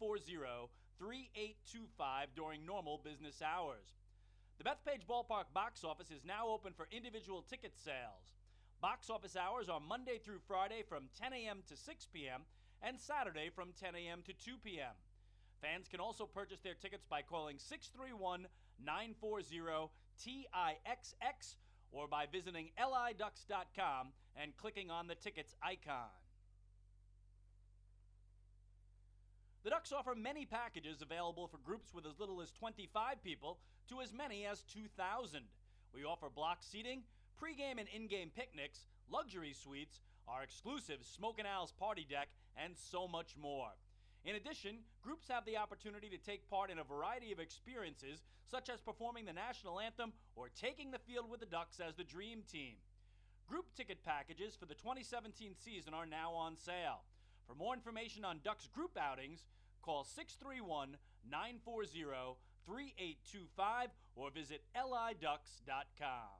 210-940-3825 during normal business hours. The Bethpage Ballpark box office is now open for individual ticket sales. Box office hours are Monday through Friday from 10 a.m. to 6 p.m. and Saturday from 10 a.m. to 2 p.m. Fans can also purchase their tickets by calling 631-940-TIXX or by visiting liducks.com and clicking on the tickets icon. The Ducks offer many packages available for groups with as little as 25 people to as many as 2,000. We offer block seating, pregame and in-game picnics, luxury suites, our exclusive Smoke and Owls party deck, and so much more. In addition, groups have the opportunity to take part in a variety of experiences, such as performing the national anthem or taking the field with the Ducks as the Dream Team. Group ticket packages for the 2017 season are now on sale. For more information on Ducks group outings, call 631-940-3825 or visit liducks.com.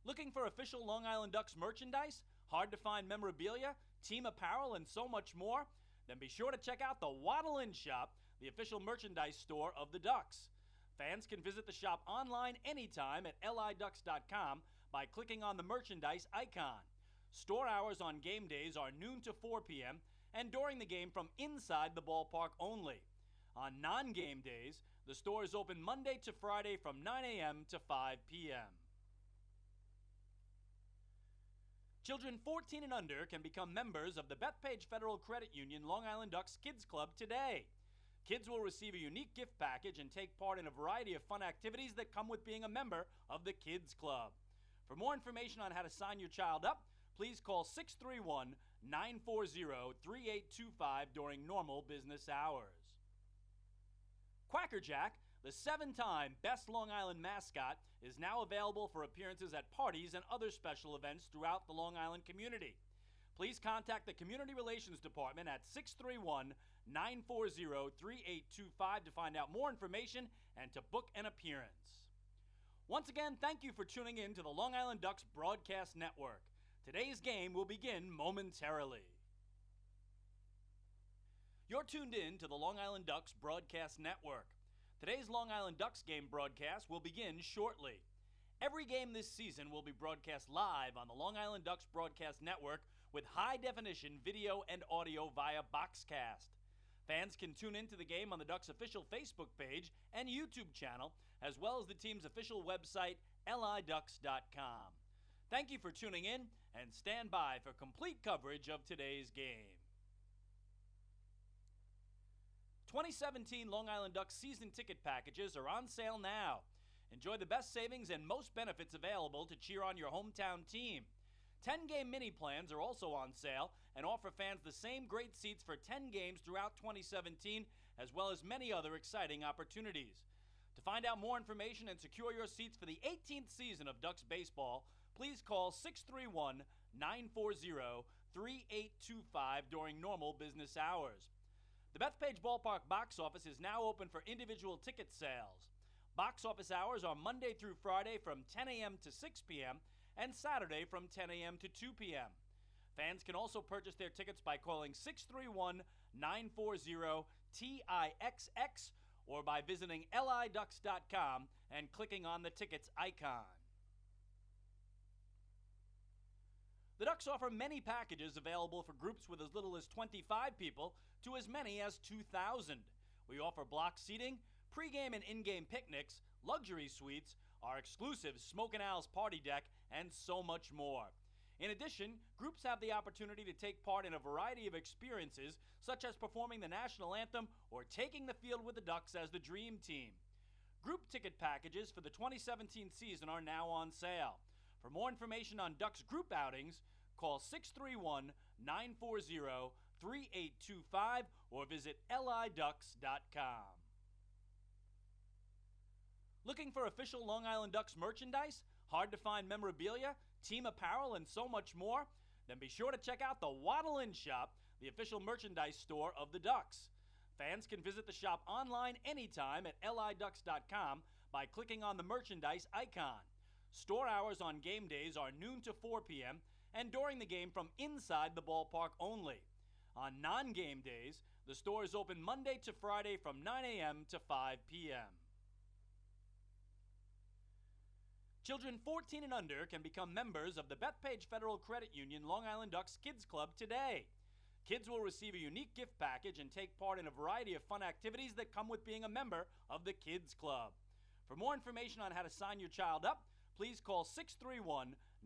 Looking for official Long Island Ducks merchandise, hard-to-find memorabilia, team apparel, and so much more? Then be sure to check out the Waddle In Shop, the official merchandise store of the Ducks. Fans can visit the shop online anytime at liducks.com by clicking on the merchandise icon. Store hours on game days are noon to 4 p.m. and during the game from inside the ballpark only. On non-game days, the store is open Monday to Friday from 9 a.m. to 5 p.m. Children 14 and under can become members of the Bethpage Federal Credit Union Long Island Ducks Kids Club today. Kids will receive a unique gift package and take part in a variety of fun activities that come with being a member of the Kids Club. For more information on how to sign your child up, please call 631-940-3825 during normal business hours. Quacker Jack, the 7-time Best Long Island mascot, is now available for appearances at parties and other special events throughout the Long Island community. Please contact the Community Relations Department at 631-940-3825 to find out more information and to book an appearance. Once again, thank you for tuning in to the Long Island Ducks Broadcast Network. Today's game will begin momentarily. You're tuned in to the Long Island Ducks Broadcast Network. Today's Long Island Ducks game broadcast will begin shortly. Every game this season will be broadcast live on the Long Island Ducks Broadcast Network with high-definition video and audio via Boxcast. Fans can tune into the game on the Ducks' official Facebook page and YouTube channel, as well as the team's official website, liducks.com. Thank you for tuning in, and stand by for complete coverage of today's game. 2017 Long Island Ducks season ticket packages are on sale now. Enjoy the best savings and most benefits available to cheer on your hometown team. 10-game mini plans are also on sale and offer fans the same great seats for 10 games throughout 2017, as well as many other exciting opportunities. To find out more information and secure your seats for the 18th season of Ducks baseball, please call 631-940-3825 during normal business hours. The Bethpage Ballpark box office is now open for individual ticket sales. Box office hours are Monday through Friday from 10 a.m. to 6 p.m. and Saturday from 10 a.m. to 2 p.m. Fans can also purchase their tickets by calling 631-940-TIXX or by visiting liducks.com and clicking on the tickets icon. The Ducks offer many packages available for groups with as little as 25 people to as many as 2,000. We offer block seating, pregame and in-game picnics, luxury suites, our exclusive Smoke and Owls party deck, and so much more. In addition, groups have the opportunity to take part in a variety of experiences, such as performing the national anthem or taking the field with the Ducks as the Dream Team. Group ticket packages for the 2017 season are now on sale. For more information on Ducks group outings, call 631-940-3825 or visit liducks.com. Looking for official Long Island Ducks merchandise, hard-to-find memorabilia, team apparel, and so much more? Then be sure to check out the Waddle In Shop, the official merchandise store of the Ducks. Fans can visit the shop online anytime at liducks.com by clicking on the merchandise icon. Store hours on game days are noon to 4 p.m. and during the game from inside the ballpark only. On non-game days, the store is open Monday to Friday from 9 a.m. to 5 p.m. Children 14 and under can become members of the Bethpage Federal Credit Union Long Island Ducks Kids Club today. Kids will receive a unique gift package and take part in a variety of fun activities that come with being a member of the Kids Club. For more information on how to sign your child up, please call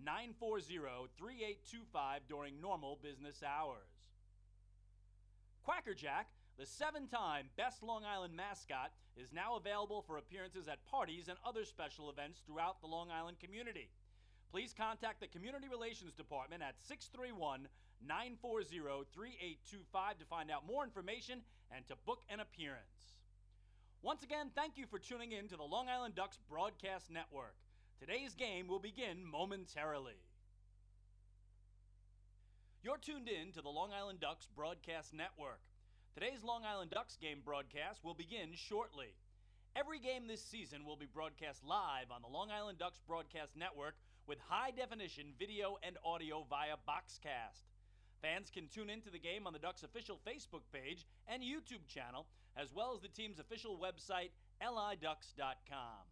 631-940-3825 during normal business hours. Quackerjack, the 7-time Best Long Island mascot, is now available for appearances at parties and other special events throughout the Long Island community. Please contact the Community Relations Department at 631-940-3825 to find out more information and to book an appearance. Once again, thank you for tuning in to the Long Island Ducks Broadcast Network. Today's game will begin momentarily. You're tuned in to the Long Island Ducks Broadcast Network. Today's Long Island Ducks game broadcast will begin shortly. Every game this season will be broadcast live on the Long Island Ducks Broadcast Network with high-definition video and audio via Boxcast. Fans can tune into the game on the Ducks' official Facebook page and YouTube channel, as well as the team's official website, liducks.com.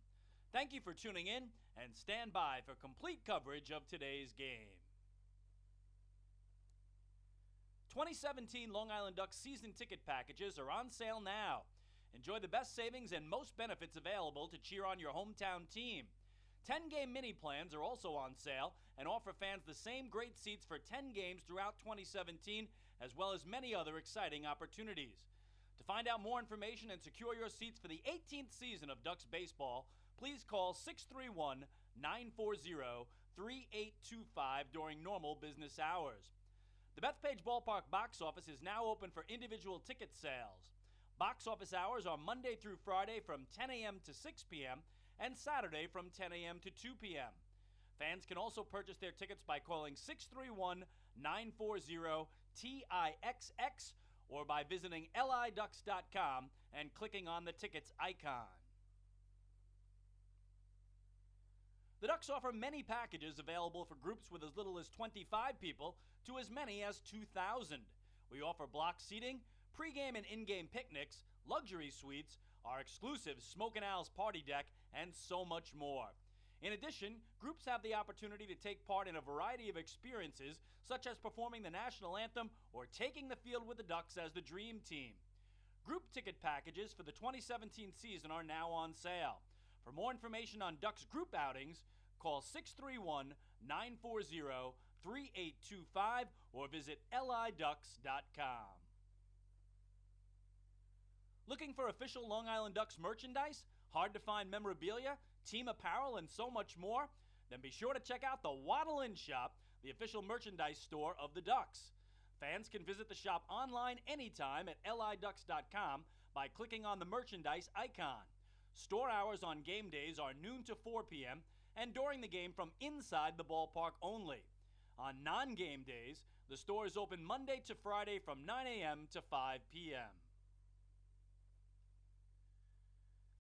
Thank you for tuning in, and stand by for complete coverage of today's game. 2017 Long Island Ducks season ticket packages are on sale now. Enjoy the best savings and most benefits available to cheer on your hometown team. 10-game mini plans are also on sale and offer fans the same great seats for 10 games throughout 2017, as well as many other exciting opportunities. To find out more information and secure your seats for the 18th season of Ducks baseball, please call 631-940-3825 during normal business hours. The Bethpage Ballpark box office is now open for individual ticket sales. Box office hours are Monday through Friday from 10 a.m. to 6 p.m. and Saturday from 10 a.m. to 2 p.m. Fans can also purchase their tickets by calling 631-940-TIXX or by visiting liducks.com and clicking on the tickets icon. The Ducks offer many packages available for groups with as little as 25 people to as many as 2,000. We offer block seating, pregame and in-game picnics, luxury suites, our exclusive Smoke and Owls party deck, and so much more. In addition, groups have the opportunity to take part in a variety of experiences, such as performing the national anthem or taking the field with the Ducks as the Dream Team. Group ticket packages for the 2017 season are now on sale. For more information on Ducks group outings, call 631-940-3825 or visit liducks.com. Looking for official Long Island Ducks merchandise, hard-to-find memorabilia, team apparel, and so much more? Then be sure to check out the Waddle In Shop, the official merchandise store of the Ducks. Fans can visit the shop online anytime at liducks.com by clicking on the merchandise icon. Store hours on game days are noon to 4 p.m. and during the game from inside the ballpark only. On non-game days, the store is open Monday to Friday from 9 a.m. to 5 p.m.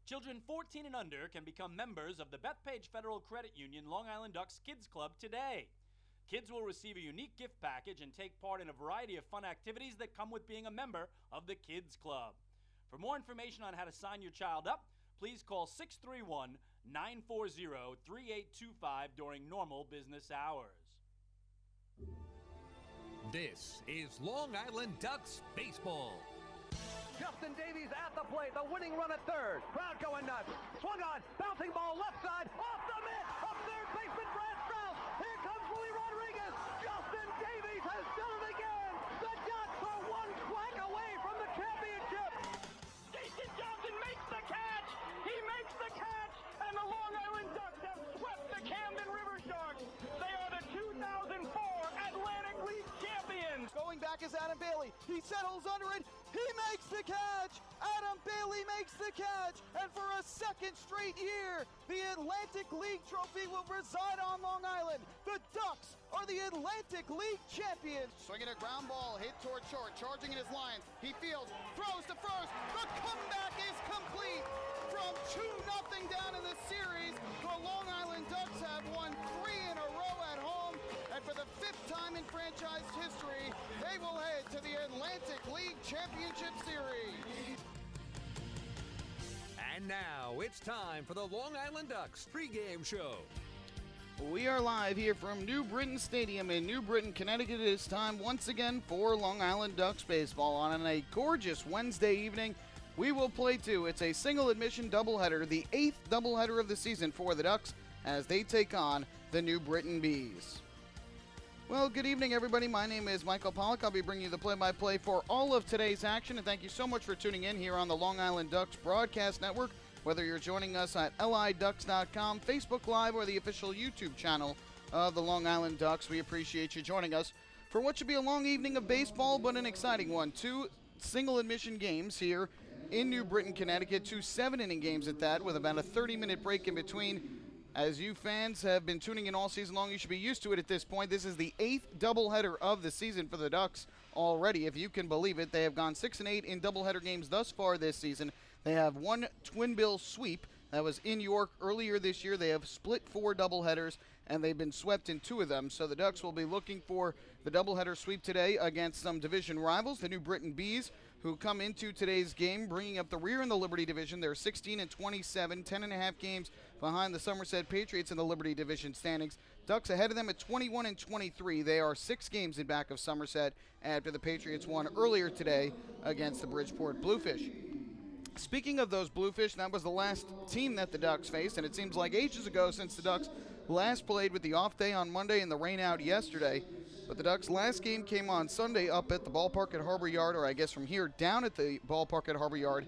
Children 14 and under can become members of the Bethpage Federal Credit Union Long Island Ducks Kids Club today. Kids will receive a unique gift package and take part in a variety of fun activities that come with being a member of the Kids Club. For more information on how to sign your child up, please call 631-940-3825 during normal business hours. This is Long Island Ducks baseball. Justin Davies at the plate, the winning run at third. Crowd going nuts. Swung on, bouncing ball left side, off the mitt, up third baseman Brad Strauss. Here comes Willie Rodriguez. Justin Davies has done it again. The Ducks are one quack away from the championship. Jason Johnson makes the catch. He makes the catch, and the Long Island Ducks have swept the Camden River Sharks. They are the 2004 Atlantic League champions. Going back is Adam Bailey. He settles under it. He makes the catch! Adam Bailey makes the catch! And for a second straight year, The Atlantic League trophy will reside on Long Island. The Ducks are the Atlantic League champions. Swinging a ground ball, hit toward short, charging in his lines. He fields, throws to first. The comeback is complete. From 2-0 down in the series, the Long Island Ducks have won 3 in a row at home. And for the 5th time in franchise history, they will head to the Atlantic League Championship Series. And now it's time for the Long Island Ducks pregame show. We are live here from New Britain Stadium in New Britain, Connecticut. It is time once again for Long Island Ducks baseball. On a gorgeous Wednesday evening, we will play two. It's a single admission doubleheader, the 8th doubleheader of the season for the Ducks as they take on the New Britain Bees. Well, good evening, everybody. My name is Michael Pollack. I'll be bringing you the play-by-play for all of today's action, and thank you so much for tuning in here on the Long Island Ducks Broadcast Network, whether you're joining us at liducks.com, Facebook Live, or the official YouTube channel of the Long Island Ducks. We appreciate you joining us for what should be a long evening of baseball, but an exciting one. 2 single-admission games here in New Britain, Connecticut, 2 7-inning games at that, with about a 30-minute break in between. As you fans have been tuning in all season long, you should be used to it at this point. This is the 8th doubleheader of the season for the Ducks already, if you can believe it. They have gone 6-8 in doubleheader games thus far this season. They have 1 twin bill sweep that was in York earlier this year. They have split 4 doubleheaders, and they've been swept in 2 of them. So the Ducks will be looking for the doubleheader sweep today against some division rivals, the New Britain Bees, who come into today's game bringing up the rear in the Liberty Division. They're 16-27, 10.5 games behind the Somerset Patriots in the Liberty Division standings. Ducks ahead of them at 21-23. They are 6 games in back of Somerset after the Patriots won earlier today against the Bridgeport Bluefish. Speaking of those Bluefish, that was the last team that the Ducks faced, and it seems like ages ago since the Ducks last played with the off day on Monday and the rain out yesterday. But the Ducks' last game came on Sunday up at the ballpark at Harbor Yard, or I guess from here down at the ballpark at Harbor Yard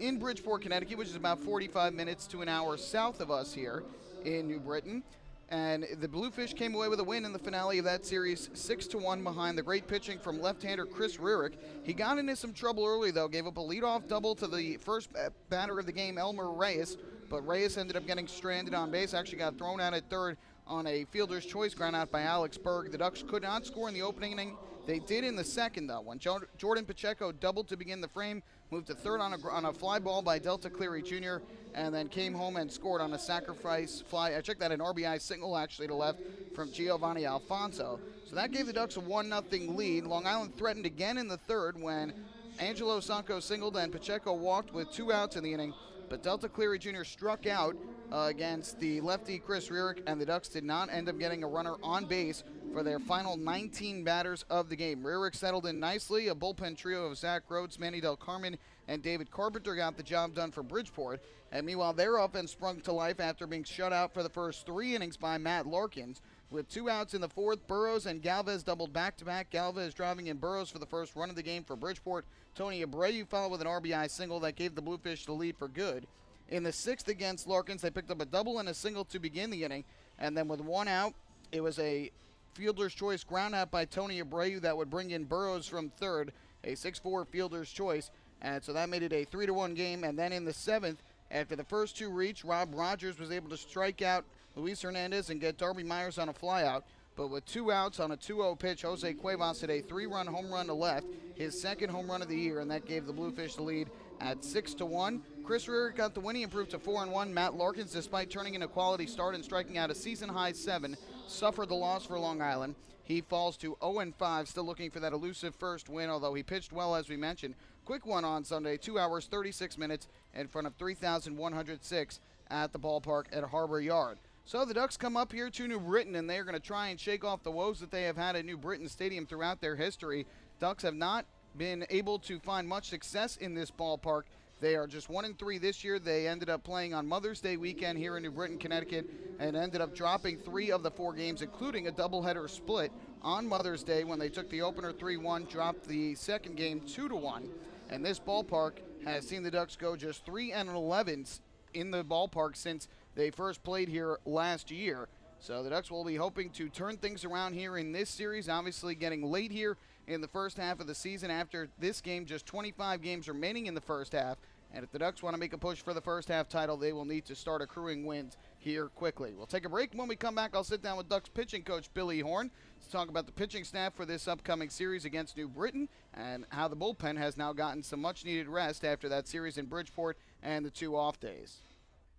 in Bridgeport, Connecticut, which is about 45 minutes to an hour south of us here in New Britain. And the Bluefish came away with a win in the finale of that series, 6-1 behind the great pitching from left-hander Chris Rierick. He got into some trouble early, though, gave up a leadoff double to the first batter of the game, Elmer Reyes, but Reyes ended up getting stranded on base, actually got thrown out at third on a fielder's choice ground out by Alex Berg. The Ducks could not score in the opening inning. They did in the second, though, when Jordan Pacheco doubled to begin the frame, moved to third on a fly ball by Delta Cleary Jr., and then came home and scored on a sacrifice fly. I checked that, an RBI single actually to left from Giovanni Alfonso. So that gave the Ducks a 1-0 lead. Long Island threatened again in the third when Angelo Sanco singled and Pacheco walked with 2 outs in the inning. But Delta Cleary Jr. struck out against the lefty Chris Rierick, and the Ducks did not end up getting a runner on base for their final 19 batters of the game. Rierick settled in nicely. A bullpen trio of Zach Rhodes, Manny Del Carmen, and David Carpenter got the job done for Bridgeport. And meanwhile, their offense sprung to life after being shut out for the first 3 innings by Matt Larkins. With 2 outs in the fourth, Burrows and Galvez doubled back-to-back. Galvez driving in Burrows for the first run of the game for Bridgeport. Tony Abreu followed with an RBI single that gave the Bluefish the lead for good. In the 6th against Larkins, they picked up a double and a single to begin the inning. And then with 1 out, it was a fielder's choice ground out by Tony Abreu that would bring in Burrows from third, a 6-4 fielder's choice. And so that made it a 3-1 game. And then in the 7th, after the first 2 reached, Rob Rogers was able to strike out Luis Hernandez and get Darby Myers on a flyout. But with 2 outs on a 2-0 pitch, Jose Cuevas hit a 3-run home run to left, his second home run of the year, and that gave the Bluefish the lead at 6-1. Chris Rierick got the win. He improved to 4-1. Matt Larkins, despite turning in a quality start and striking out a season-high 7, suffered the loss for Long Island. He falls to 0-5, still looking for that elusive first win, although he pitched well, as we mentioned. Quick one on Sunday, 2 hours, 36 minutes in front of 3,106 at the ballpark at Harbor Yard. So the Ducks come up here to New Britain, and they're going to try and shake off the woes that they have had at New Britain Stadium throughout their history. Ducks have not been able to find much success in this ballpark. They are just 1-3 this year. They ended up playing on Mother's Day weekend here in New Britain, Connecticut, and ended up dropping 3 of the 4 games, including a doubleheader split on Mother's Day when they took the opener 3-1, dropped the second game 2-1. And this ballpark has seen the Ducks go just 3-11 in the ballpark since they first played here last year. So the Ducks will be hoping to turn things around here in this series, obviously getting late here in the first half of the season after this game, just 25 games remaining in the first half, And if the Ducks want to make a push for the first half title, they will need to start accruing wins here quickly. We'll take a break. When we come back, I'll sit down with Ducks pitching coach Billy Horn to talk about the pitching staff for this upcoming series against New Britain and how the bullpen has now gotten some much-needed rest after that series in Bridgeport and the 2 off days.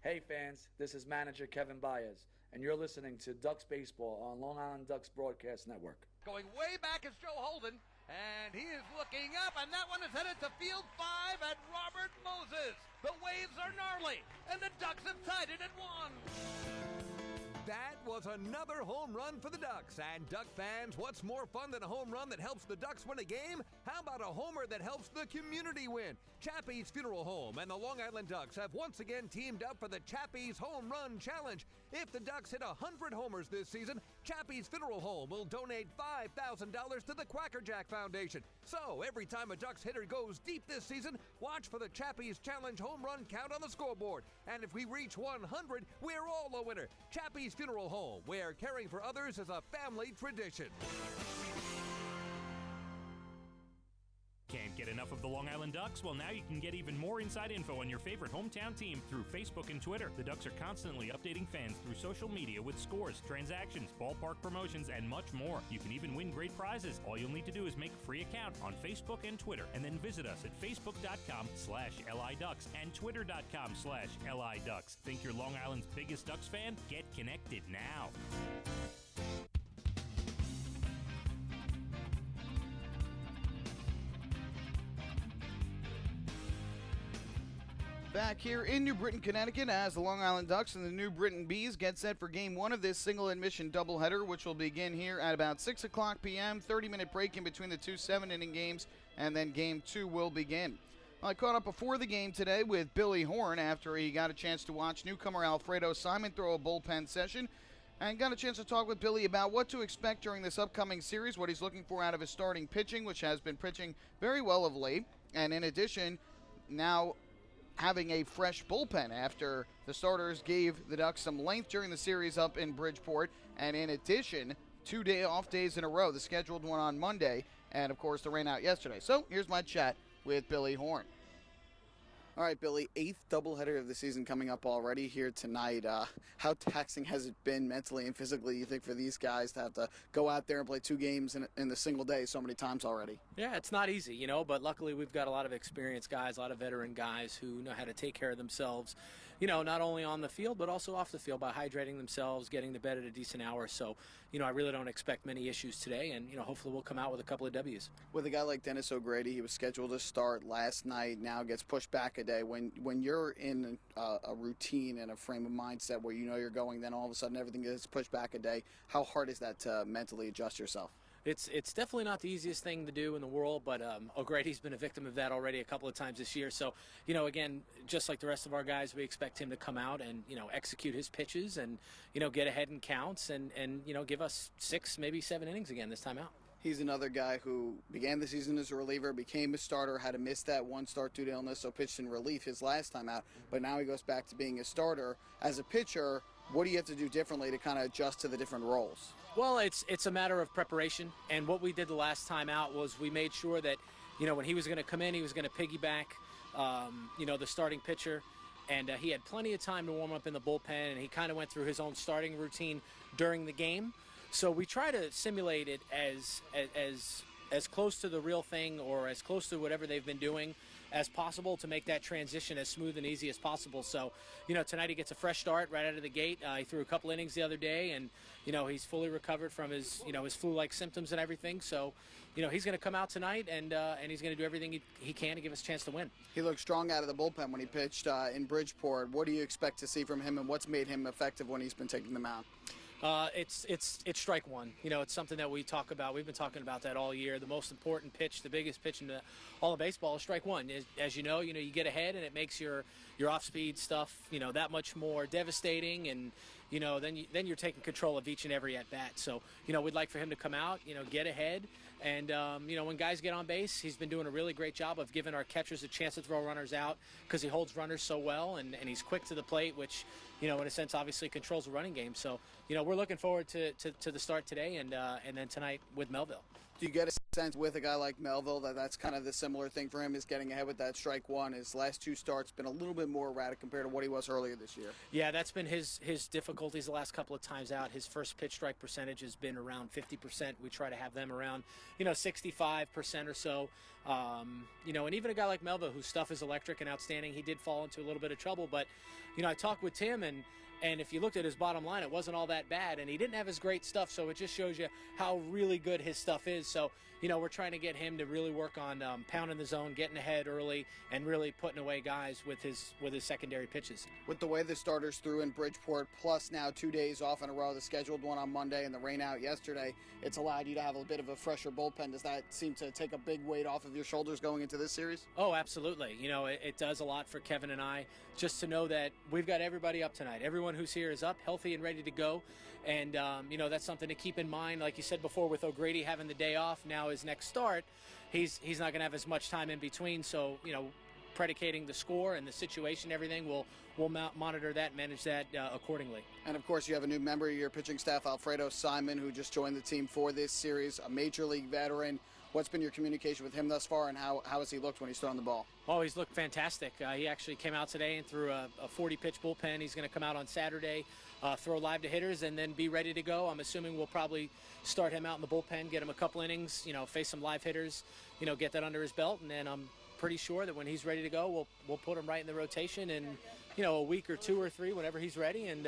Hey fans, this is manager Kevin Baez, and you're listening to Ducks Baseball on Long Island Ducks Broadcast Network. Going way back is Joe Holden, and he is looking up, and that one is headed to field 5 at Robert Moses. The waves are gnarly, and the Ducks have tied it at 1. That was another home run for the Ducks. And Duck fans, what's more fun than a home run that helps the Ducks win a game? How about a homer that helps the community win? Chappie's Funeral Home and the Long Island Ducks have once again teamed up for the Chappie's Home Run Challenge. If the Ducks hit 100 homers this season, Chappie's Funeral Home will donate $5,000 to the Quackerjack Foundation. So every time a Ducks hitter goes deep this season, watch for the Chappie's Challenge home run count on the scoreboard. And if we reach 100, we're all a winner. Chappie's Funeral Home, where caring for others is a family tradition. Can't get enough of the Long Island Ducks? Well, now you can get even more inside info on your favorite hometown team through Facebook and Twitter. The Ducks are constantly updating fans through social media with scores, transactions, ballpark promotions, and much more. You can even win great prizes. All you'll need to do is make a free account on Facebook and Twitter, and then visit us at facebook.com/LIDucks and twitter.com/LIDucks. Think you're Long Island's biggest Ducks fan? Get connected now. Back here in New Britain, Connecticut, as the Long Island Ducks and the New Britain Bees get set for Game 1 of this single-admission doubleheader, which will begin here at about 6 o'clock p.m., 30-minute break in between the 2 7-inning games, and then Game 2 will begin. Well, I caught up before the game today with Billy Horn after he got a chance to watch newcomer Alfredo Simon throw a bullpen session, and got a chance to talk with Billy about what to expect during this upcoming series, what he's looking for out of his starting pitching, which has been pitching very well of late, and in addition, now having a fresh bullpen after the starters gave the Ducks some length during the series up in Bridgeport, and in addition, 2 day off days in a row, the scheduled one on Monday, and of course the rain out yesterday. So here's my chat with Billy Horn. All right, Billy, 8th doubleheader of the season coming up already here tonight. How taxing has it been mentally and physically, you think, for these guys to have to go out there and play 2 games in a single day so many times already? Yeah, it's not easy, but luckily we've got a lot of experienced guys, a lot of veteran guys who know how to take care of themselves, not only on the field but also off the field by hydrating themselves, getting to bed at a decent hour. So, I really don't expect many issues today, and, hopefully we'll come out with a couple of W's. With a guy like Dennis O'Grady, he was scheduled to start last night, now gets pushed back a day. When you're in a routine and a frame of mindset where you're going, then all of a sudden everything gets pushed back a day, how hard is that to mentally adjust yourself? It's definitely not the easiest thing to do in the world, but O'Grady's been a victim of that already a couple of times this year. So, again, just like the rest of our guys, we expect him to come out and, execute his pitches and, get ahead in counts and give us 6, maybe 7 innings again this time out. He's another guy who began the season as a reliever, became a starter, had to miss that one start due to illness, so pitched in relief his last time out. But now he goes back to being a starter. As a pitcher, what do you have to do differently to kind of adjust to the different roles? Well, it's a matter of preparation, and what we did the last time out was we made sure that, when he was going to come in, he was going to piggyback, the starting pitcher, and he had plenty of time to warm up in the bullpen, and he kind of went through his own starting routine during the game. So we try to simulate it as close to the real thing or as close to whatever they've been doing as possible to make that transition as smooth and easy as possible. So, tonight he gets a fresh start right out of the gate. He threw a couple innings the other day, and, he's fully recovered from his flu-like symptoms and everything. So, he's going to come out tonight, and he's going to do everything he can to give us a chance to win. He looked strong out of the bullpen when he pitched in Bridgeport. What do you expect to see from him, and what's made him effective when he's been taking the mound? It's strike one. It's something that we talk about. We've been talking about that all year. The most important pitch, the biggest pitch in all of baseball is strike one. As you know, you get ahead and it makes your off-speed stuff, that much more devastating, and then you're taking control of each and every at-bat. So, we'd like for him to come out, get ahead. And, when guys get on base, he's been doing a really great job of giving our catchers a chance to throw runners out because he holds runners so well, and he's quick to the plate, which, in a sense, obviously controls the running game. So, we're looking forward to the start today and then tonight with Melville. Do you get a sense with a guy like Melville that's kind of the similar thing for him, is getting ahead with that strike one. His last 2 starts been a little bit more erratic compared to what he was earlier this year. Yeah, that's been his difficulties the last couple of times out. His first pitch strike percentage has been around 50%. We try to have them around, 65% or so. And even a guy like Melville, whose stuff is electric and outstanding, he did fall into a little bit of trouble. But, I talked with Tim, and if you looked at his bottom line, it wasn't all that bad. And he didn't have his great stuff, so it just shows you how really good his stuff is. So, we're trying to get him to really work on pounding the zone, getting ahead early, and really putting away guys with his secondary pitches. With the way the starters threw in Bridgeport, plus now 2 days off in a row, the scheduled one on Monday and the rain out yesterday, it's allowed you to have a bit of a fresher bullpen. Does that seem to take a big weight off of your shoulders going into this series? Oh, absolutely. It does a lot for Kevin and I, just to know that we've got everybody up tonight. Everyone who's here is up, healthy, and ready to go. And, that's something to keep in mind. Like you said before, with O'Grady having the day off, now his next start, he's not going to have as much time in between. So, predicating the score and the situation, everything, we'll monitor that, manage that accordingly. And, of course, you have a new member of your pitching staff, Alfredo Simon, who just joined the team for this series, a Major League veteran. What's been your communication with him thus far, and how has he looked when he's throwing the ball? Oh, he's looked fantastic. He actually came out today and threw a 40-pitch bullpen. He's going to come out on Saturday, throw live to hitters, and then be ready to go. I'm assuming we'll probably start him out in the bullpen, get him a couple innings, face some live hitters, get that under his belt, and then I'm pretty sure that when he's ready to go, we'll put him right in the rotation in, a week or 2 or 3, whenever he's ready, and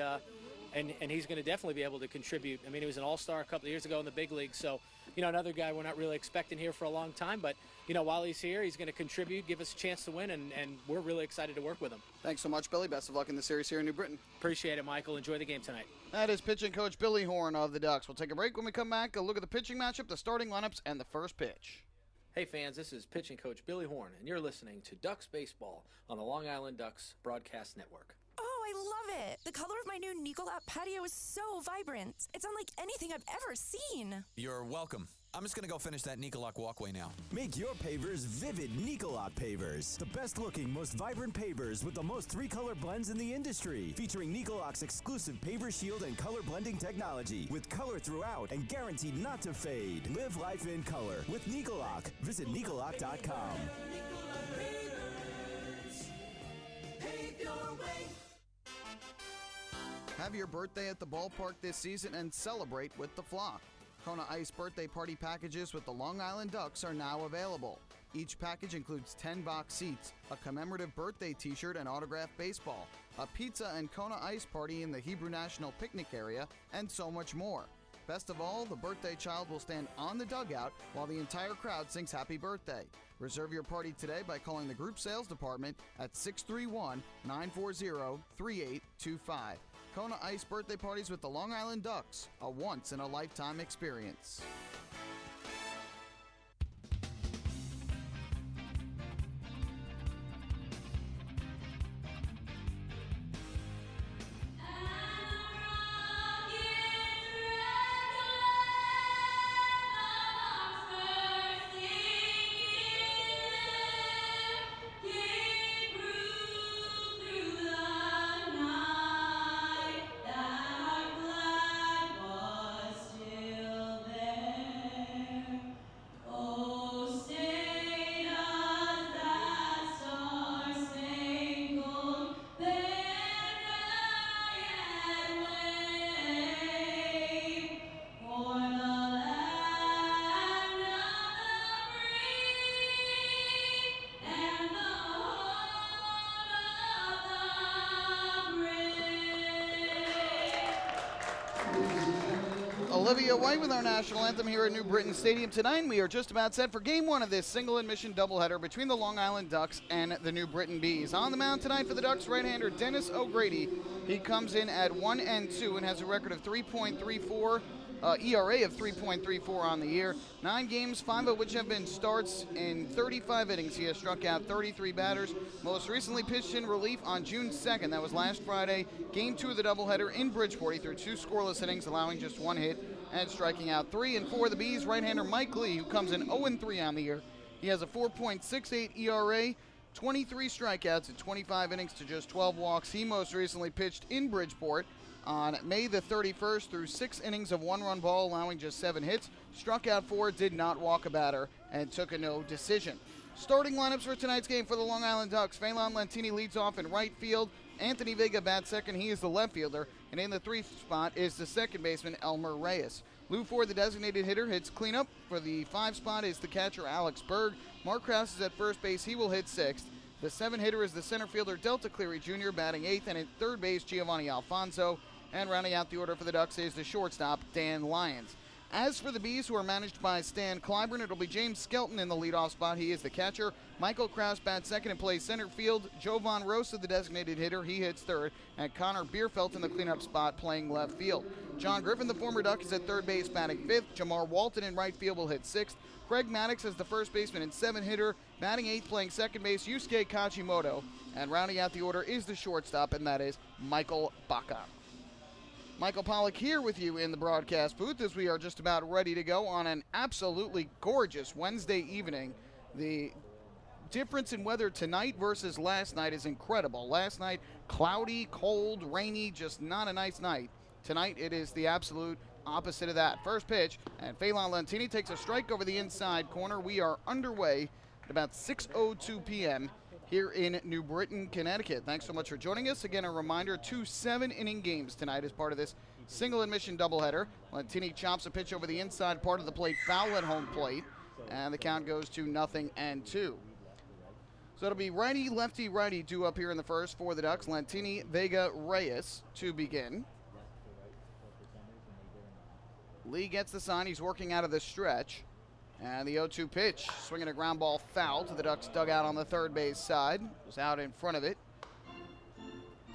he's going to definitely be able to contribute. I mean, he was an all-star a couple of years ago in the big league, so another guy we're not really expecting here for a long time, but while he's here, he's going to contribute, give us a chance to win, and we're really excited to work with him. Thanks so much, Billy. Best of luck in the series here in New Britain. Appreciate it, Michael. Enjoy the game tonight. That is pitching coach Billy Horn of the Ducks. We'll take a break. When we come back, a look at the pitching matchup, the starting lineups, and the first pitch. Hey fans, this is pitching coach Billy Horn, and you're listening to Ducks Baseball on the Long Island Ducks Broadcast Network. Oh, I love it! The color of my new Nicolot patio is so vibrant. It's unlike anything I've ever seen. You're welcome. I'm just going to go finish that Nicolot walkway now. Make your pavers vivid Nicolot pavers. The best looking, most vibrant pavers with the most 3-color blends in the industry. Featuring Nicolot's exclusive paver shield and color blending technology. With color throughout and guaranteed not to fade. Live life in color with Nicolot. Visit Nicolot.com. Have your birthday at the ballpark this season and celebrate with the flock. Kona Ice birthday party packages with the Long Island Ducks are now available. Each package includes 10 box seats, a commemorative birthday t-shirt and autographed baseball, a pizza and Kona Ice party in the Hebrew National Picnic area, and so much more. Best of all, the birthday child will stand on the dugout while the entire crowd sings happy birthday. Reserve your party today by calling the group sales department at 631-940-3825. Kona Ice birthday parties with the Long Island Ducks, a once-in-a-lifetime experience. Olivia White with our national anthem here at New Britain Stadium tonight. We are just about set for game one of this single admission doubleheader between the Long Island Ducks and the New Britain Bees. On the mound tonight for the Ducks, right-hander Dennis O'Grady. He comes in at 1-2 and has a record of 3.34. ERA of 3.34 on the year. 9 games, 5 of which have been starts in 35 innings. He has struck out 33 batters. Most recently pitched in relief on June 2nd. That was last Friday. Game 2 of the doubleheader in Bridgeport. He threw 2 scoreless innings, allowing just 1 hit and striking out 3. And for the Bees, right-hander Mike Lee, who comes in 0-3 on the year. He has a 4.68 ERA, 23 strikeouts in 25 innings to just 12 walks. He most recently pitched in Bridgeport on May the 31st through 6 innings of 1-run ball, allowing just 7 hits. Struck out 4, did not walk a batter, and took a no decision. Starting lineups for tonight's game for the Long Island Ducks. Phelan Lentini leads off in right field. Anthony Vega bats second. He is the left fielder. And in the 3rd spot is the second baseman, Elmer Reyes. Lou Ford, the designated hitter, hits cleanup. For the 5 spot is the catcher, Alex Berg. Mark Krause is at first base. He will hit 6th. The 7 hitter is the center fielder, Delta Cleary Jr., batting 8th. And at third base, Giovanni Alfonso. And rounding out the order for the Ducks is the shortstop, Dan Lyons. As for the Bees, who are managed by Stan Clyburn, it'll be James Skelton in the leadoff spot. He is the catcher. Michael Krause bats second and plays center field. Jovan Rosa, the designated hitter, he hits third. And Connor Bierfeld in the cleanup spot playing left field. John Griffin, the former Duck, is at third base batting 5th. Jamar Walton in right field will hit 6th. Craig Maddox is the first baseman and 7 hitter. Batting 8th, playing second base, Yusuke Kachimoto. And rounding out the order is the shortstop, and that is Michael Baca. Michael Pollock here with you in the broadcast booth as we are just about ready to go on an absolutely gorgeous Wednesday evening. The difference in weather tonight versus last night is incredible. Last night, cloudy, cold, rainy, just not a nice night. Tonight, it is the absolute opposite of that. First pitch, and Phelan Lentini takes a strike over the inside corner. We are underway at about 6:02 p.m. here in New Britain, Connecticut. Thanks so much for joining us. Again, a reminder, 2 7-inning games tonight as part of this single admission doubleheader. Lentini chops a pitch over the inside part of the plate, foul at home plate, and the count goes to 0-2. So it'll be righty, lefty, righty due up here in the first for the Ducks. Lentini, Vega, Reyes to begin. Lee gets the sign. He's working out of the stretch. And the 0-2 pitch, swinging a ground ball foul to the Ducks dugout on the third base side. Was out in front of it.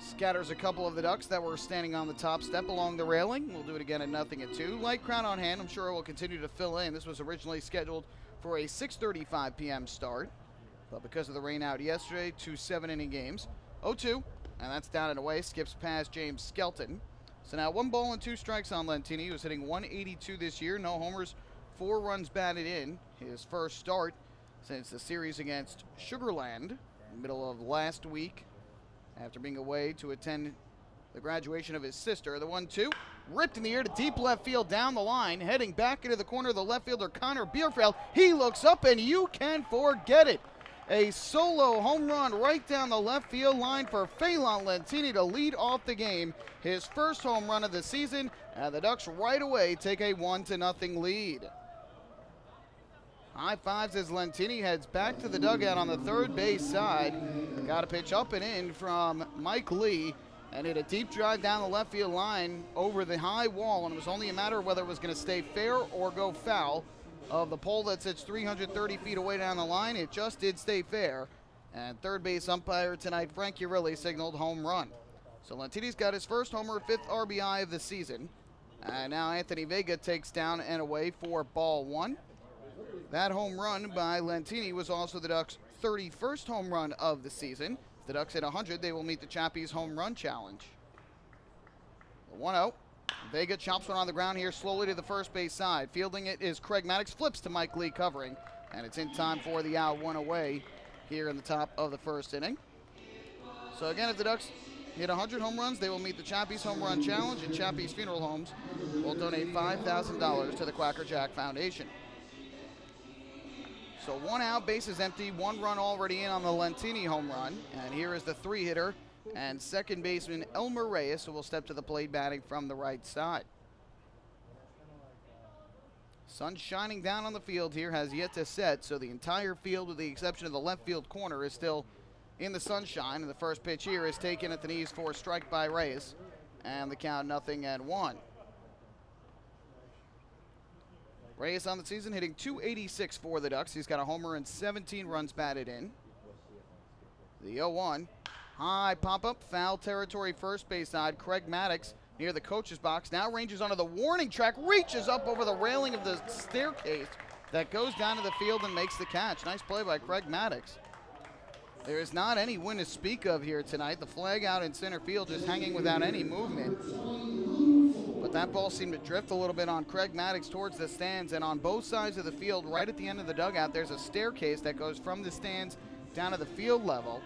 Scatters a couple of the Ducks that were standing on the top step along the railing. We'll do it again at 0-2. Light crowd on hand. I'm sure it will continue to fill in. This was originally scheduled for a 6:35 p.m. start. But because of the rain out yesterday, 2 7-inning games. 0-2, and that's down and away. Skips past James Skelton. So now 1 ball and 2 strikes on Lentini, who's hitting .182 this year. No homers, 4 runs batted in. His first start since the series against Sugarland, middle of last week, after being away to attend the graduation of his sister. The 1-2, ripped in the air to deep left field down the line, heading back into the corner of the left fielder, Connor Bierfeld. He looks up, and you can forget it. A solo home run right down the left field line for Phelan Lentini to lead off the game. His first home run of the season, and the Ducks right away take a 1-0 lead. High fives as Lentini heads back to the dugout on the third base side. Got a pitch up and in from Mike Lee, and hit a deep drive down the left field line over the high wall, and it was only a matter of whether it was going to stay fair or go foul. Of the pole that sits 330 feet away down the line, it just did stay fair. And third base umpire tonight, Frank Urilli, signaled home run. So Lentini's got his first homer, 5th RBI of the season. And now Anthony Vega takes down and away for ball 1. That home run by Lentini was also the Ducks' 31st home run of the season. If the Ducks hit 100, they will meet the Chappies home run challenge. 1-0. Vega chops one on the ground here slowly to the first base side. Fielding it is Craig Maddox, flips to Mike Lee covering, and it's in time for the out, 1 away here in the top of the first inning. So again, if the Ducks hit 100 home runs, they will meet the Chappies Home Run Challenge, and Chappies Funeral Homes will donate $5,000 to the Quacker Jack Foundation. So 1 out, bases empty, 1 run already in on the Lentini home run, and here is the 3-hitter and second baseman Elmer Reyes, who will step to the plate batting from the right side. Sun shining down on the field here, has yet to set, so the entire field, with the exception of the left field corner, is still in the sunshine. And the first pitch here is taken at the knees for a strike by Reyes, and the count 0-1. Reyes on the season hitting .286 for the Ducks. He's got a homer and 17 runs batted in. The 0-1. High pop-up, foul territory, first base side. Craig Maddox near the coach's box. Now ranges onto the warning track, reaches up over the railing of the staircase that goes down to the field and makes the catch. Nice play by Craig Maddox. There is not any wind to speak of here tonight. The flag out in center field just hanging without any movement. But that ball seemed to drift a little bit on Craig Maddox towards the stands, and on both sides of the field, right at the end of the dugout, there's a staircase that goes from the stands down to the field level.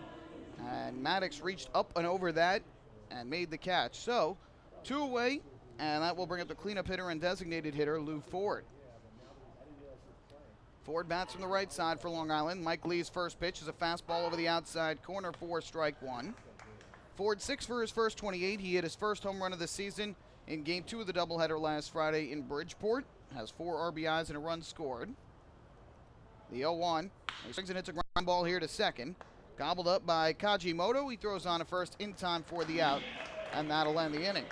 And Maddox reached up and over that and made the catch. So 2 away, and that will bring up the cleanup hitter and designated hitter, Lou Ford. Ford bats from the right side for Long Island. Mike Lee's first pitch is a fastball over the outside corner for strike one. Ford 6 for his first 28. He hit his first home run of the season in Game 2 of the doubleheader last Friday in Bridgeport. Has 4 RBIs and a run scored. The 0-1. He swings and hits a ground ball here to second. Gobbled up by Kajimoto. He throws on a first in time for the out, and that'll end the inning.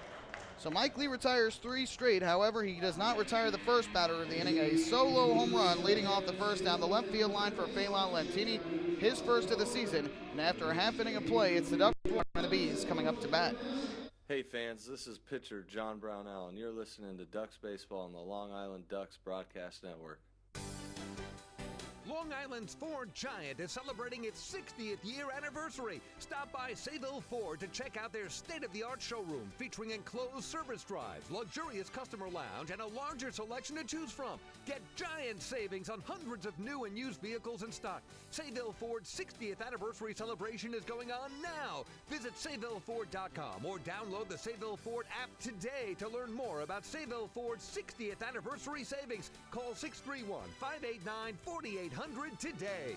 So Mike Lee retires 3 straight. However, he does not retire the first batter of the inning. A solo home run leading off the first down the left field line for Phelan Lentini, his first of the season. And after a half inning of play, it's the Ducks and the Bees coming up to bat. Hey fans, this is pitcher John Brownell, and you're listening to Ducks Baseball on the Long Island Ducks Broadcast Network. Long Island's Ford Giant is celebrating its 60th year anniversary. Stop by Sayville Ford to check out their state-of-the-art showroom featuring enclosed service drives, luxurious customer lounge, and a larger selection to choose from. Get giant savings on hundreds of new and used vehicles in stock. Sayville Ford's 60th anniversary celebration is going on now. Visit SayvilleFord.com or download the Sayville Ford app today to learn more about Sayville Ford's 60th anniversary savings. Call 631-589-4800 today.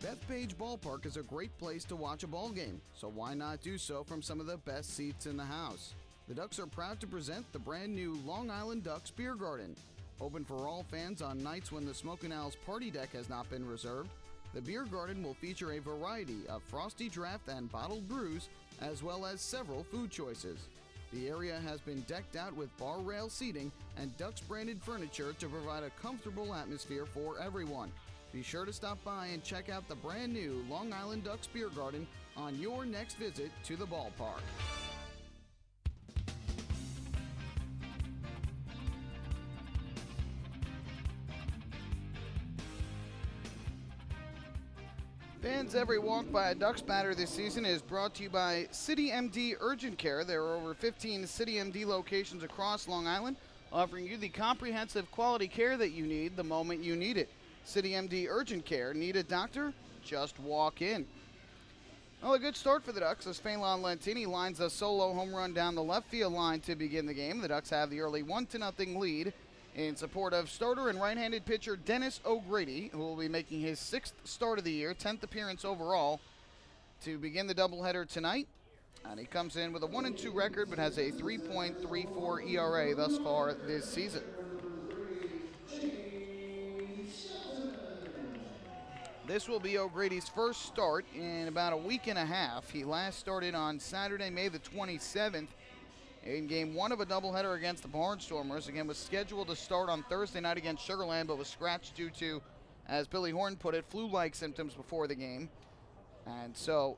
Bethpage Ballpark is a great place to watch a ball game, so why not do so from some of the best seats in the house? The Ducks are proud to present the brand new Long Island Ducks Beer Garden. Open for all fans on nights when the Smokin' Owl's party deck has not been reserved, the Beer Garden will feature a variety of frosty draft and bottled brews, as well as several food choices. The area has been decked out with bar rail seating and Ducks branded furniture to provide a comfortable atmosphere for everyone. Be sure to stop by and check out the brand new Long Island Ducks Beer Garden on your next visit to the ballpark. Fans, every walk by a Ducks batter this season is brought to you by City MD Urgent Care. There are over 15 City MD locations across Long Island, offering you the comprehensive quality care that you need the moment you need it. City MD Urgent Care. Need a doctor? Just walk in. Well, a good start for the Ducks as Phelan Lentini lines a solo home run down the left field line to begin the game. The Ducks have the early 1-0 lead in support of starter and right-handed pitcher Dennis O'Grady, who will be making his 6th start of the year, 10th appearance overall, to begin the doubleheader tonight. And he comes in with a 1-2 record, but has a 3.34 ERA thus far this season. This will be O'Grady's first start in about a week and a half. He last started on Saturday, May the 27th, in Game 1 of a doubleheader against the Barnstormers. Again, was scheduled to start on Thursday night against Sugar Land, but was scratched due to, as Billy Horn put it, flu-like symptoms before the game. And so,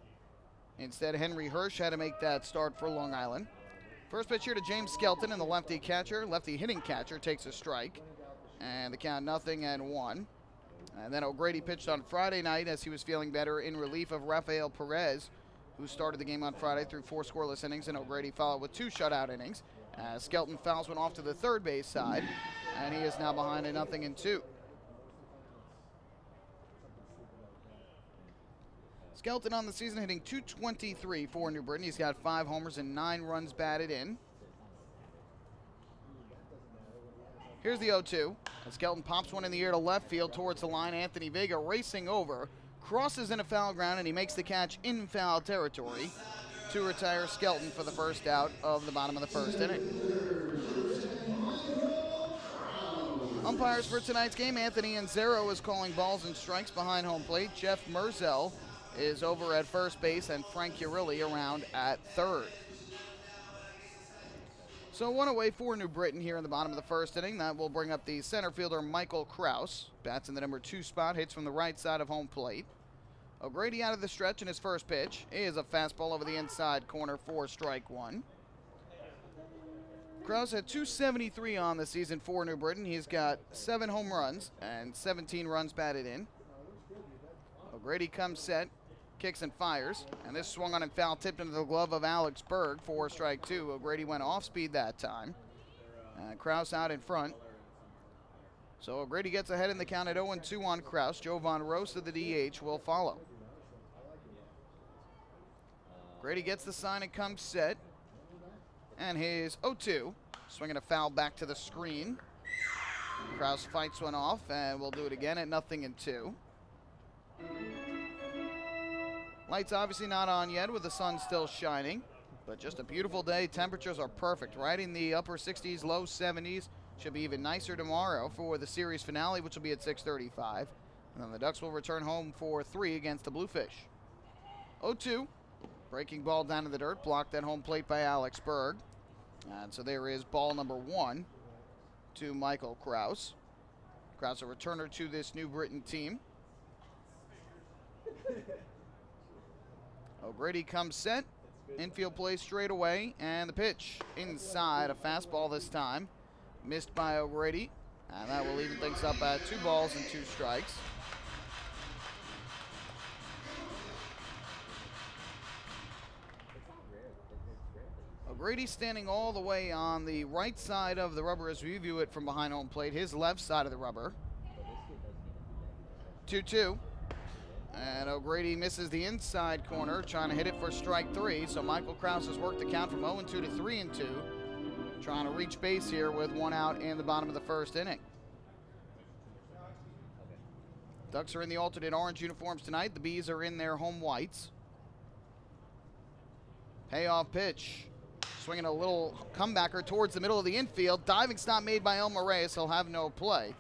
instead, Henry Hirsch had to make that start for Long Island. First pitch here to James Skelton, and the lefty hitting catcher, takes a strike. And the count 0-1. And then O'Grady pitched on Friday night as he was feeling better in relief of Rafael Perez, who started the game on Friday through 4 scoreless innings, and O'Grady followed with 2 shutout innings. Skelton fouls one off to the third base side, and he is now behind a 0-2. Skelton on the season hitting .223 for New Britain. He's got 5 homers and 9 runs batted in. Here's the 0-2. Skelton pops one in the air to left field towards the line. Anthony Vega racing over, crosses into foul ground, and he makes the catch in foul territory to retire Skelton for the first out of the bottom of the first inning. Umpires for tonight's game, Anthony Anzero is calling balls and strikes behind home plate. Jeff Merzel is over at first base, and Frank Urilli around at third. So one away for New Britain here in the bottom of the first inning. That will bring up the center fielder Michael Kraus. Bats in the number 2 spot, hits from the right side of home plate. O'Grady out of the stretch in his first pitch. Is a fastball over the inside corner for strike one. Kraus had .273 on the season for New Britain. He's got 7 home runs and 17 runs batted in. O'Grady comes set, kicks and fires, and this swung on and foul tipped into the glove of Alex Berg for strike 2. O'Grady went off speed that time. Kraus out in front. So O'Grady gets ahead in the count at 0-2 on Kraus. Joe Von Roos of the DH will follow. O'Grady gets the sign and comes set. And his 0-2. Swinging a foul back to the screen. Kraus fights one off, and we'll do it again at 0-2. Lights obviously not on yet with the sun still shining, but just a beautiful day. Temperatures are perfect, right in the upper 60s, low 70s. Should be even nicer tomorrow for the series finale, which will be at 6:35. And then the Ducks will return home for 3 against the Bluefish. 0-2. Breaking ball down to the dirt, blocked at home plate by Alex Berg. And so there is ball number 1 to Michael Kraus. Kraus a returner to this New Britain team. O'Grady comes set. Infield play straight away, and the pitch inside. A fastball this time. Missed by O'Grady. And that will even things up at 2 balls and 2 strikes. O'Grady standing all the way on the right side of the rubber as we view it from behind home plate. His left side of the rubber. 2-2. And O'Grady misses the inside corner, trying to hit it for strike 3. So Michael Kraus has worked the count from 0-2 to 3-2. Trying to reach base here with 1 out in the bottom of the first inning. Ducks are in the alternate orange uniforms tonight. The Bees are in their home whites. Payoff pitch. Swinging a little comebacker towards the middle of the infield. Diving stop made by Elmer Reyes. He'll have no play.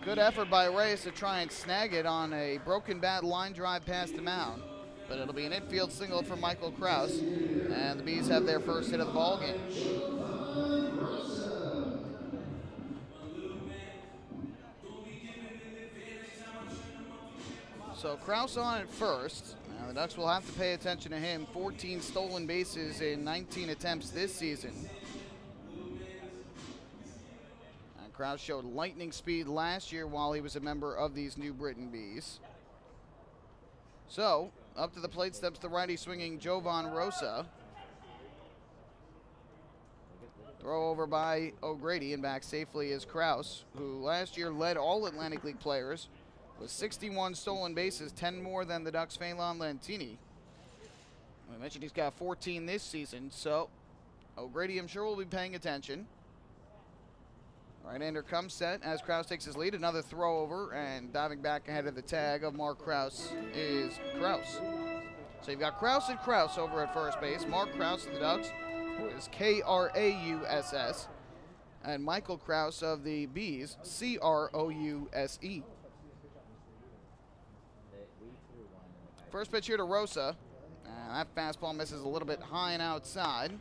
Good effort by Reyes to try and snag it on a broken bat line drive past the mound. But it'll be an infield single for Michael Kraus. And the Bees have their first hit of the ball game. So Kraus on at first. Now the Ducks will have to pay attention to him. 14 stolen bases in 19 attempts this season. And Kraus showed lightning speed last year while he was a member of these New Britain Bees. So, up to the plate steps the righty swinging Jovan Rosa. Throw over by O'Grady, and back safely is Kraus, who last year led all Atlantic League players with 61 stolen bases, 10 more than the Ducks' Phelan Lantini. I mentioned he's got 14 this season, so O'Grady, I'm sure, will be paying attention. Right-hander comes set as Kraus takes his lead. Another throw over, and diving back ahead of the tag of Mark Kraus is Kraus. So you've got Kraus and Kraus over at first base. Mark Kraus of the Ducks, who is Krauss, and Michael Kraus of the Bees, Crouse. First pitch here to Rosa. That fastball misses a little bit high and outside.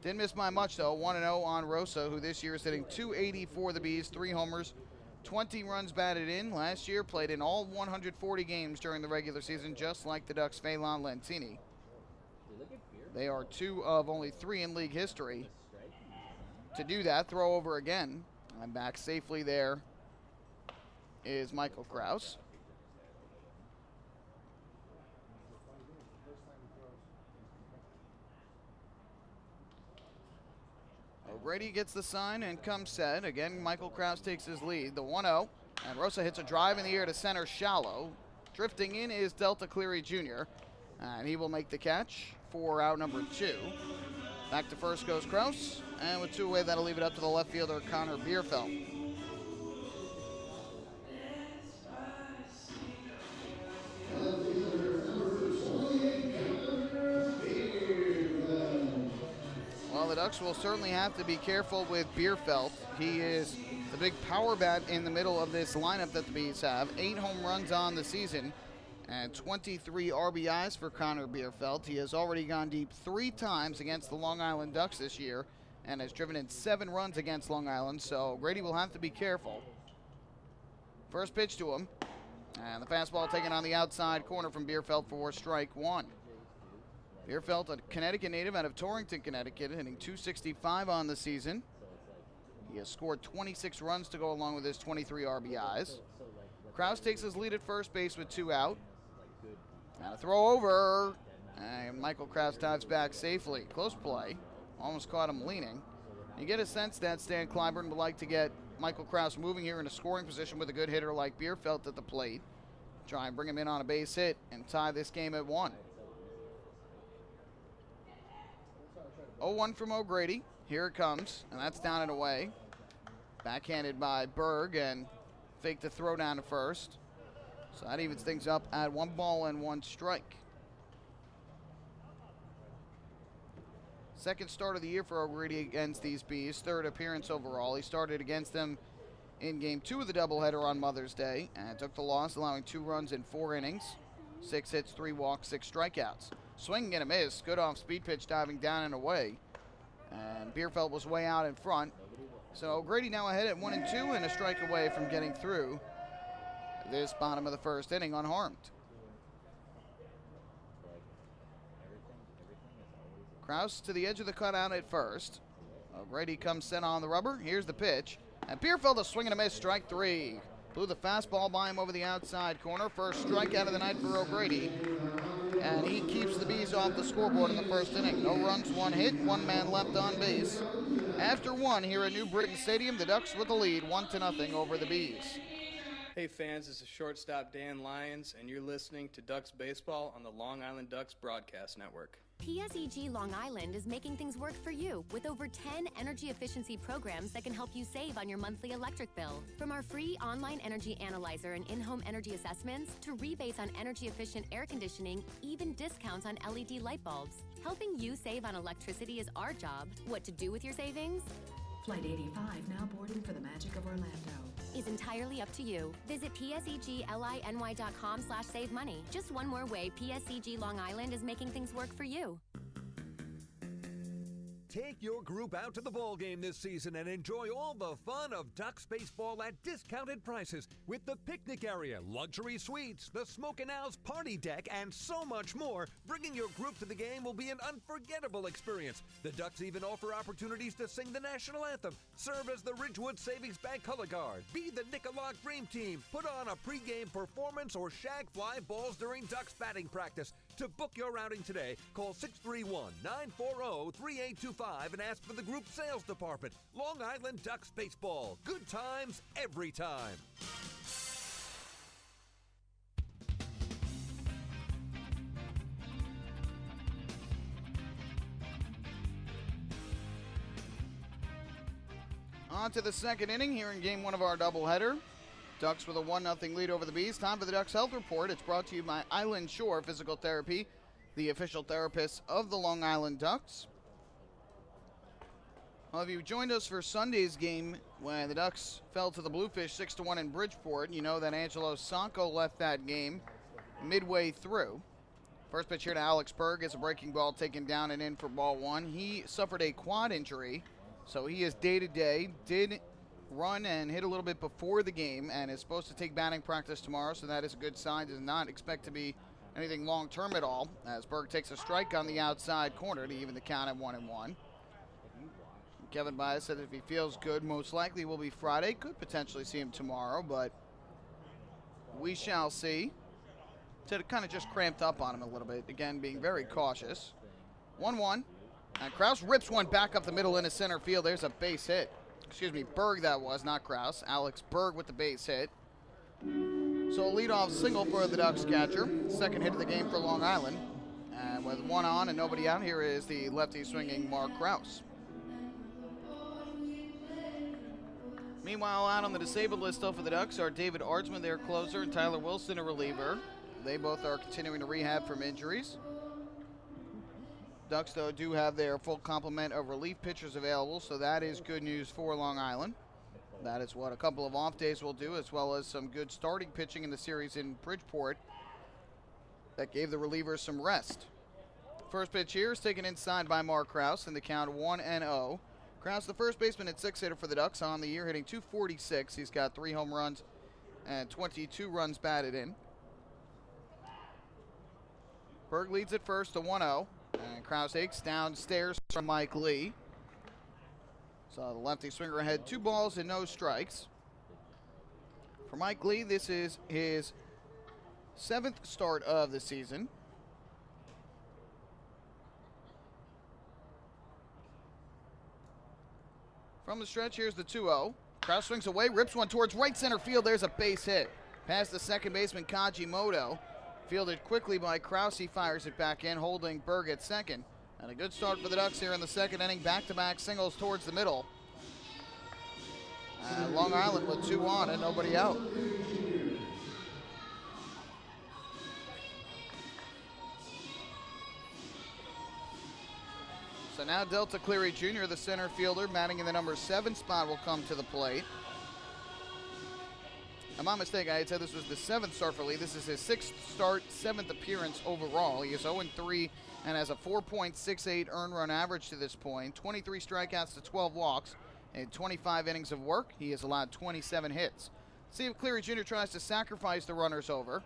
Didn't miss by much, though. 1-0 on Rosa, who this year is hitting .280 for the Bees, 3 homers, 20 runs batted in. Last year played in all 140 games during the regular season, just like the Ducks' Phelan Lantini. They are 2 of only 3 in league history to do that. Throw over again. And back safely there is Michael Kraus. O'Grady gets the sign and comes set. Again, Michael Kraus takes his lead. The 1-0. And Rosa hits a drive in the air to center shallow. Drifting in is Delta Cleary Jr. And he will make the catch for out number 2. Back to first goes Kraus. And with 2 away, that'll leave it up to the left fielder, Connor Bierfeld. Well, the Ducks will certainly have to be careful with Bierfeld. He is the big power bat in the middle of this lineup that the Bees have. 8 home runs on the season and 23 RBIs for Connor Bierfeld. He has already gone deep 3 times against the Long Island Ducks this year and has driven in 7 runs against Long Island, so Grady will have to be careful. First pitch to him, and the fastball taken on the outside corner from Bierfeld for strike 1. Bierfeld, a Connecticut native out of Torrington, Connecticut, hitting .265 on the season. He has scored 26 runs to go along with his 23 RBIs. Kraus takes his lead at first base with 2 out. And a throw over, and Michael Kraus dives back safely. Close play, almost caught him leaning. You get a sense that Stan Clyburn would like to get Michael Kraus moving here in a scoring position with a good hitter like Bierfeld at the plate. Try and bring him in on a base hit and tie this game at 1. 0-1 from O'Grady. Here it comes, and that's down and away. Backhanded by Berg, and faked the throw down to first. So that evens things up at 1 ball and 1 strike. Second start of the year for O'Grady against these Bees. Third appearance overall. He started against them in Game 2 of the doubleheader on Mother's Day and took the loss, allowing 2 runs in 4 innings. 6 hits, 3 walks, 6 strikeouts. Swinging and a miss. Good off speed pitch, diving down and away. And Bierfeld was way out in front. So O'Grady now ahead at 1-2 and a strike away from getting through this bottom of the first inning unharmed. Kraus to the edge of the cutout at first. O'Grady comes set on the rubber. Here's the pitch. And Bierfeld a swing and a miss, strike 3. Blew the fastball by him over the outside corner. First strikeout of the night for O'Grady. And he keeps the Bees off the scoreboard in the first inning. No runs, 1 hit, 1 man left on base. After 1 here at New Britain Stadium, the Ducks with the lead, 1-0 over the Bees. Hey fans, this is shortstop Dan Lyons, and you're listening to Ducks Baseball on the Long Island Ducks Broadcast Network. PSEG Long Island is making things work for you with over 10 energy efficiency programs that can help you save on your monthly electric bill. From our free online energy analyzer and in-home energy assessments to rebates on energy efficient air conditioning, even discounts on LED light bulbs. Helping you save on electricity is our job. What to do with your savings? Flight 85 now boarding for the Magic of Orlando. Is entirely up to you. Visit PSEGLINY.com/save money. Just one more way PSEG Long Island is making things work for you. Take your group out to the ball game this season and enjoy all the fun of Ducks baseball at discounted prices with the picnic area, luxury suites, the Smoke and Owls party deck, and so much more. Bringing your group to the game will be an unforgettable experience. The Ducks even offer opportunities to sing the national anthem, serve as the Ridgewood Savings Bank color guard, be the Nicolak Dream Team, put on a pregame performance, or shag fly balls during Ducks batting practice. To book your outing today, call 631-940-3825 and ask for the group sales department. Long Island Ducks Baseball. Good times every time. On to the second inning here in Game 1 of our doubleheader. Ducks with a 1-0 lead over the Bees. Time for the Ducks Health Report. It's brought to you by Island Shore Physical Therapy, the official therapists of the Long Island Ducks. Well, if you joined us for Sunday's game when the Ducks fell to the Bluefish 6-1 in Bridgeport, you know that Angelo Sanko left that game midway through. First pitch here to Alex Berg is a breaking ball taken down and in for ball 1. He suffered a quad injury, so he is day-to-day. Did run and hit a little bit before the game and is supposed to take batting practice tomorrow, so that is a good sign. Does not expect to be anything long-term at all, as Berg takes a strike on the outside corner to even the count at 1-1. Kevin Baez said if he feels good, most likely will be Friday. Could potentially see him tomorrow, but we shall see. Kind of just cramped up on him a little bit, again being very cautious. 1-1, and Kraus rips one back up the middle into center field. There's a base hit. Excuse me, Berg that was, not Kraus. Alex Berg with the base hit. So a leadoff single for the Ducks catcher. Second hit of the game for Long Island. And with 1 on and nobody out, here is the lefty swinging Mark Kraus. Meanwhile, out on the disabled list still for the Ducks are David Ardsman, their closer, and Tyler Wilson, a reliever. They both are continuing to rehab from injuries. Ducks, though, do have their full complement of relief pitchers available, so that is good news for Long Island. That is what a couple of off days will do, as well as some good starting pitching in the series in Bridgeport that gave the relievers some rest. First pitch here is taken inside by Mark Kraus in the count 1-0. Kraus, the first baseman and 6th hitter for the Ducks on the year, hitting .246. He's got 3 home runs and 22 runs batted in. Berg leads at first to 1-0. And Kraus takes downstairs from Mike Lee. So the lefty swinger had 2 balls and no strikes. For Mike Lee, this is his 7th start of the season. From the stretch, here's the 2-0. Kraus swings away, rips one towards right center field. There's a base hit. Past the second baseman, Kajimoto. Fielded quickly by Kraus. He fires it back in, holding Berg at second. And a good start for the Ducks here in the second inning. Back-to-back singles towards the middle. Long Island with 2 on and nobody out. So now Delta Cleary Jr., the center fielder, batting in the number 7 spot, will come to the plate. I'm not mistaken, I had said this was the 7th start for Lee. This is his 6th start, 7th appearance overall. He is 0-3 and has a 4.68 earned run average to this point, 23 strikeouts to 12 walks, and 25 innings of work. He has allowed 27 hits. See if Cleary Jr. tries to sacrifice the runners over.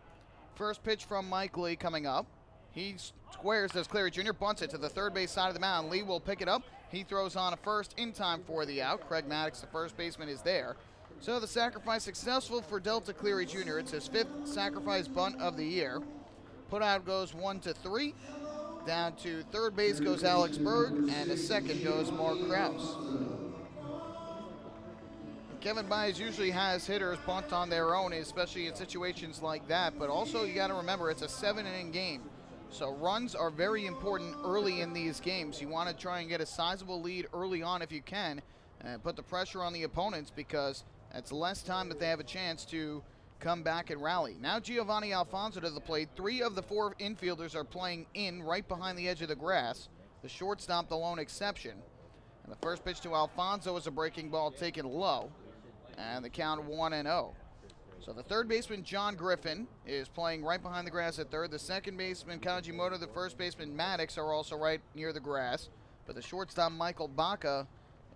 First pitch from Mike Lee coming up. He squares, does Cleary Jr., bunts it to the third base side of the mound. Lee will pick it up. He throws on a first in time for the out. Craig Maddox, the first baseman, is there. So the sacrifice successful for Delta Cleary Jr. It's his 5th sacrifice bunt of the year. Put out goes 1-3. Down to third base goes Alex Berg, and to second goes Mark Krause. Kevin Byers usually has hitters bunt on their own, especially in situations like that, but also you got to remember it's a 7-inning game. So runs are very important early in these games. You want to try and get a sizable lead early on if you can, and put the pressure on the opponents because that's less time that they have a chance to come back and rally. Now Giovanni Alfonso to the plate. 3 of the 4 infielders are playing in right behind the edge of the grass. The shortstop the lone exception. And the first pitch to Alfonso is a breaking ball taken low. And the count 1-0. So the third baseman, John Griffin, is playing right behind the grass at third. The second baseman, Kajimoto, the first baseman, Maddox, are also right near the grass. But the shortstop, Michael Baca,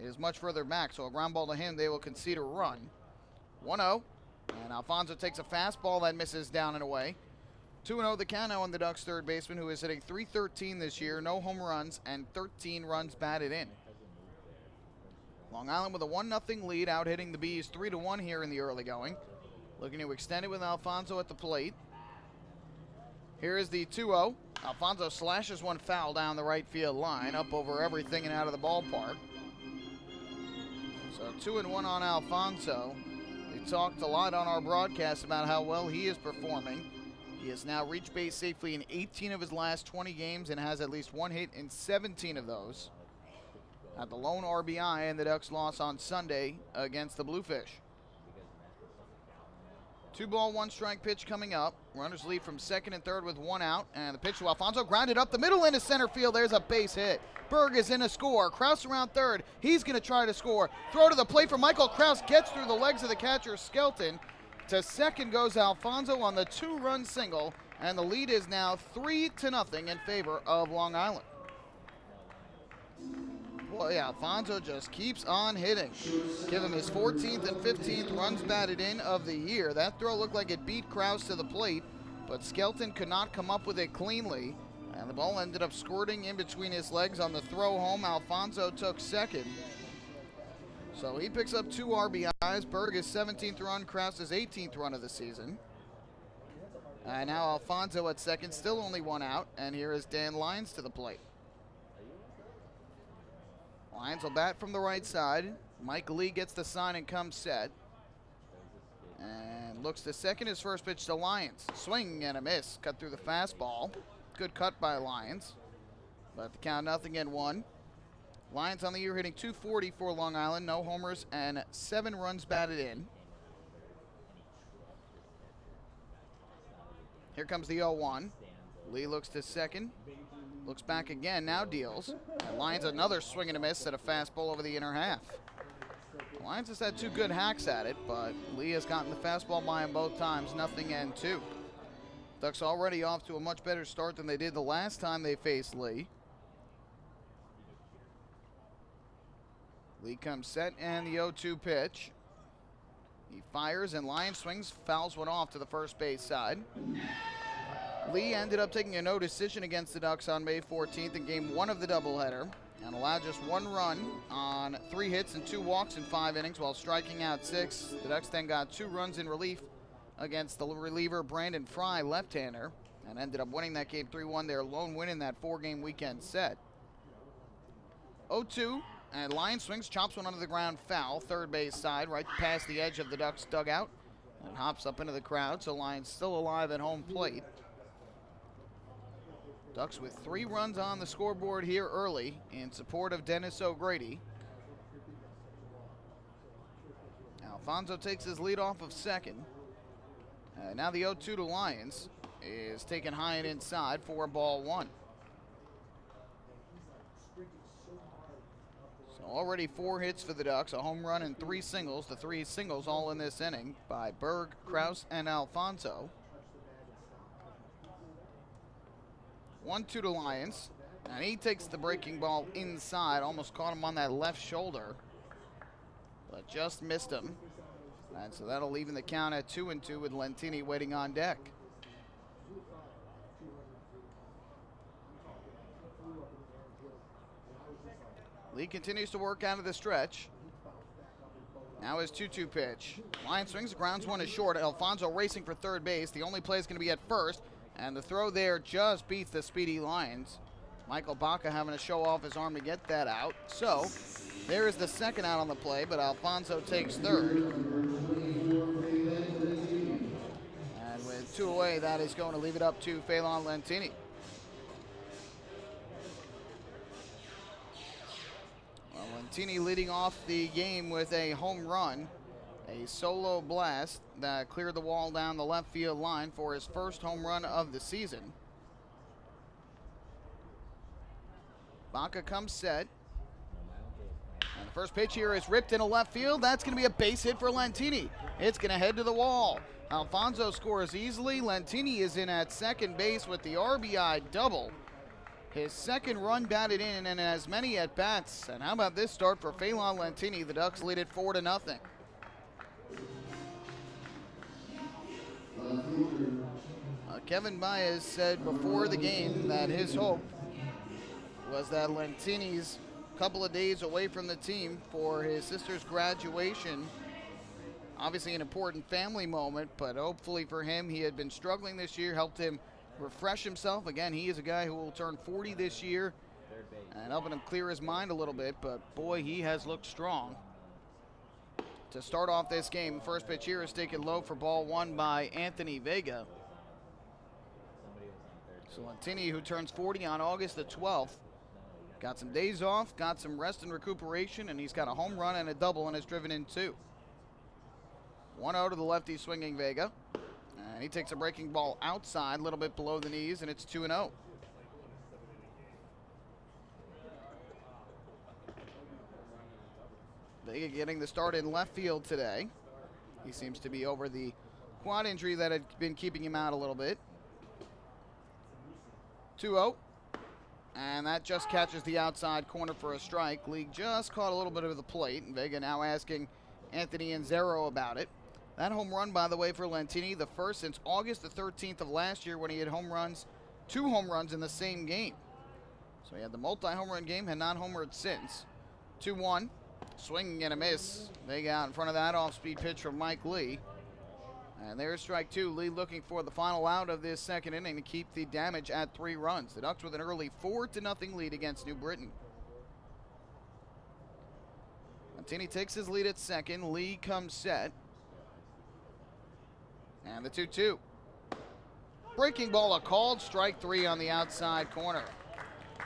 is much further back. So a ground ball to him, they will concede a run. 1-0. And Alfonso takes a fastball that misses down and away. 2-0 the count now on the Ducks' third baseman, who is hitting .313 this year, no home runs, and 13 runs batted in. Long Island with a 1-0 lead, out hitting the Bees 3-1 here in the early going. Looking to extend it with Alfonso at the plate. Here is the 2-0. Alfonso slashes one foul down the right field line, up over everything and out of the ballpark. So 2-1 on Alfonso. We talked a lot on our broadcast about how well he is performing. He has now reached base safely in 18 of his last 20 games and has at least 1 hit in 17 of those. At the lone RBI in the Ducks' loss on Sunday against the Bluefish. 2-ball, 1-strike pitch coming up. Runners lead from second and third with 1 out. And the pitch to Alfonso, grounded up the middle into center field. There's a base hit. Berg is in a score. Krause around third. He's going to try to score. Throw to the plate for Michael Krause. Gets through the legs of the catcher, Skelton. To second goes Alfonso on the 2-run single. And the lead is now 3-0 in favor of Long Island. Well, yeah, Alfonso just keeps on hitting. Give him his 14th and 15th runs batted in of the year. That throw looked like it beat Krause to the plate, but Skelton could not come up with it cleanly, and the ball ended up squirting in between his legs on the throw home. Alfonso took second. So he picks up 2 RBIs. Berg his 17th run, Krause his 18th run of the season. And now Alfonso at second, still only 1 out, and here is Dan Lyons to the plate. Lyons will bat from the right side. Mike Lee gets the sign and comes set. And looks to second. His first pitch to Lyons. Swing and a miss. Cut through the fastball. Good cut by Lyons. But the count 0-1. Lyons on the year hitting .240 for Long Island. No homers and 7 runs batted in. Here comes the 0-1. Lee looks to second. Looks back again, now deals. And Lyons another swing and a miss at a fastball over the inner half. Lyons has had 2 good hacks at it, but Lee has gotten the fastball by him both times, 0-2. Ducks already off to a much better start than they did the last time they faced Lee. Lee comes set and the 0-2 pitch. He fires and Lyons swings, fouls one off to the first base side. Lee ended up taking a no decision against the Ducks on May 14th in game 1 of the doubleheader and allowed just 1 run on 3 hits and 2 walks in 5 innings while striking out 6. The Ducks then got 2 runs in relief against the reliever Brandon Fry, left-hander, and ended up winning that game 3-1, their lone win in that 4-game weekend set. 0-2, and Lyons swings, chops one under the ground foul, third base side, right past the edge of the Ducks dugout, and hops up into the crowd, so Lyons still alive at home plate. Ducks with 3 runs on the scoreboard here early in support of Dennis O'Grady. Alfonso takes his lead off of second. Now the 0-2 to Lions is taken high and inside for ball 1. So already 4 hits for the Ducks, a home run and 3 singles. The 3 singles all in this inning by Berg, Kraus, and Alfonso. 1-2 to Lions, and he takes the breaking ball inside, almost caught him on that left shoulder, but just missed him. And so that'll even the count at 2-2 with Lentini waiting on deck. Lee continues to work out of the stretch. Now his 2-2 pitch. Line swings, grounds one is short. Alfonso racing for third base. The only play is going to be at first, and the throw there just beats the speedy Lions. Michael Baca having to show off his arm to get that out. So there is the second out on the play, but Alfonso takes third. And with 2 away, that is going to leave it up to Phelan Lentini. Well, Lentini leading off the game with a home run, a solo blast that cleared the wall down the left field line for his first home run of the season. Baca comes set. And the first pitch here is ripped into left field. That's going to be a base hit for Lentini. It's going to head to the wall. Alfonso scores easily. Lentini is in at second base with the RBI double. His second run batted in and as many at bats. And how about this start for Phelan Lentini? The Ducks lead it 4-0. Kevin Baez said before the game that his hope was that Lentini's couple of days away from the team for his sister's graduation. Obviously an important family moment, but hopefully for him, he had been struggling this year, helped him refresh himself. Again, he is a guy who will turn 40 this year and helping him clear his mind a little bit, but boy, he has looked strong. To start off this game, first pitch here is taken low for ball 1 by Anthony Vega. So Lentini, who turns 40 on August the 12th, got some days off, got some rest and recuperation, and he's got a home run and a double and has driven in 2. 1-0 to the lefty swinging Vega. And he takes a breaking ball outside, a little bit below the knees, and it's 2-0. Vega getting the start in left field today. He seems to be over the quad injury that had been keeping him out a little bit. 2-0. And that just catches the outside corner for a strike. League just caught a little bit of the plate, and Vega now asking Anthony Anzero about it. That home run, by the way, for Lentini, the first since August the 13th of last year when he had 2 home runs in the same game. So he had the multi-home run game, had not homered since. 2-1, swinging and a miss. Vega out in front of that off-speed pitch from Mike Lee. And there's strike 2. Lee looking for the final out of this second inning to keep the damage at 3 runs. The Ducks with an early 4-0 lead against New Britain. Lentini takes his lead at second. Lee comes set. And the 2-2. Breaking ball, a called strike 3 on the outside corner.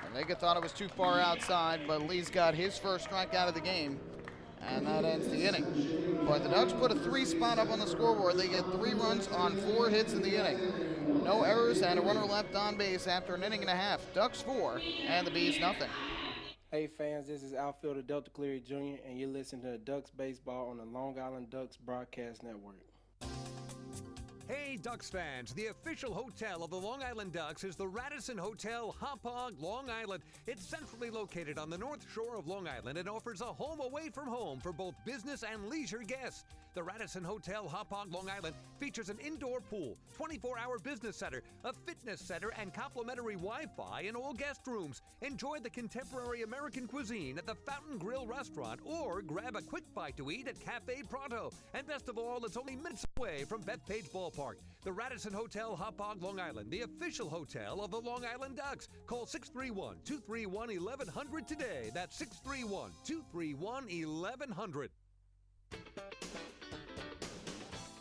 And Vega thought it was too far outside, but Lee's got his first strike out of the game. And that ends the inning. But the Ducks put a 3 spot up on the scoreboard. They get 3 runs on 4 hits in the inning. No errors and a runner left on base after an inning and a half. Ducks 4 and the Bees nothing. Hey fans, this is outfielder Delta Cleary Jr. and you're listening to Ducks Baseball on the Long Island Ducks Broadcast Network. Hey Ducks fans, the official hotel of the Long Island Ducks is the Radisson Hotel, Hauppauge, Long Island. It's centrally located on the North Shore of Long Island and offers a home away from home for both business and leisure guests. The Radisson Hotel, Hauppauge, Long Island features an indoor pool, 24-hour business center, a fitness center, and complimentary Wi-Fi in all guest rooms. Enjoy the contemporary American cuisine at the Fountain Grill restaurant or grab a quick bite to eat at Cafe Pronto. And best of all, it's only minutes away from Bethpage Ballpark. The Radisson Hotel, Hauppauge, Long Island, the official hotel of the Long Island Ducks. Call 631-231-1100 today. That's 631-231-1100.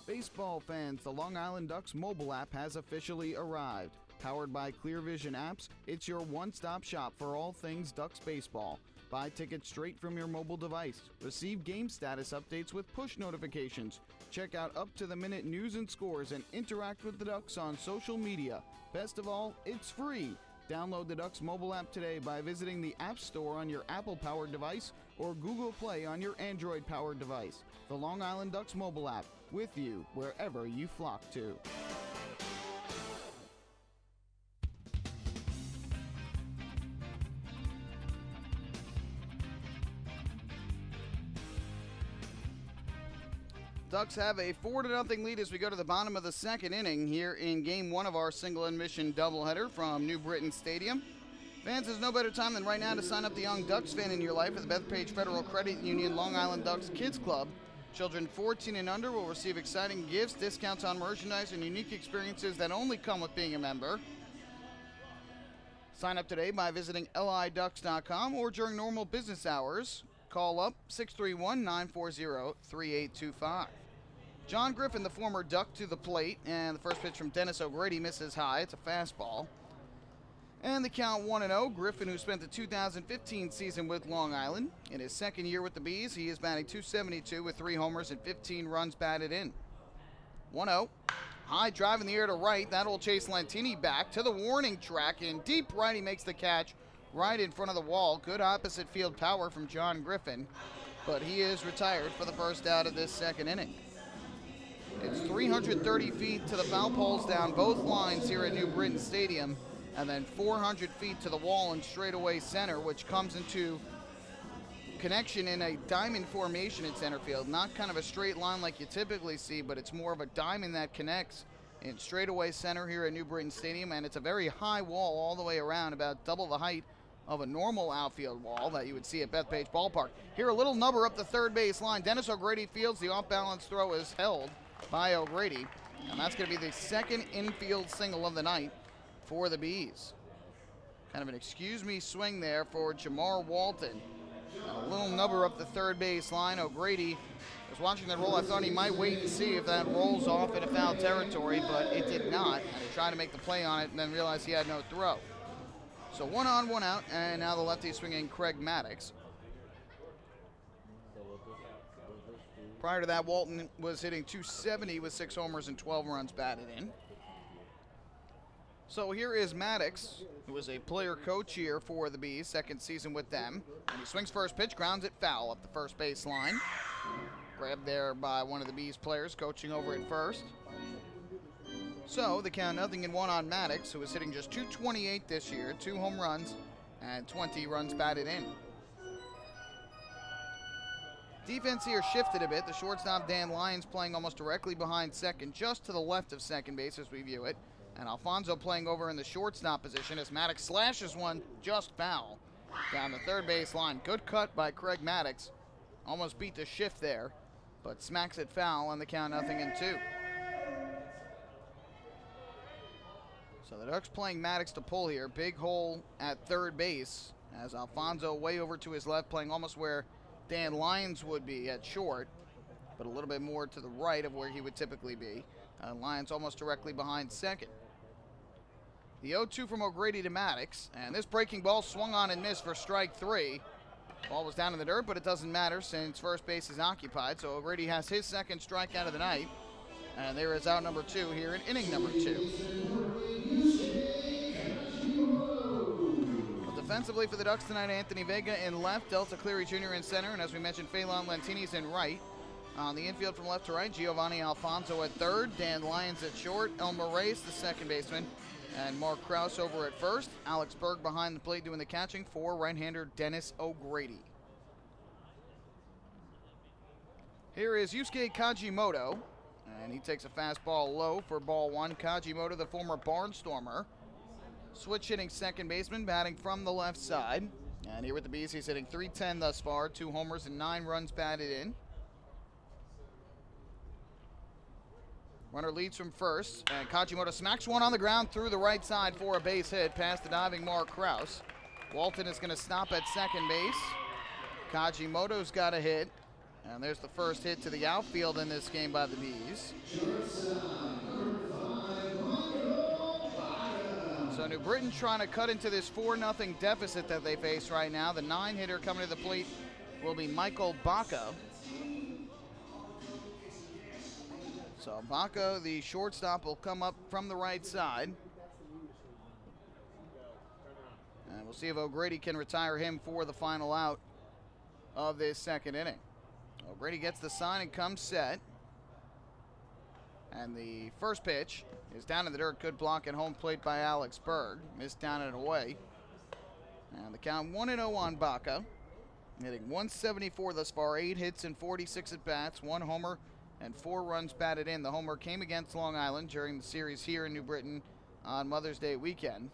Baseball fans, the Long Island Ducks mobile app has officially arrived. Powered by Clear Vision Apps, it's your one-stop shop for all things Ducks baseball. Buy tickets straight from your mobile device. Receive game status updates with push notifications. Check out up-to-the-minute news and scores and interact with the Ducks on social media. Best of all, it's free. Download the Ducks mobile app today by visiting the App Store on your Apple-powered device or Google Play on your Android-powered device. The Long Island Ducks mobile app, with you wherever you flock to. Ducks have a 4-0 lead as we go to the bottom of the second inning here in Game 1 of our single admission doubleheader from New Britain Stadium. Fans, there's no better time than right now to sign up the young Ducks fan in your life at the Bethpage Federal Credit Union Long Island Ducks Kids Club. Children 14 and under will receive exciting gifts, discounts on merchandise, and unique experiences that only come with being a member. Sign up today by visiting liducks.com or during normal business hours. Call up 631-940-3825. John Griffin, the former Duck, to the plate, and the first pitch from Dennis O'Grady misses high. It's a fastball. And the count 1-0. Griffin, who spent the 2015 season with Long Island. In his second year with the Bees, he is batting .272 with 3 homers and 15 runs batted in. 1-0. High drive in the air to right. That'll chase Lantini back to the warning track. In deep right, he makes the catch right in front of the wall. Good opposite field power from John Griffin, but he is retired for the first out of this second inning. It's 330 feet to the foul poles down both lines here at New Britain Stadium, and then 400 feet to the wall in straightaway center, which comes into connection in a diamond formation in center field. Not kind of a straight line like you typically see, but it's more of a diamond that connects in straightaway center here at New Britain Stadium, and it's a very high wall all the way around, about double the height of a normal outfield wall that you would see at Bethpage Ballpark. Here, a little number up the third base line. Dennis O'Grady fields. The off-balance throw is held by O'Grady, and that's going to be the second infield single of the night for the Bees. Kind of an excuse-me swing there for Jamar Walton. And a little number up the third base line. O'Grady was watching that roll. I thought he might wait and see if that rolls off into foul territory, but it did not. And he tried to make the play on it and then realized he had no throw. So 1 on, 1 out, and now the lefty swinging Craig Maddox. Prior to that, Walton was hitting .270 with 6 homers and 12 runs batted in. So here is Maddox, who was a player coach here for the Bees, second season with them. And he swings first pitch, grounds it foul up the first base line. Grabbed there by one of the Bees players coaching over at first. So the count 0-1 on Maddox, who is hitting just .228 this year, 2 home runs and 20 runs batted in. Defense here shifted a bit. The shortstop Dan Lyons playing almost directly behind second, just to the left of second base as we view it. And Alfonso playing over in the shortstop position as Maddox slashes one just foul down the third base line. Good cut by Craig Maddox. Almost beat the shift there, but smacks it foul on the count 0-2. So the Ducks playing Maddox to pull here. Big hole at third base as Alfonso way over to his left, playing almost where Dan Lyons would be at short, but a little bit more to the right of where he would typically be. Lyons almost directly behind second. The 0-2 from O'Grady to Maddox, and this breaking ball swung on and missed for strike 3. Ball was down in the dirt, but it doesn't matter since first base is occupied, so O'Grady has his second strikeout of the night, and there is out number 2 here in inning number 2. But defensively for the Ducks tonight, Anthony Vega in left, Delta Cleary Jr. in center, and as we mentioned, Phelan Lantini's in right. On the infield from left to right, Giovanni Alfonso at third, Dan Lyons at short, Elmer Reyes, the second baseman, and Mark Krause over at first. Alex Berg behind the plate doing the catching for right-hander Dennis O'Grady. Here is Yusuke Kajimoto, and he takes a fastball low for ball 1. Kajimoto, the former Barnstormer, switch hitting second baseman, batting from the left side. And here with the Bees, he's hitting .310 thus far, 2 homers and 9 runs batted in. Runner leads from first, and Kajimoto smacks one on the ground through the right side for a base hit past the diving Mark Krause. Walton is going to stop at second base. Kajimoto's got a hit, and there's the first hit to the outfield in this game by the Bees. New Britain trying to cut into this 4-0 deficit that they face right now. The 9-hitter coming to the plate will be Michael Baca. So Baca, the shortstop, will come up from the right side. And we'll see if O'Grady can retire him for the final out of this second inning. O'Grady gets the sign and comes set. And the first pitch is down in the dirt. Good block at home plate by Alex Berg. Missed down and away. And the count 1-0 on Baca. Hitting 174 thus far. 8 hits and 46 at-bats. 1 homer and 4 runs batted in. The homer came against Long Island during the series here in New Britain on Mother's Day weekend.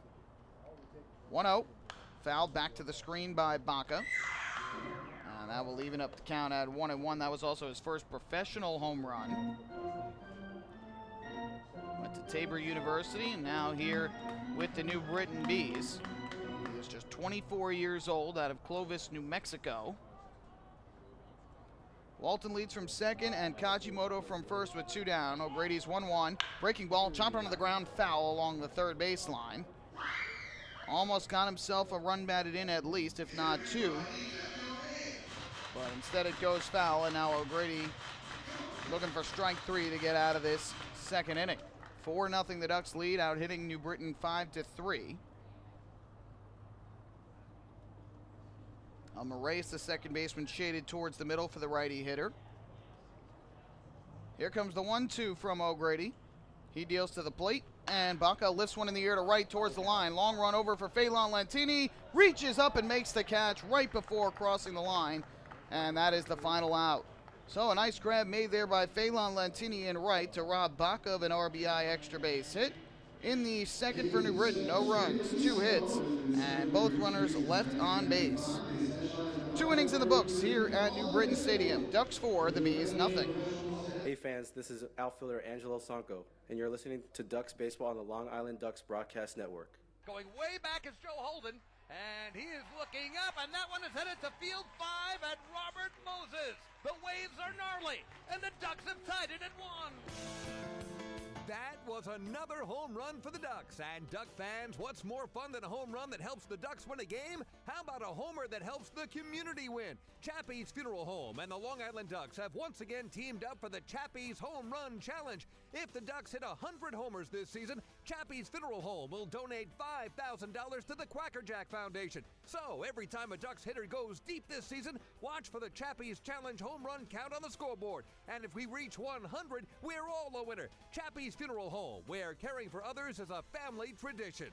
1-0. Fouled back to the screen by Baca. And that will even up the count at 1-1. That was also his first professional home run. Went to Tabor University and now here with the New Britain Bees. He is just 24 years old, out of Clovis, New Mexico. Walton leads from second and Kajimoto from first with 2 down. O'Grady's 1-1. Breaking ball, chopped onto the ground, foul along the third baseline. Almost got himself a run batted in at least, if not 2. But instead it goes foul, and now O'Grady looking for strike 3 to get out of this second inning. 4-0 the Ducks lead, out hitting New Britain 5-3. Moraes, the second baseman, shaded towards the middle for the righty hitter. Here comes the 1-2 from O'Grady. He deals to the plate, and Baca lifts one in the air to right towards the line. Long run over for Phelan Lantini. Reaches up and makes the catch right before crossing the line, and that is the final out. So a nice grab made there by Phelan Lantini in right to rob Baca of an RBI extra base hit. In the second for New Britain, no runs, 2 hits, and both runners left on base. 2 innings in the books here at New Britain Stadium. Ducks 4, the Bees nothing. Hey fans, this is outfielder Angelo Sanco, and you're listening to Ducks Baseball on the Long Island Ducks Broadcast Network. Going way back is Joe Holden, and he is looking up, and that one is headed to field 5 at Robert Moses. The waves are gnarly, and the Ducks have tied it at 1. That was another home run for the Ducks. And Duck fans, what's more fun than a home run that helps the Ducks win a game? How about a homer that helps the community win? Chappie's Funeral Home and the Long Island Ducks have once again teamed up for the Chappie's Home Run Challenge. If the Ducks hit 100 homers this season, Chappie's Funeral Home will donate $5,000 to the Quackerjack Foundation. So every time a Ducks hitter goes deep this season, watch for the Chappie's Challenge home run count on the scoreboard. And if we reach 100, we're all a winner. Chappie's Funeral Home, where caring for others is a family tradition.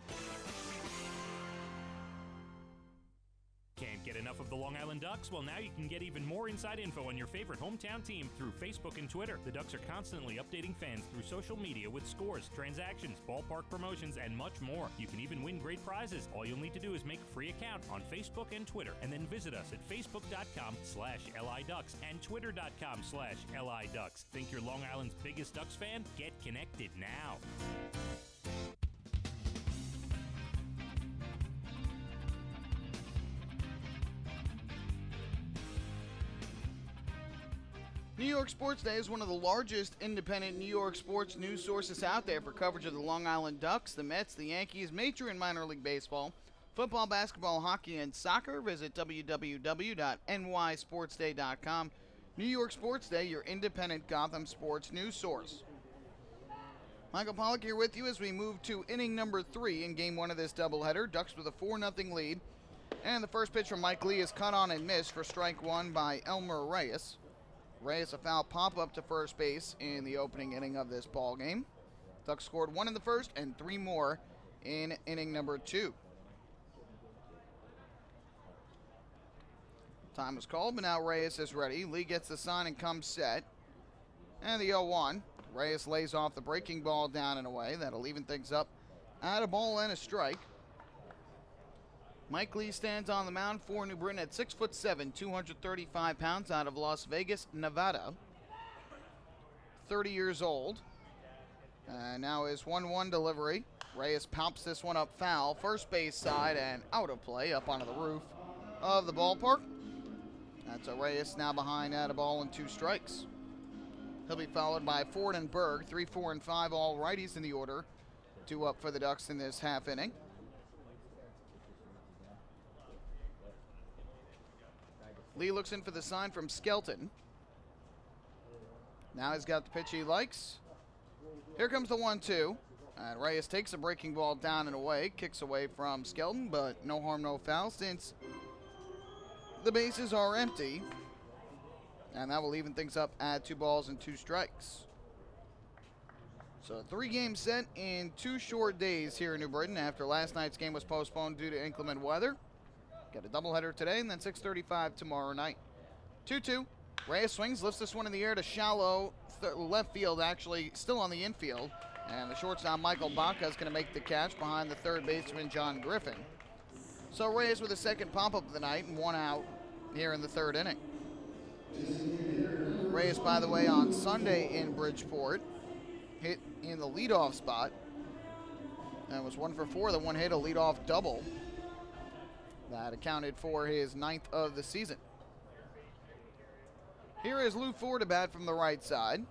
Can't get enough of the Long Island Ducks? Well, now you can get even more inside info on your favorite hometown team through Facebook and Twitter. The Ducks are constantly updating fans through social media with scores, transactions, ballpark promotions, and much more. You can even win great prizes. All you'll need to do is make a free account on Facebook and Twitter, and then visit us at facebook.com/LIDucks and twitter.com/LIDucks. Think you're Long Island's biggest Ducks fan? Get connected now. New York Sports Day is one of the largest independent New York sports news sources out there for coverage of the Long Island Ducks, the Mets, the Yankees, major and minor league baseball, football, basketball, hockey, and soccer. Visit www.nysportsday.com. New York Sports Day, your independent Gotham sports news source. Michael Pollack here with you as we move to inning number 3 in game 1 of this doubleheader. Ducks with a 4-0 lead. And the first pitch from Mike Lee is cut on and missed for strike 1 by Elmer Reyes. Reyes, a foul pop-up to first base in the opening inning of this ball game. Ducks scored 1 in the first and 3 more in inning number 2. Time was called, but now Reyes is ready. Lee gets the sign and comes set. And the 0-1. Reyes lays off the breaking ball down and away. That'll even things up at a ball and a strike. Mike Lee stands on the mound for New Britain at 6'7", 235 pounds, out of Las Vegas, Nevada. 30 years old. And now his 1-1 delivery. Reyes pops this one up foul, first base side and out of play, up onto the roof of the ballpark. That's a Reyes now behind at a ball and 2 strikes. He'll be followed by Ford and Berg, 3, 4, and 5 all righties in the order. 2 up for the Ducks in this half inning. Lee looks in for the sign from Skelton. Now he's got the pitch he likes. Here comes the 1-2. And Reyes takes a breaking ball down and away. Kicks away from Skelton, but no harm, no foul since the bases are empty. And that will even things up at 2 balls and 2 strikes. So a 3-game set in 2 short days here in New Britain after last night's game was postponed due to inclement weather. Got a doubleheader today and then 6:35 tomorrow night. 2-2. Reyes swings, lifts this one in the air to shallow left field, actually still on the infield. And the shortstop Michael Baca is going to make the catch behind the third baseman John Griffin. So Reyes with a second pop-up of the night and 1 out here in the 3rd inning. Reyes, by the way, on Sunday in Bridgeport, hit in the leadoff spot. And was 1 for 4. The one hit a leadoff double. That accounted for his 9th of the season. Here is Lou Ford to bat from the right side.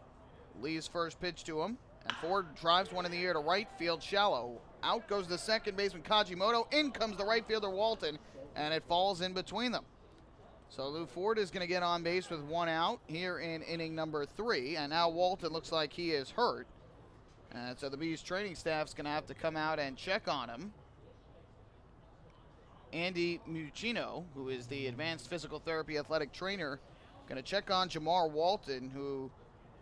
Lee's first pitch to him. And Ford drives one in the air to right field, shallow. Out goes the second baseman Kajimoto. In comes the right fielder Walton. And it falls in between them. So Lou Ford is going to get on base with 1 out here in inning number 3. And now Walton looks like he is hurt. And so the Bees training staff's going to have to come out and check on him. Andy Muccino, who is the advanced physical therapy athletic trainer, going to check on Jamar Walton, who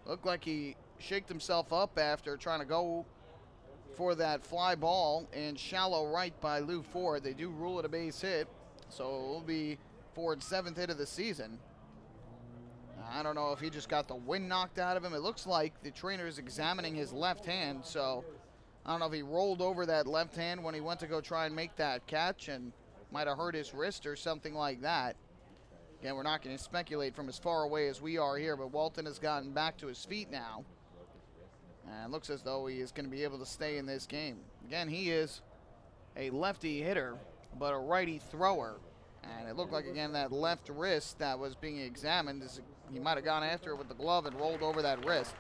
looked like he shaked himself up after trying to go for that fly ball in shallow right by Lou Ford. They do rule it a base hit, so it will be Ford's 7th hit of the season. I don't know if he just got the wind knocked out of him. It looks like the trainer is examining his left hand, so I don't know if he rolled over that left hand when he went to go try and make that catch and might have hurt his wrist or something like that. Again, we're not going to speculate from as far away as we are here, but Walton has gotten back to his feet now. And it looks as though he is going to be able to stay in this game. Again, he is a lefty hitter, but a righty thrower. And it looked like, again, that left wrist that was being examined, he might have gone after it with the glove and rolled over that wrist.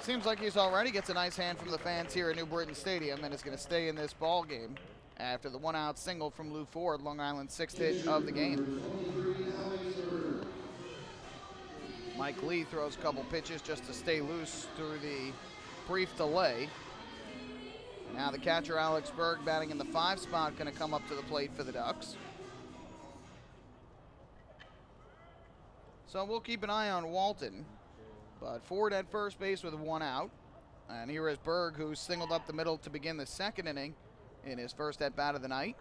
Seems like he's all right. He gets a nice hand from the fans here at New Britain Stadium and is going to stay in this ball game after the 1-out single from Lou Ford, Long Island's 6th hit of the game. Mike Lee throws a couple pitches just to stay loose through the brief delay. Now the catcher Alex Berg batting in the 5 spot, going to come up to the plate for the Ducks. So we'll keep an eye on Walton, but Ford at first base with 1 out. And here is Berg, who singled up the middle to begin the 2nd inning in his first at bat of the night.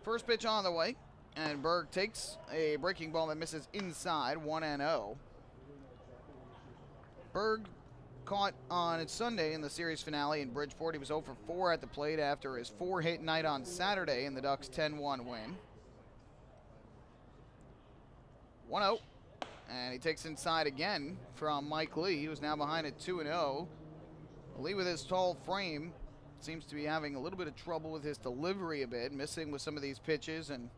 First pitch on the way, and Berg takes a breaking ball that misses inside, 1-0. Berg caught on Sunday in the series finale in Bridgeport. He was 0 for 4 at the plate after his 4-hit night on Saturday in the Ducks' 10-1 win. 1-0, and he takes inside again from Mike Lee, who's now behind at 2-0. Lee, with his tall frame, seems to be having a little bit of trouble with his delivery a bit, missing with some of these pitches. And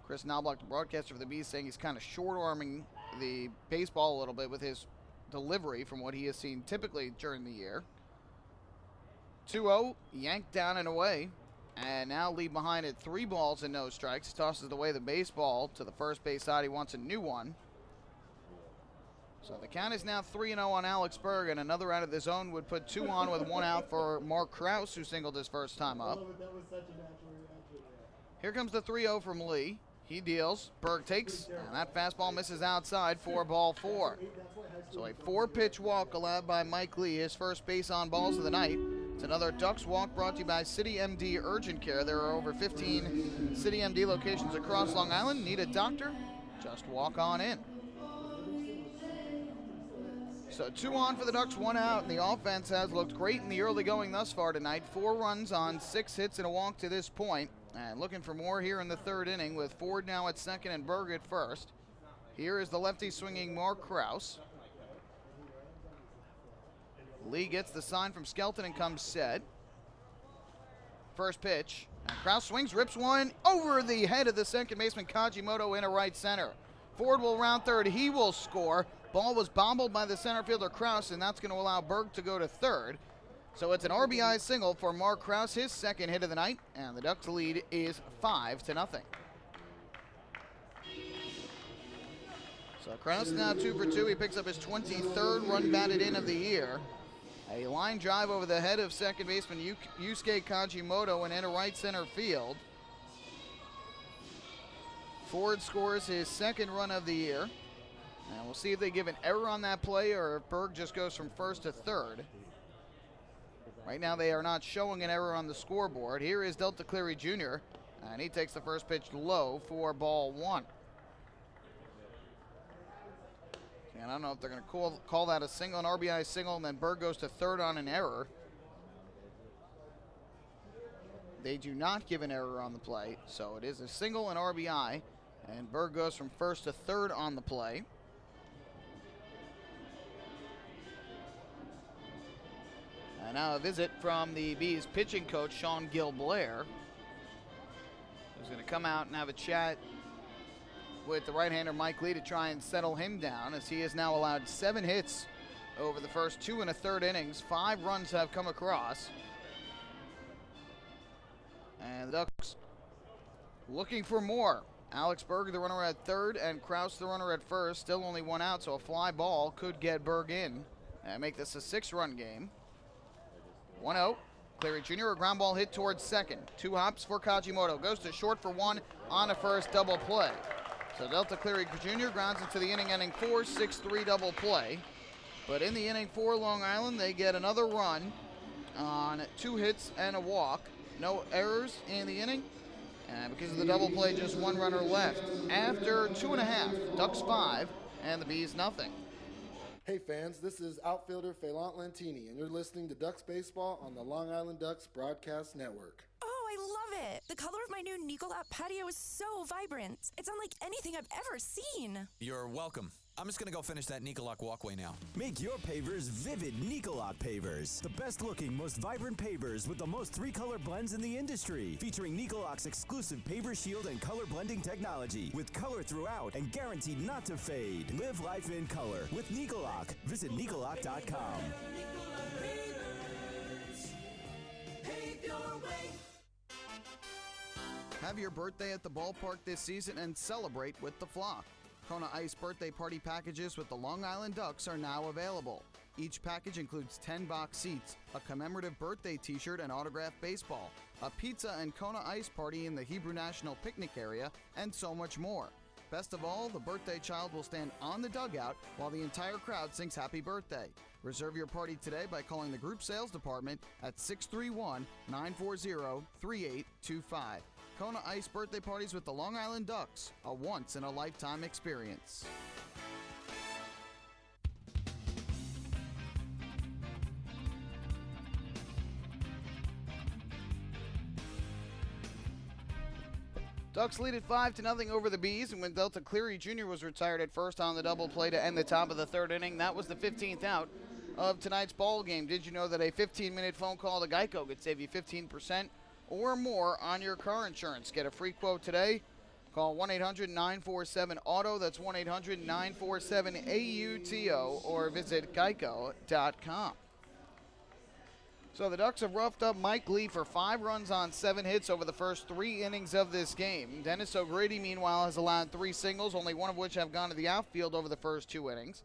Chris Knobloch, the broadcaster for the Bees, saying he's kind of short-arming the baseball a little bit with his delivery from what he has seen typically during the year. 2-0, yanked down and away. And now Lee behind at 3 balls and no strikes. Tosses away the baseball to the first base side. He wants a new one. So the count is now 3-0 on Alex Berg, and another out of the zone would put 2 on with 1 out for Mark Krause, who singled his first time up. Here comes the 3-0 from Lee. He deals. Berg takes, and that fastball misses outside for ball 4. So a 4-pitch walk allowed by Mike Lee, his first base on balls of the night. It's another Ducks walk brought to you by City MD Urgent Care. There are over 15 City MD locations across Long Island. Need a doctor? Just walk on in. So 2 on for the Ducks, 1 out, and the offense has looked great in the early going thus far tonight. 4 runs on 6 hits and a walk to this point. And looking for more here in the 3rd inning with Ford now at 2nd and Berg at 1st. Here is the lefty swinging Mark Krause. Lee gets the sign from Skelton and comes set. First pitch. And Krause swings, rips one over the head of the second baseman Kajimoto into right center. Ford will round 3rd. He will score. Ball was bobbled by the center fielder Krause, and that's going to allow Berg to go to 3rd. So it's an RBI single for Mark Krause, his second hit of the night, and the Ducks' lead is 5-0. So Krause now 2 for 2. He picks up his 23rd run batted in of the year. A line drive over the head of second baseman Yusuke Kajimoto and into right center field. Ford scores his second run of the year. And we'll see if they give an error on that play or if Berg just goes from first to third. Right now they are not showing an error on the scoreboard. Here is Delta Cleary Jr., and he takes the first pitch low for ball 1. And I don't know if they're going to call that a single, an RBI single, and then Berg goes to third on an error. They do not give an error on the play, so it is a single and RBI, and Berg goes from first to third on the play. And now a visit from the Bees pitching coach, Sean Gil-Blair, who's going to come out and have a chat with the right-hander Mike Lee to try and settle him down, as he has now allowed 7 hits over the first 2 1/3 innings. 5 runs have come across. And the Ducks looking for more. Alex Berg, the runner at third, and Krause, the runner at first. Still only 1 out, so a fly ball could get Berg in and make this a 6-run game. 1-0. Cleary Jr., a ground ball hit towards second. 2 hops for Kajimoto. Goes to short for 1 on a first double play. So Delta Cleary Jr. grounds into the inning 4, 6-3 double play. But in the inning 4, Long Island, they get another run on 2 hits and a walk. No errors in the inning. And because of the double play, just 1 runner left. After 2.5, Ducks 5 and the Bees nothing. Hey fans, this is outfielder Phelant Lantini, and you're listening to Ducks Baseball on the Long Island Ducks Broadcast Network. Oh, I love it. The color of my new Nicolette patio is so vibrant. It's unlike anything I've ever seen. You're welcome. I'm just going to go finish that Nicolak walkway now. Make your pavers vivid Nicolak pavers. The best looking, most vibrant pavers with the most 3-color blends in the industry. Featuring Nicolak's exclusive paver shield and color blending technology. With color throughout and guaranteed not to fade. Live life in color with Nicolak. Visit Nicolak.com. Have your birthday at the ballpark this season and celebrate with the flock. Kona Ice birthday party packages with the Long Island Ducks are now available. Each package includes 10 box seats, a commemorative birthday t-shirt and autographed baseball, a pizza and Kona Ice party in the Hebrew National Picnic area, and so much more. Best of all, the birthday child will stand on the dugout while the entire crowd sings happy birthday. Reserve your party today by calling the group sales department at 631-940-3825. Kona Ice birthday parties with the Long Island Ducks, a once-in-a-lifetime experience. Ducks lead at 5-0 over the Bees, and when Delta Cleary Jr. was retired at first on the double play to end the top of the 3rd inning, that was the 15th out of tonight's ball game. Did you know that a 15-minute phone call to Geico could save you 15% or more on your car insurance? Get a free quote today. Call 1-800-947-AUTO. That's 1-800-947-AUTO, or visit geico.com. So the Ducks have roughed up Mike Lee for 5 runs on 7 hits over the first 3 innings of this game. Dennis O'Grady, meanwhile, has allowed 3 singles, only 1 of which have gone to the outfield over the first 2 innings.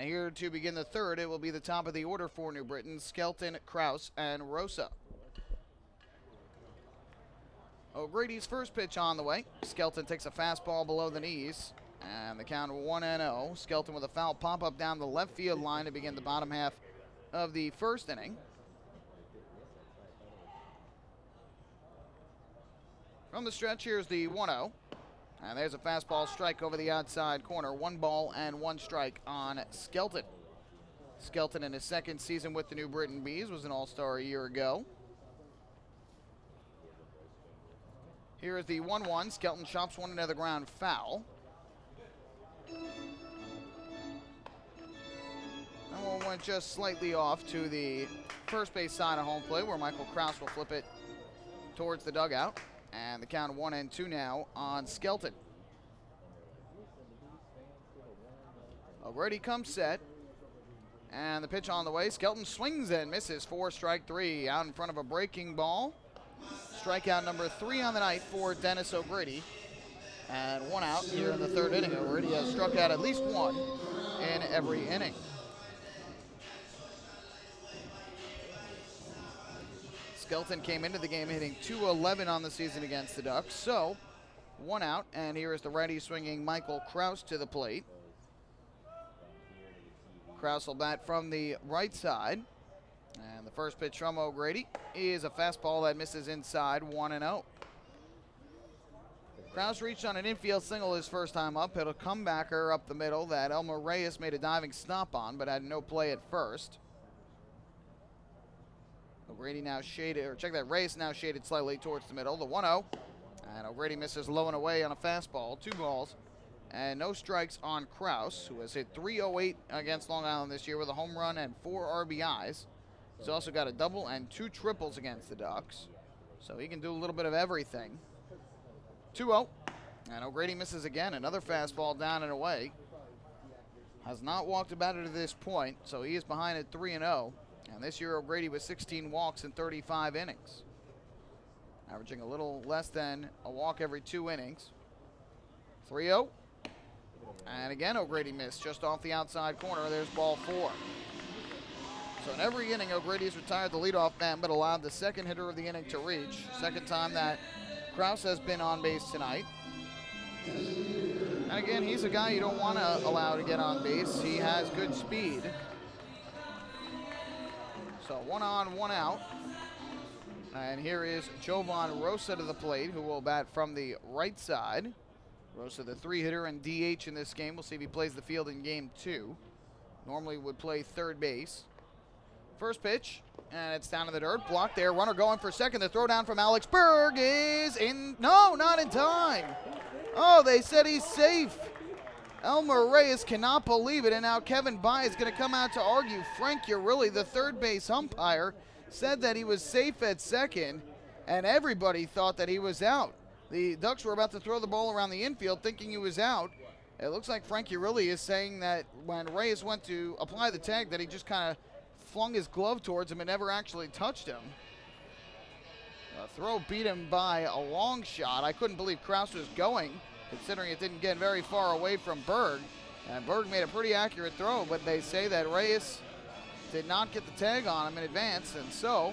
Here to begin the 3rd, it will be the top of the order for New Britain: Skelton, Krause, and Rosa. O'Grady's first pitch on the way. Skelton takes a fastball below the knees, and the count 1-0. Skelton with a foul pop-up down the left field line to begin the bottom half of the 1st inning. From the stretch, here's the 1-0. And there's a fastball strike over the outside corner. 1 ball and 1 strike on Skelton. Skelton, in his 2nd season with the New Britain Bees, was an all-star a year ago. Here is the 1-1. Skelton chops one into the ground foul. That one went just slightly off to the first base side of home plate, where Michael Krause will flip it towards the dugout. And the count 1-2 now on Skelton. O'Grady comes set. And the pitch on the way. Skelton swings and misses for strike 3 out in front of a breaking ball. Strikeout number 3 on the night for Dennis O'Grady. And 1 out here in the 3rd inning. O'Grady has struck out at least 1 in every inning. Skelton came into the game hitting .211 on the season against the Ducks. So 1 out, and here is the righty swinging Michael Kraus to the plate. Kraus will bat from the right side. And the first pitch from O'Grady is a fastball that misses inside, 1-0. Kraus reached on an infield single his first time up. Hit a comebacker up the middle that Elmer Reyes made a diving stop on, but had no play at first. O'Grady now shaded, or check that, Reyes now shaded slightly towards the middle, the 1-0. And O'Grady misses low and away on a fastball, 2 balls. And no strikes on Kraus, who has hit .308 against Long Island this year with a home run and 4 RBIs. He's also got a double and 2 triples against the Ducks. So he can do a little bit of everything. 2-0. And O'Grady misses again. Another fastball down and away. Has not walked a batter to this point, so he is behind at 3-0. And this year O'Grady with 16 walks in 35 innings. Averaging a little less than a walk every 2 innings. 3-0. And again, O'Grady missed just off the outside corner. There's ball 4. So in every inning, O'Grady's retired the leadoff man, but allowed the second hitter of the inning to reach. Second time that Kraus has been on base tonight. And again, he's a guy you don't want to allow to get on base. He has good speed. So 1 on, 1 out. And here is Jovan Rosa to the plate, who will bat from the right side. Rosa, the 3-hitter and DH in this game. We'll see if he plays the field in game 2. Normally would play third base. First pitch, and it's down in the dirt. Blocked there. Runner going for second. The throw down from Alex Berg is in. No, not in time. Oh, they said he's safe. Elmer Reyes cannot believe it, and now Kevin Baez is going to come out to argue. Frank Urilli, the third base umpire, said that he was safe at second, and everybody thought that he was out. The Ducks were about to throw the ball around the infield thinking he was out. It looks like Frank Urilli is saying that when Reyes went to apply the tag that he just kind of flung his glove towards him and never actually touched him. The throw beat him by a long shot. I couldn't believe Kraus was going, considering it didn't get very far away from Berg. And Berg made a pretty accurate throw, but they say that Reyes did not get the tag on him in advance, and so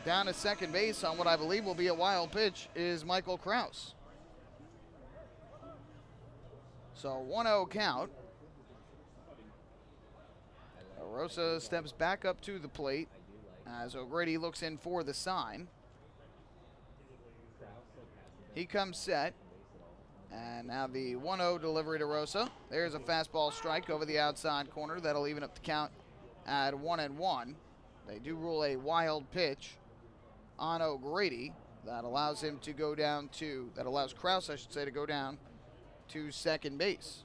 down to second base on what I believe will be a wild pitch is Michael Kraus. So 1-0 count. Rosa steps back up to the plate as O'Grady looks in for the sign. He comes set. And now the 1-0 delivery to Rosa. There's a fastball strike over the outside corner. That'll even up the count at 1-1. They do rule a wild pitch on O'Grady. That allows him to go down to, that allows Kraus, I should say, to go down to second base.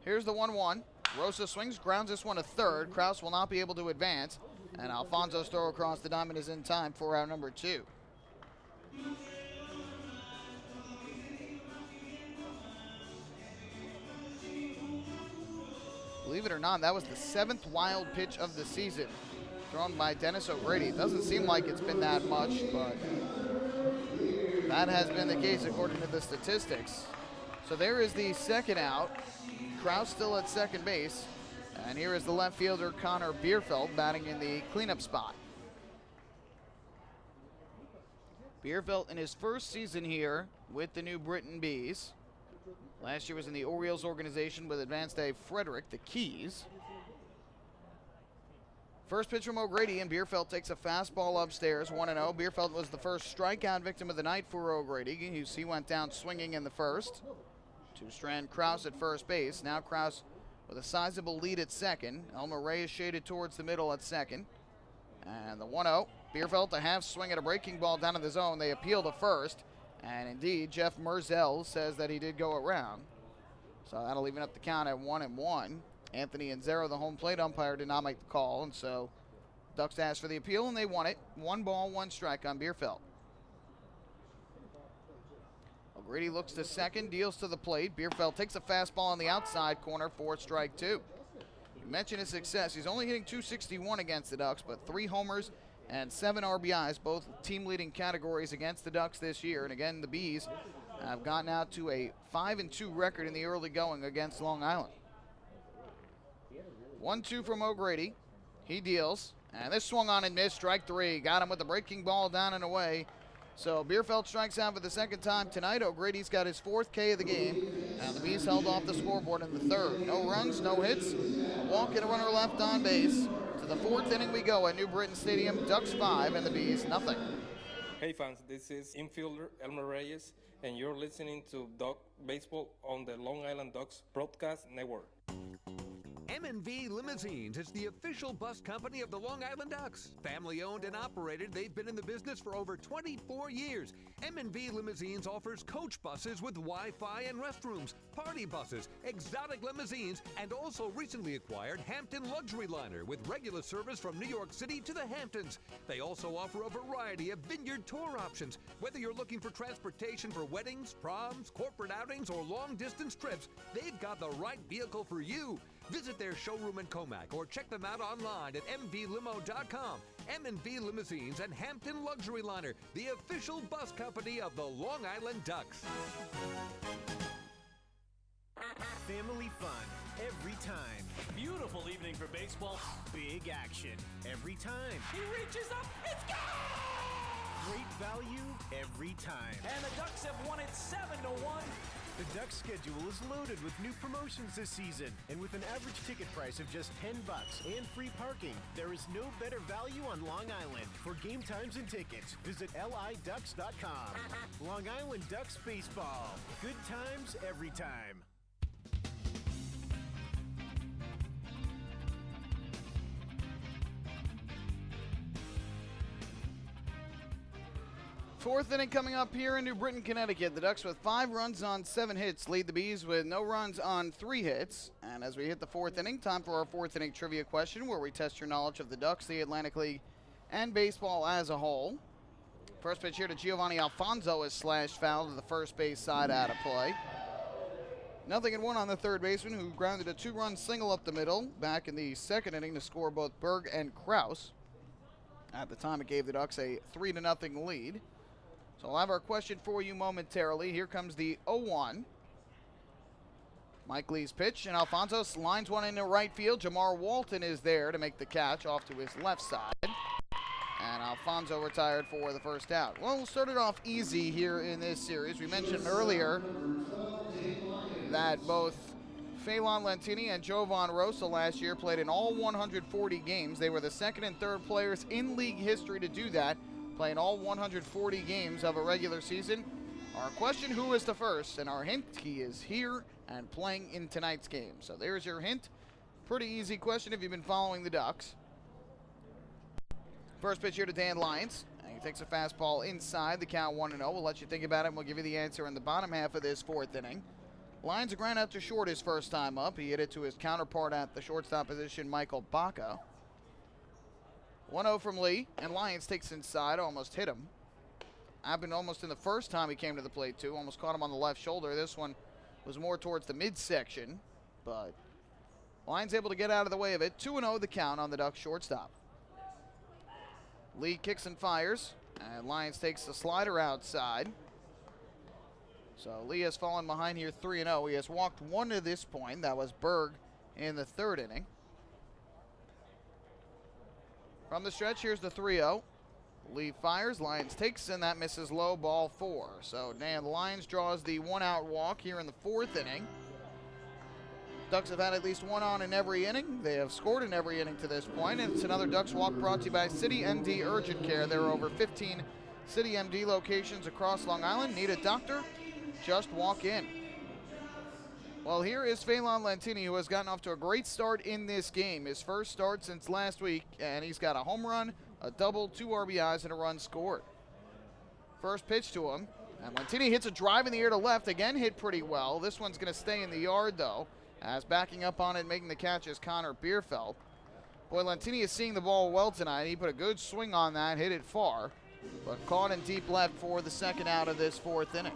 Here's the 1-1. Rosa swings, grounds this one to third. Kraus will not be able to advance. And Alfonso's throw across the diamond is in time for out number 2. Believe it or not, that was the 7th wild pitch of the season thrown by Dennis O'Grady. It doesn't seem like it's been that much, but that has been the case according to the statistics. So there is the second out. Kraus still at second base. And here is the left fielder, Connor Bierfeld, batting in the cleanup spot. Bierfeld in his first season here with the New Britain Bees. Last year was in the Orioles organization with Advanced Dave Frederick, the Keys. First pitch from O'Grady, and Bierfeld takes a fastball upstairs, 1-0. Bierfeld was the first strikeout victim of the night for O'Grady. He went down swinging in the first. To strand Kraus at first base. Now Kraus with a sizable lead at second. Elmer Reyes shaded towards the middle at second. And the 1-0. Bierfeld a half swing at a breaking ball down in the zone. They appeal to first. And indeed, Jeff Merzel says that he did go around. So that'll even up the count at 1-1. Anthony Anzero, the home plate umpire, did not make the call. And so Ducks asked for the appeal, and they won it. 1 ball, 1 strike on Bierfeld. O'Grady looks to second, deals to the plate. Bierfeld takes a fastball on the outside corner for strike 2. You mentioned his success. He's only hitting .261 against the Ducks, but 3 homers and 7 RBIs, both team-leading categories against the Ducks this year. And again, the Bees have gotten out to a 5-2 record in the early going against Long Island. 1-2 from O'Grady. He deals, and this swung on and missed. Strike 3. Got him with the breaking ball down and away. So Bierfeld strikes out for the second time tonight. O'Grady's got his 4th K of the game, and the Bees held off the scoreboard in the 3rd. No runs, no hits, a walk and a runner left on base. To the 4th inning we go at New Britain Stadium. Ducks 5 and the Bees nothing. Hey fans, this is infielder Elmer Reyes, and you're listening to Duck Baseball on the Long Island Ducks Broadcast Network. M&V Limousines is the official bus company of the Long Island Ducks. Family owned and operated, they've been in the business for over 24 years. M&V Limousines offers coach buses with Wi-Fi and restrooms, party buses, exotic limousines, and also recently acquired Hampton Luxury Liner with regular service from New York City to the Hamptons. They also offer a variety of vineyard tour options. Whether you're looking for transportation for weddings, proms, corporate outings, or long-distance trips, they've got the right vehicle for you. Visit their showroom in Comac or check them out online at mvlimo.com. M&V Limousines and Hampton Luxury Liner, the official bus company of the Long Island Ducks. Family fun every time. Beautiful evening for baseball. Big action every time. He reaches up, it's gone! Great value every time. And the Ducks have won it 7-1. The Ducks schedule is loaded with new promotions this season, and with an average ticket price of just $10 and free parking, there is no better value on Long Island. For game times and tickets, visit liducks.com. Long Island Ducks Baseball. Good times every time. Fourth inning coming up here in New Britain, Connecticut. The Ducks with 5 runs on 7 hits lead the Bees with no runs on 3 hits. And as we hit the 4th inning, time for our 4th inning trivia question where we test your knowledge of the Ducks, the Atlantic League, and baseball as a whole. First pitch here to Giovanni Alfonso is slashed foul to the first base side out of play. 0-1 on the third baseman, who grounded a 2-run single up the middle back in the 2nd inning to score both Berg and Kraus. At the time, it gave the Ducks a 3-0 lead. So I'll have our question for you momentarily. Here comes the 0-1. Mike Lee's pitch, and Alfonso lines one into right field. Jamar Walton is there to make the catch off to his left side. And Alfonso retired for the first out. Well, we'll start it off easy here in this series. We mentioned earlier that both Phelan Lentini and Jovan Rosa last year played in all 140 games. They were the 2nd and 3rd players in league history to do that, playing all 140 games of a regular season. Our question, who is the first? And our hint, he is here and playing in tonight's game. So there's your hint. Pretty easy question if you've been following the Ducks. First pitch here to Dan Lyons. And he takes a fastball inside, the count 1-0. We'll let you think about it and we'll give you the answer in the bottom half of this 4th inning. Lyons ground out to short his first time up. He hit it to his counterpart at the shortstop position, Michael Baca. 1-0 from Lee, and Lyons takes inside, almost hit him. Happened almost in the first time he came to the plate, too. Almost caught him on the left shoulder. This one was more towards the midsection, but Lyons able to get out of the way of it. 2-0 the count on the Ducks shortstop. Lee kicks and fires, and Lyons takes the slider outside. So Lee has fallen behind here 3-0. He has walked 1 to this point. That was Berg in the 3rd inning. From the stretch, here's the 3-0. Lee fires, Lyons takes, and that misses low, ball 4. So Dan Lyons draws the 1-out walk here in the 4th inning. Ducks have had at least 1 on in every inning. They have scored in every inning to this point, and it's another Ducks walk brought to you by City MD Urgent Care. There are over 15 City MD locations across Long Island. Need a doctor? Just walk in. Well, here is Phelan Lentini, who has gotten off to a great start in this game. His first start since last week, and he's got a home run, a double, 2 RBIs, and a run scored. First pitch to him, and Lentini hits a drive in the air to left, again hit pretty well. This one's going to stay in the yard, though, as backing up on it, making the catch is Connor Bierfeld. Boy, Lentini is seeing the ball well tonight. He put a good swing on that, hit it far, but caught in deep left for the 2nd out of this 4th inning.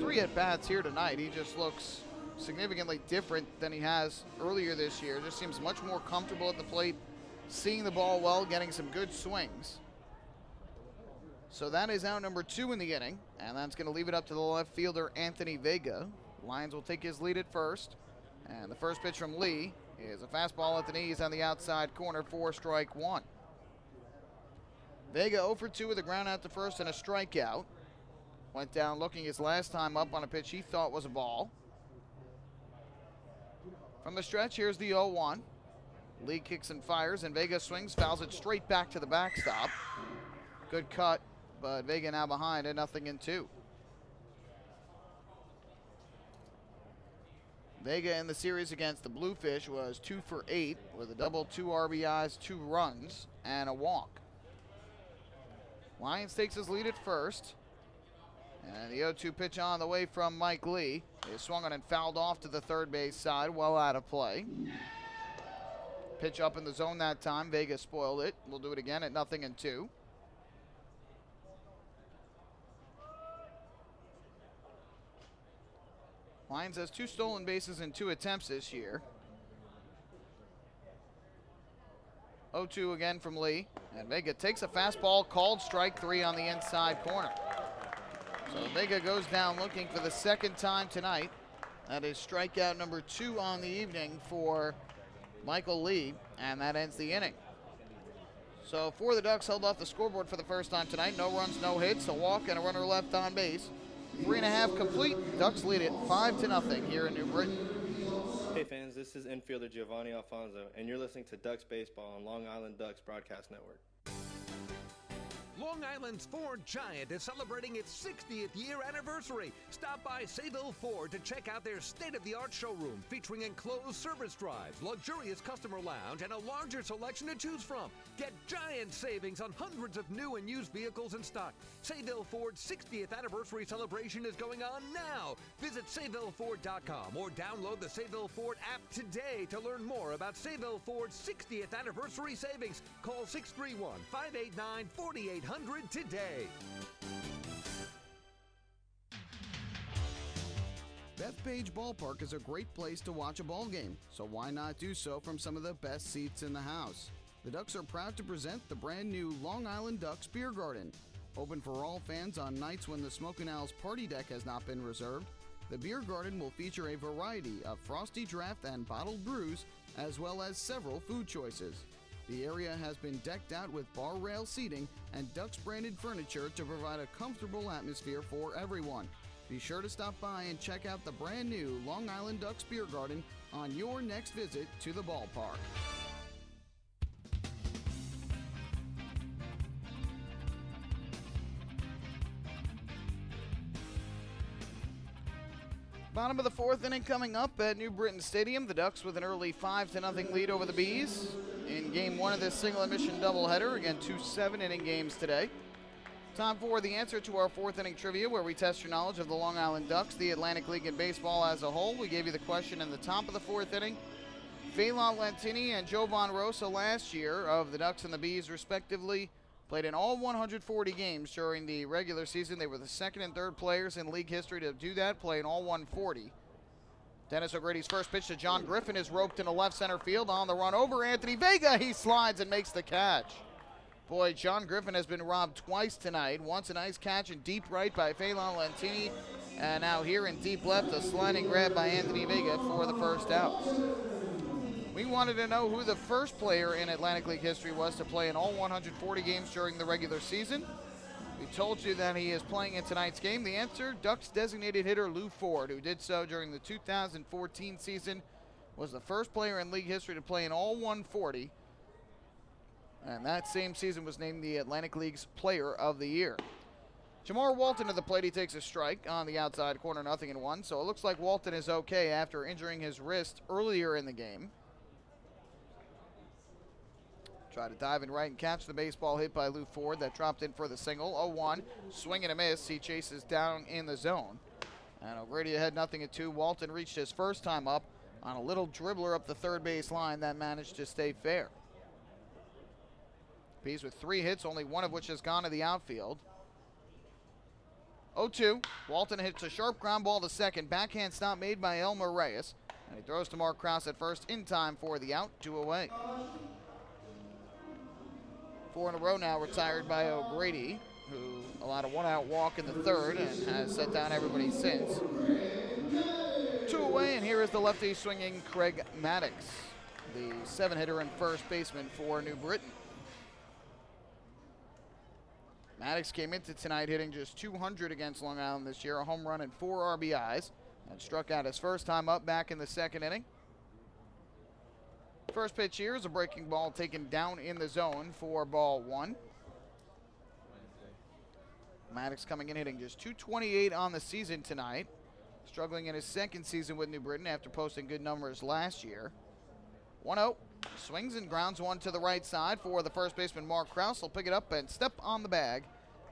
3 at-bats here tonight. He just looks significantly different than he has earlier this year. Just seems much more comfortable at the plate, seeing the ball well, getting some good swings. So that is out number 2 in the inning, and that's going to leave it up to the left fielder, Anthony Vega. Lions will take his lead at first, and the first pitch from Lee is a fastball at the knees on the outside corner for strike 1. Vega 0 for 2 with a ground out to first and a strikeout. Went down looking his last time up on a pitch he thought was a ball. From the stretch, here's the 0-1. Lee kicks and fires, and Vega swings, fouls it straight back to the backstop. Good cut, but Vega now behind at 0-2. Vega in the series against the Bluefish was 2 for 8 with a double, 2 RBIs, 2 runs, and a walk. Lions takes his lead at first. And the 0-2 pitch on the way from Mike Lee is swung on and fouled off to the third base side, well out of play. Pitch up in the zone that time. Vega spoiled it. We'll do it again at 0-2. Lions has 2 stolen bases in 2 attempts this year. 0-2 again from Lee. And Vega takes a fastball, called strike 3 on the inside corner. So Vega goes down looking for the second time tonight. That is strikeout number 2 on the evening for Michael Lee, and that ends the inning. So 4 of the Ducks held off the scoreboard for the first time tonight. No runs, no hits, a walk, and a runner left on base. 3.5 complete. Ducks lead it 5-0 here in New Britain. Hey fans, this is infielder Giovanni Alfonso, and you're listening to Ducks Baseball on Long Island Ducks Broadcast Network. Long Island's Ford Giant is celebrating its 60th year anniversary. Stop by Sayville Ford to check out their state-of-the-art showroom featuring enclosed service drives, luxurious customer lounge, and a larger selection to choose from. Get giant savings on hundreds of new and used vehicles in stock. Sayville Ford's 60th anniversary celebration is going on now. Visit SayvilleFord.com or download the Sayville Ford app today to learn more about Sayville Ford's 60th anniversary savings. Call 631-589-4800 today. Bethpage Ballpark is a great place to watch a ball game, so why not do so from some of the best seats in the house? The Ducks are proud to present the brand new Long Island Ducks Beer Garden. Open for all fans on nights when the Smokin' Owl's party deck has not been reserved, the Beer Garden will feature a variety of frosty draft and bottled brews, as well as several food choices. The area has been decked out with bar rail seating and Ducks branded furniture to provide a comfortable atmosphere for everyone. Be sure to stop by and check out the brand new Long Island Ducks Beer Garden on your next visit to the ballpark. Bottom of the 4th inning coming up at New Britain Stadium. The Ducks with an early 5-0 lead over the Bees in Game 1 of this single admission doubleheader. Again, 2 7-inning games today. Time for the answer to our 4th inning trivia, where we test your knowledge of the Long Island Ducks, the Atlantic League, and baseball as a whole. We gave you the question in the top of the 4th inning. Phelan Lentini and Jovan Rosa last year of the Ducks and the Bees, respectively, played in all 140 games during the regular season. They were the 2nd and 3rd players in league history to do that, play in all 140. Dennis O'Grady's first pitch to John Griffin is roped into left center field. On the run over Anthony Vega, he slides and makes the catch. Boy, John Griffin has been robbed twice tonight. Once a nice catch in deep right by Phelan Lentini, and now here in deep left, a sliding grab by Anthony Vega for the first out. We wanted to know who the first player in Atlantic League history was to play in all 140 games during the regular season. We told you that he is playing in tonight's game. The answer, Ducks designated hitter Lou Ford, who did so during the 2014 season, was the first player in league history to play in all 140. And that same season was named the Atlantic League's Player of the Year. Jamar Walton to the plate. He takes a strike on the outside corner, 0-1. So it looks like Walton is okay after injuring his wrist earlier in the game. Try to dive in right and catch the baseball hit by Lou Ford that dropped in for the single. 0-1, swing and a miss. He chases down in the zone. And O'Grady ahead 0-2. Walton reached his first time up on a little dribbler up the third base line that managed to stay fair. Bees with 3 hits, only one of which has gone to the outfield. 0-2. Walton hits a sharp ground ball to second. Backhand stop made by Elmer Reyes. And he throws to Mark Krause at first in time for the out, 2 away. 4 in a row now retired by O'Grady, who allowed a 1-out walk in the third and has set down everybody since. 2 away, and here is the lefty swinging Craig Maddox, the 7-hitter and first baseman for New Britain. Maddox came into tonight hitting just .200 against Long Island this year, a home run and 4 RBIs, and struck out his first time up back in the second inning. First pitch here is a breaking ball taken down in the zone for ball 1. Maddox coming in hitting just .228 on the season tonight. Struggling in his second season with New Britain after posting good numbers last year. 1-0. Swings and grounds one to the right side for the first baseman Mark Krause. He'll pick it up and step on the bag.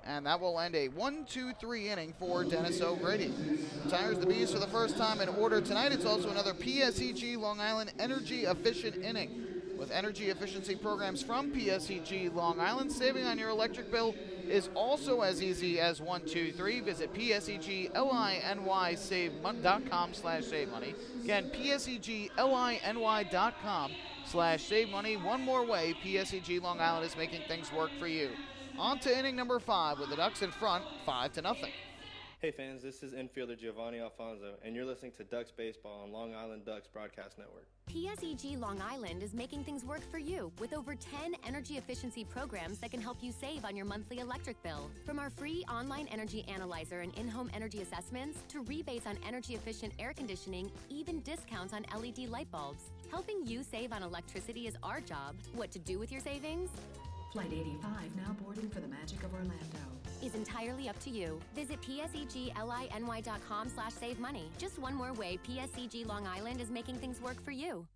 And that will end a 1-2-3 inning for Dennis O'Grady. Retires the Bees for the first time in order tonight. It's also another PSEG Long Island energy efficient inning. With energy efficiency programs from PSEG Long Island, saving on your electric bill is also as easy as 1, 2, 3. Visit PSEGLINYSaveMoney.com/save money. Again, PSEGLINY.com/save money. One more way, PSEG Long Island is making things work for you. On to inning number 5 with the Ducks in front, 5-0. Hey fans, this is infielder Giovanni Alfonso, and you're listening to Ducks Baseball on Long Island Ducks Broadcast Network. PSEG Long Island is making things work for you with over 10 energy efficiency programs that can help you save on your monthly electric bill. From our free online energy analyzer and in-home energy assessments to rebates on energy efficient air conditioning, even discounts on LED light bulbs. Helping you save on electricity is our job. What to do with your savings? Flight 85 now boarding for the magic of Orlando. Is entirely up to you. Visit PSEGLINY.com/save money. Just one more way PSEG Long Island is making things work for you.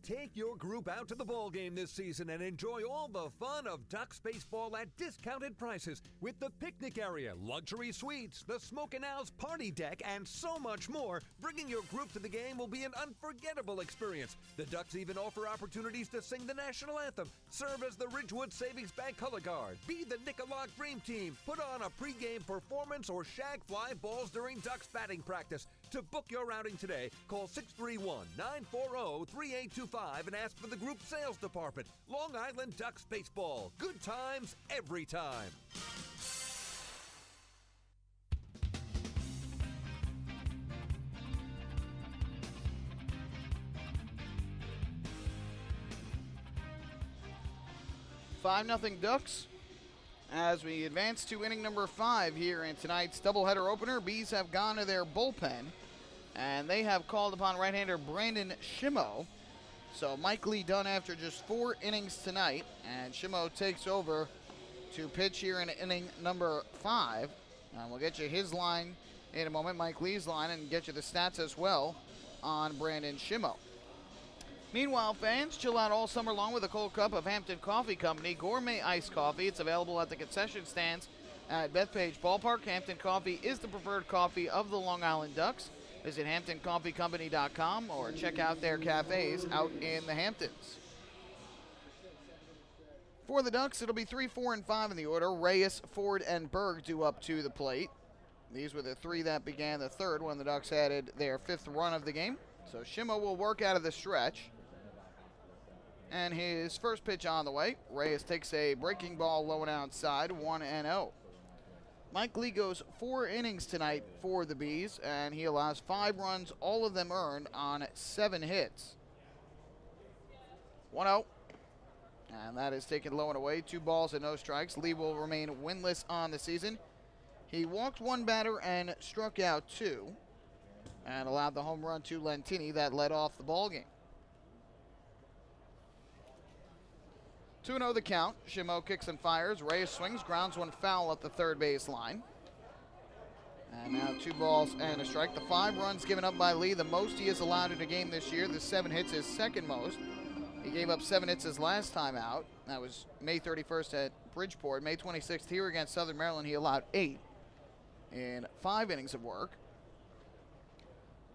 Take your group out to the ball game this season and enjoy all the fun of Ducks baseball at discounted prices with the picnic area, luxury suites, the Smokin' Owl's party deck, and so much more. Bringing your group to the game will be an unforgettable experience. The Ducks even offer opportunities to sing the national anthem, serve as the Ridgewood Savings Bank color guard, be the Nicolak Dream Team, put on a pregame performance, or shag fly balls during Ducks batting practice. To book your outing today, call 631-940-3825 and ask for the group sales department. Long Island Ducks Baseball. Good times every time. Five nothing Ducks as we advance to inning number 5 here in tonight's doubleheader opener. Bees have gone to their bullpen, and they have called upon right-hander Brandon Shimo. So Mike Lee done after just 4 innings tonight, and Shimo takes over to pitch here in inning number 5. And we'll get you his line in a moment, Mike Lee's line, and get you the stats as well on Brandon Shimo. Meanwhile, fans, chill out all summer long with a cold cup of Hampton Coffee Company Gourmet Iced Coffee. It's available at the concession stands at Bethpage Ballpark. Hampton Coffee is the preferred coffee of the Long Island Ducks. Visit HamptonCoffeeCompany.com or check out their cafes out in the Hamptons. For the Ducks, it'll be 3, 4, and 5 in the order. Reyes, Ford, and Berg due up to the plate. These were the 3 that began the third when the Ducks added their 5th run of the game. So Shimo will work out of the stretch. And his first pitch on the way. Reyes takes a breaking ball low and outside, 1-0. Mike Lee goes 4 innings tonight for the Bees, and he allows 5 runs, all of them earned on 7 hits. 1-0. And that is taken low and away. 2 balls and no strikes. Lee will remain winless on the season. He walked 1 batter and struck out 2, and allowed the home run to Lentini that led off the ballgame. 2-0 the count. Shimo kicks and fires. Reyes swings, grounds 1 foul at the third base line. And now 2 balls and a strike. The 5 runs given up by Lee, the most he has allowed in a game this year. The 7 hits is second most. He gave up 7 hits his last time out. That was May 31st at Bridgeport. May 26th here against Southern Maryland, he allowed 8 in 5 innings of work.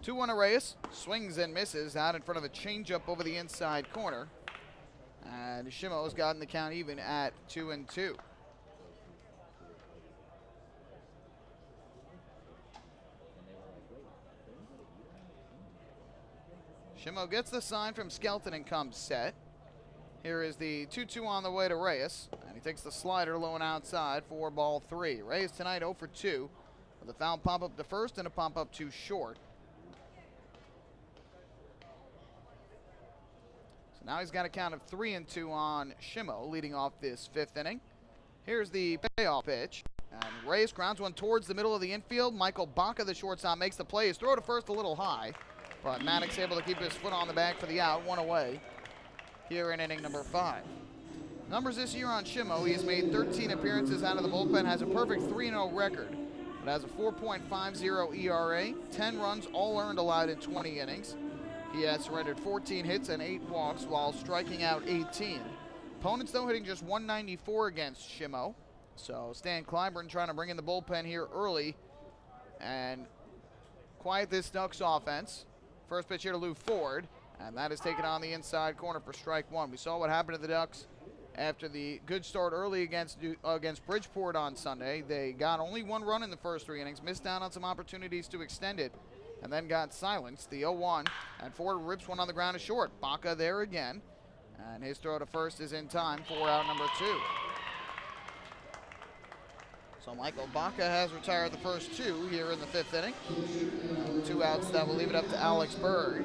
2-1 Reyes. Swings and misses out in front of a changeup over the inside corner. And Shimo's gotten the count even at 2-2. Shimo gets the sign from Skelton and comes set. Here is the 2-2 on the way to Reyes, and he takes the slider low and outside for ball 3. Reyes tonight 0 for 2 with a foul pop-up to first and a pop-up to short. So now he's got a count of 3-2 on Shimo, leading off this 5th inning. Here's the payoff pitch, and Reyes grounds one towards the middle of the infield. Michael Baca, the shortstop, makes the play. His throw to first a little high, but Maddox able to keep his foot on the bag for the out, 1 away. Here in inning number 5. Numbers this year on Shimo: he has made 13 appearances out of the bullpen, has a perfect 3-0 record, but has a 4.50 ERA, 10 runs all earned allowed in 20 innings. He has surrendered 14 hits and 8 walks while striking out 18. Opponents, though, hitting just 194 against Shimo. So Stan Clyburn trying to bring in the bullpen here early and quiet this Ducks offense. First pitch here to Lou Ford. And that is taken on the inside corner for strike 1. We saw what happened to the Ducks after the good start early against Bridgeport on Sunday. They got only 1 run in the first 3 innings, missed out on some opportunities to extend it, and then got silenced. The 0-1, and Ford rips one on the ground to short. Baca there again, and his throw to first is in time for out number 2. So Michael Baca has retired the first 2 here in the 5th inning. 2 outs that will leave it up to Alex Berg.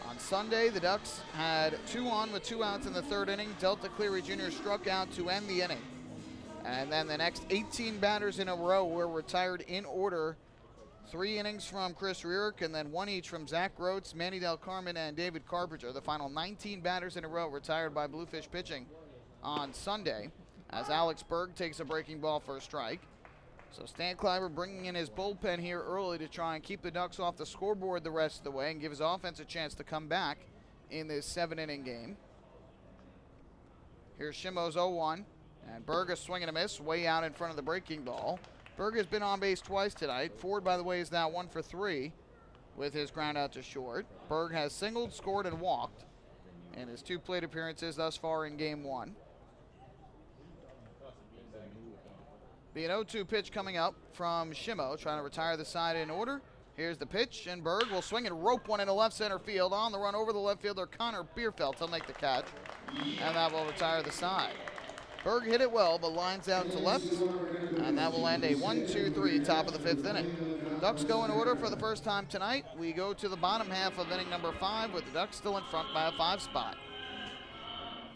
On Sunday, the Ducks had 2 on with 2 outs in the 3rd inning. Delta Cleary Jr. struck out to end the inning. And then the next 18 batters in a row were retired in order. 3 innings from Chris Rierick, and then 1 each from Zach Groats, Manny Del Carmen, and David Carpenter. The final 19 batters in a row retired by Bluefish pitching on Sunday, as Alex Berg takes a breaking ball for a strike. So Stan Clyburn bringing in his bullpen here early to try and keep the Ducks off the scoreboard the rest of the way and give his offense a chance to come back in this 7-inning game. Here's Shimo's 0-1, and Berg is swinging a miss way out in front of the breaking ball. Berg has been on base twice tonight. Ford, by the way, is now 1 for 3 with his ground out to short. Berg has singled, scored, and walked in his 2 plate appearances thus far in game 1. Be an 0-2 pitch coming up from Shimo, trying to retire the side in order. Here's the pitch, and Berg will swing and rope one into left center field. On the run over the left fielder, Connor Bierfeld. He'll make the catch, and that will retire the side. Berg hit it well, but lines out to left, and that will end a 1-2-3 top of the 5th inning. Ducks go in order for the first time tonight. We go to the bottom half of inning number 5 with the Ducks still in front by a 5 spot.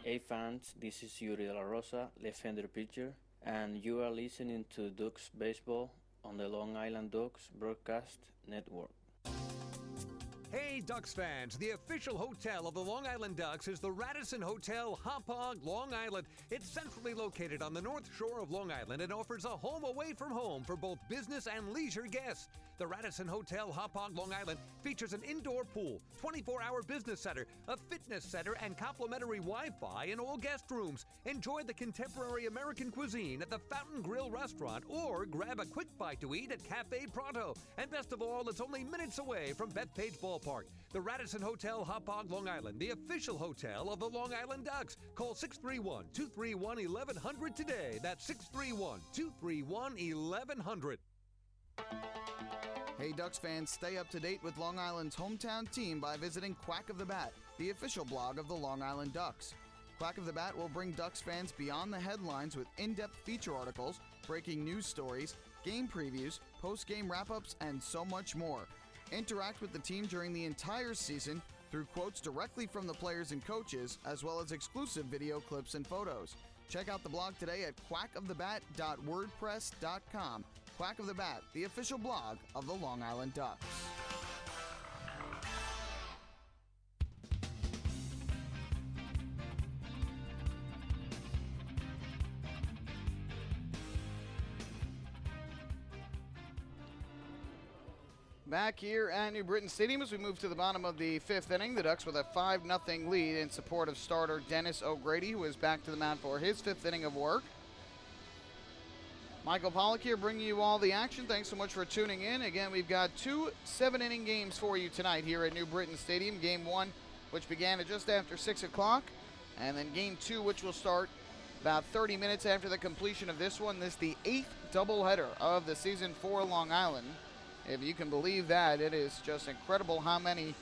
Hey fans, this is Yuri De La Rosa, left-hander pitcher, and you are listening to Ducks Baseball on the Long Island Ducks Broadcast Network. Hey Ducks fans, the official hotel of the Long Island Ducks is the Radisson Hotel Hauppauge, Long Island. It's centrally located on the north shore of Long Island and offers a home away from home for both business and leisure guests. The Radisson Hotel Hauppauge, Long Island features an indoor pool, 24-hour business center, a fitness center, and complimentary Wi-Fi in all guest rooms. Enjoy the contemporary American cuisine at the Fountain Grill restaurant or grab a quick bite to eat at Cafe Pronto. And best of all, it's only minutes away from Bethpage Ballpark. The Radisson Hotel Hauppauge, Long Island, the official hotel of the Long Island Ducks. Call 631-231-1100 today. That's 631-231-1100. Hey Ducks fans, stay up to date with Long Island's hometown team by visiting Quack of the Bat, the official blog of the Long Island Ducks. Quack of the Bat will bring Ducks fans beyond the headlines with in-depth feature articles, breaking news stories, game previews, post-game wrap-ups, and so much more. Interact with the team during the entire season through quotes directly from the players and coaches, as well as exclusive video clips and photos. Check out the blog today at quackofthebat.wordpress.com. Quack of the Bat, the official blog of the Long Island Ducks. Back here at New Britain Stadium as we move to the bottom of the 5th inning. The Ducks with a 5-0 lead in support of starter Dennis O'Grady, who is back to the mound for his 5th inning of work. Michael Pollock here bringing you all the action. Thanks so much for tuning in. Again, we've got 2 7-inning games for you tonight here at New Britain Stadium. Game 1, which began at just after 6 o'clock, and then Game 2, which will start about 30 minutes after the completion of this one. This is the 8th doubleheader of the season for Long Island. If you can believe that, it is just incredible how many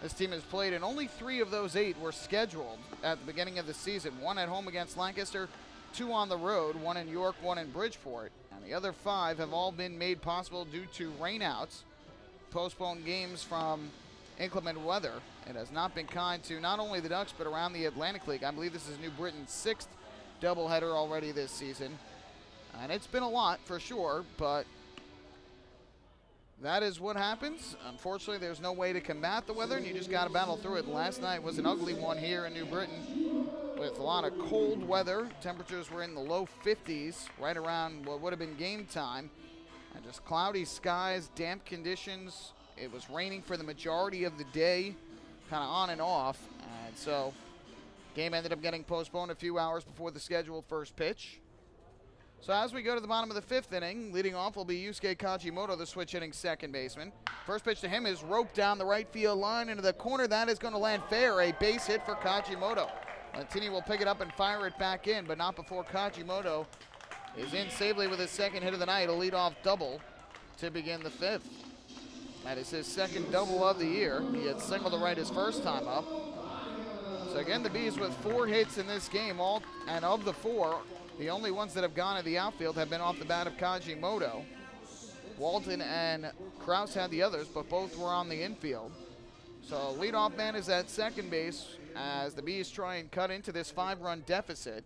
this team has played, and only 3 of those 8 were scheduled at the beginning of the season. 1 at home against Lancaster, 2 on the road, 1 in York, 1 in Bridgeport. And the other 5 have all been made possible due to rainouts, postponed games from inclement weather. It has not been kind to not only the Ducks, but around the Atlantic League. I believe this is New Britain's 6th doubleheader already this season. And it's been a lot for sure, but that is what happens. Unfortunately, there's no way to combat the weather, and you just got to battle through it. Last night was an ugly one here in New Britain with a lot of cold weather. Temperatures were in the low 50s, right around what would have been game time. And just cloudy skies, damp conditions. It was raining for the majority of the day, kind of on and off. And so, game ended up getting postponed a few hours before the scheduled first pitch. So as we go to the bottom of the 5th inning, leading off will be Yusuke Kajimoto, the switch-hitting second baseman. First pitch to him is roped down the right field line into the corner. That is going to land fair, a base hit for Kajimoto. Lantini will pick it up and fire it back in, but not before Kajimoto is in safely with his second hit of the night, a leadoff double to begin the 5th. That is his second double of the year. He had singled to right his first time up. So again, the Bees with 4 hits in this game, and of the 4, the only ones that have gone to the outfield have been off the bat of Kajimoto. Walton and Kraus had the others, but both were on the infield. So leadoff man is at second base as the Bees try and cut into this 5-run deficit.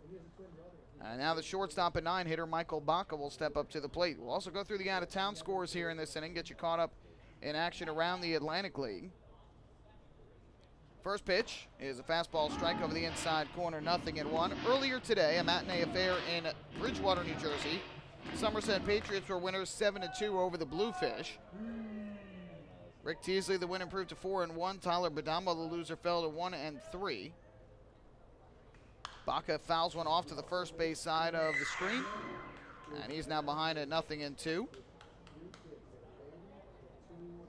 And now the shortstop and 9-hitter Michael Baca will step up to the plate. We'll also go through the out-of-town scores here in this inning, get you caught up in action around the Atlantic League. First pitch is a fastball strike over the inside corner, 0-1. Earlier today, a matinee affair in Bridgewater, New Jersey. Somerset Patriots were winners 7-2 over the Bluefish. Rick Teasley, the win, improved to 4-1. Tyler Badamo, the loser, fell to 1-3. Baca fouls one off to the first base side of the screen, and he's now behind at 0-2.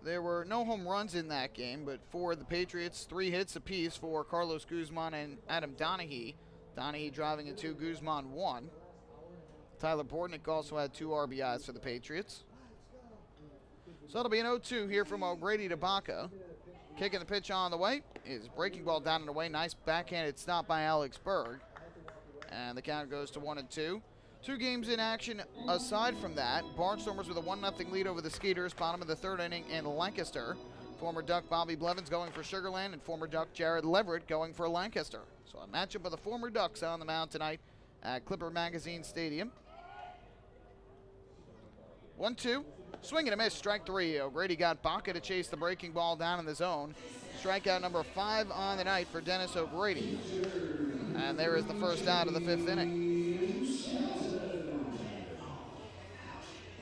There were no home runs in that game, but for the Patriots, 3 hits apiece for Carlos Guzman and Adam Donahue. Donahue driving in 2, Guzman 1. Tyler Bortnick also had 2 RBIs for the Patriots. So it'll be an 0-2 here from O'Grady to Baca. Kicking the pitch on the way is breaking ball down and away. Nice backhanded stop by Alex Berg. And the count goes to 1-2. 2 games in action aside from that. Barnstormers with a 1-0 lead over the Skeeters, bottom of the 3rd inning in Lancaster. Former Duck Bobby Blevins going for Sugarland, and former Duck Jared Leverett going for Lancaster. So a matchup of the former Ducks on the mound tonight at Clipper Magazine Stadium. 1-2, swing and a miss, strike 3. O'Grady got Baca to chase the breaking ball down in the zone. Strikeout number 5 on the night for Dennis O'Grady. And there is the first out of the 5th inning.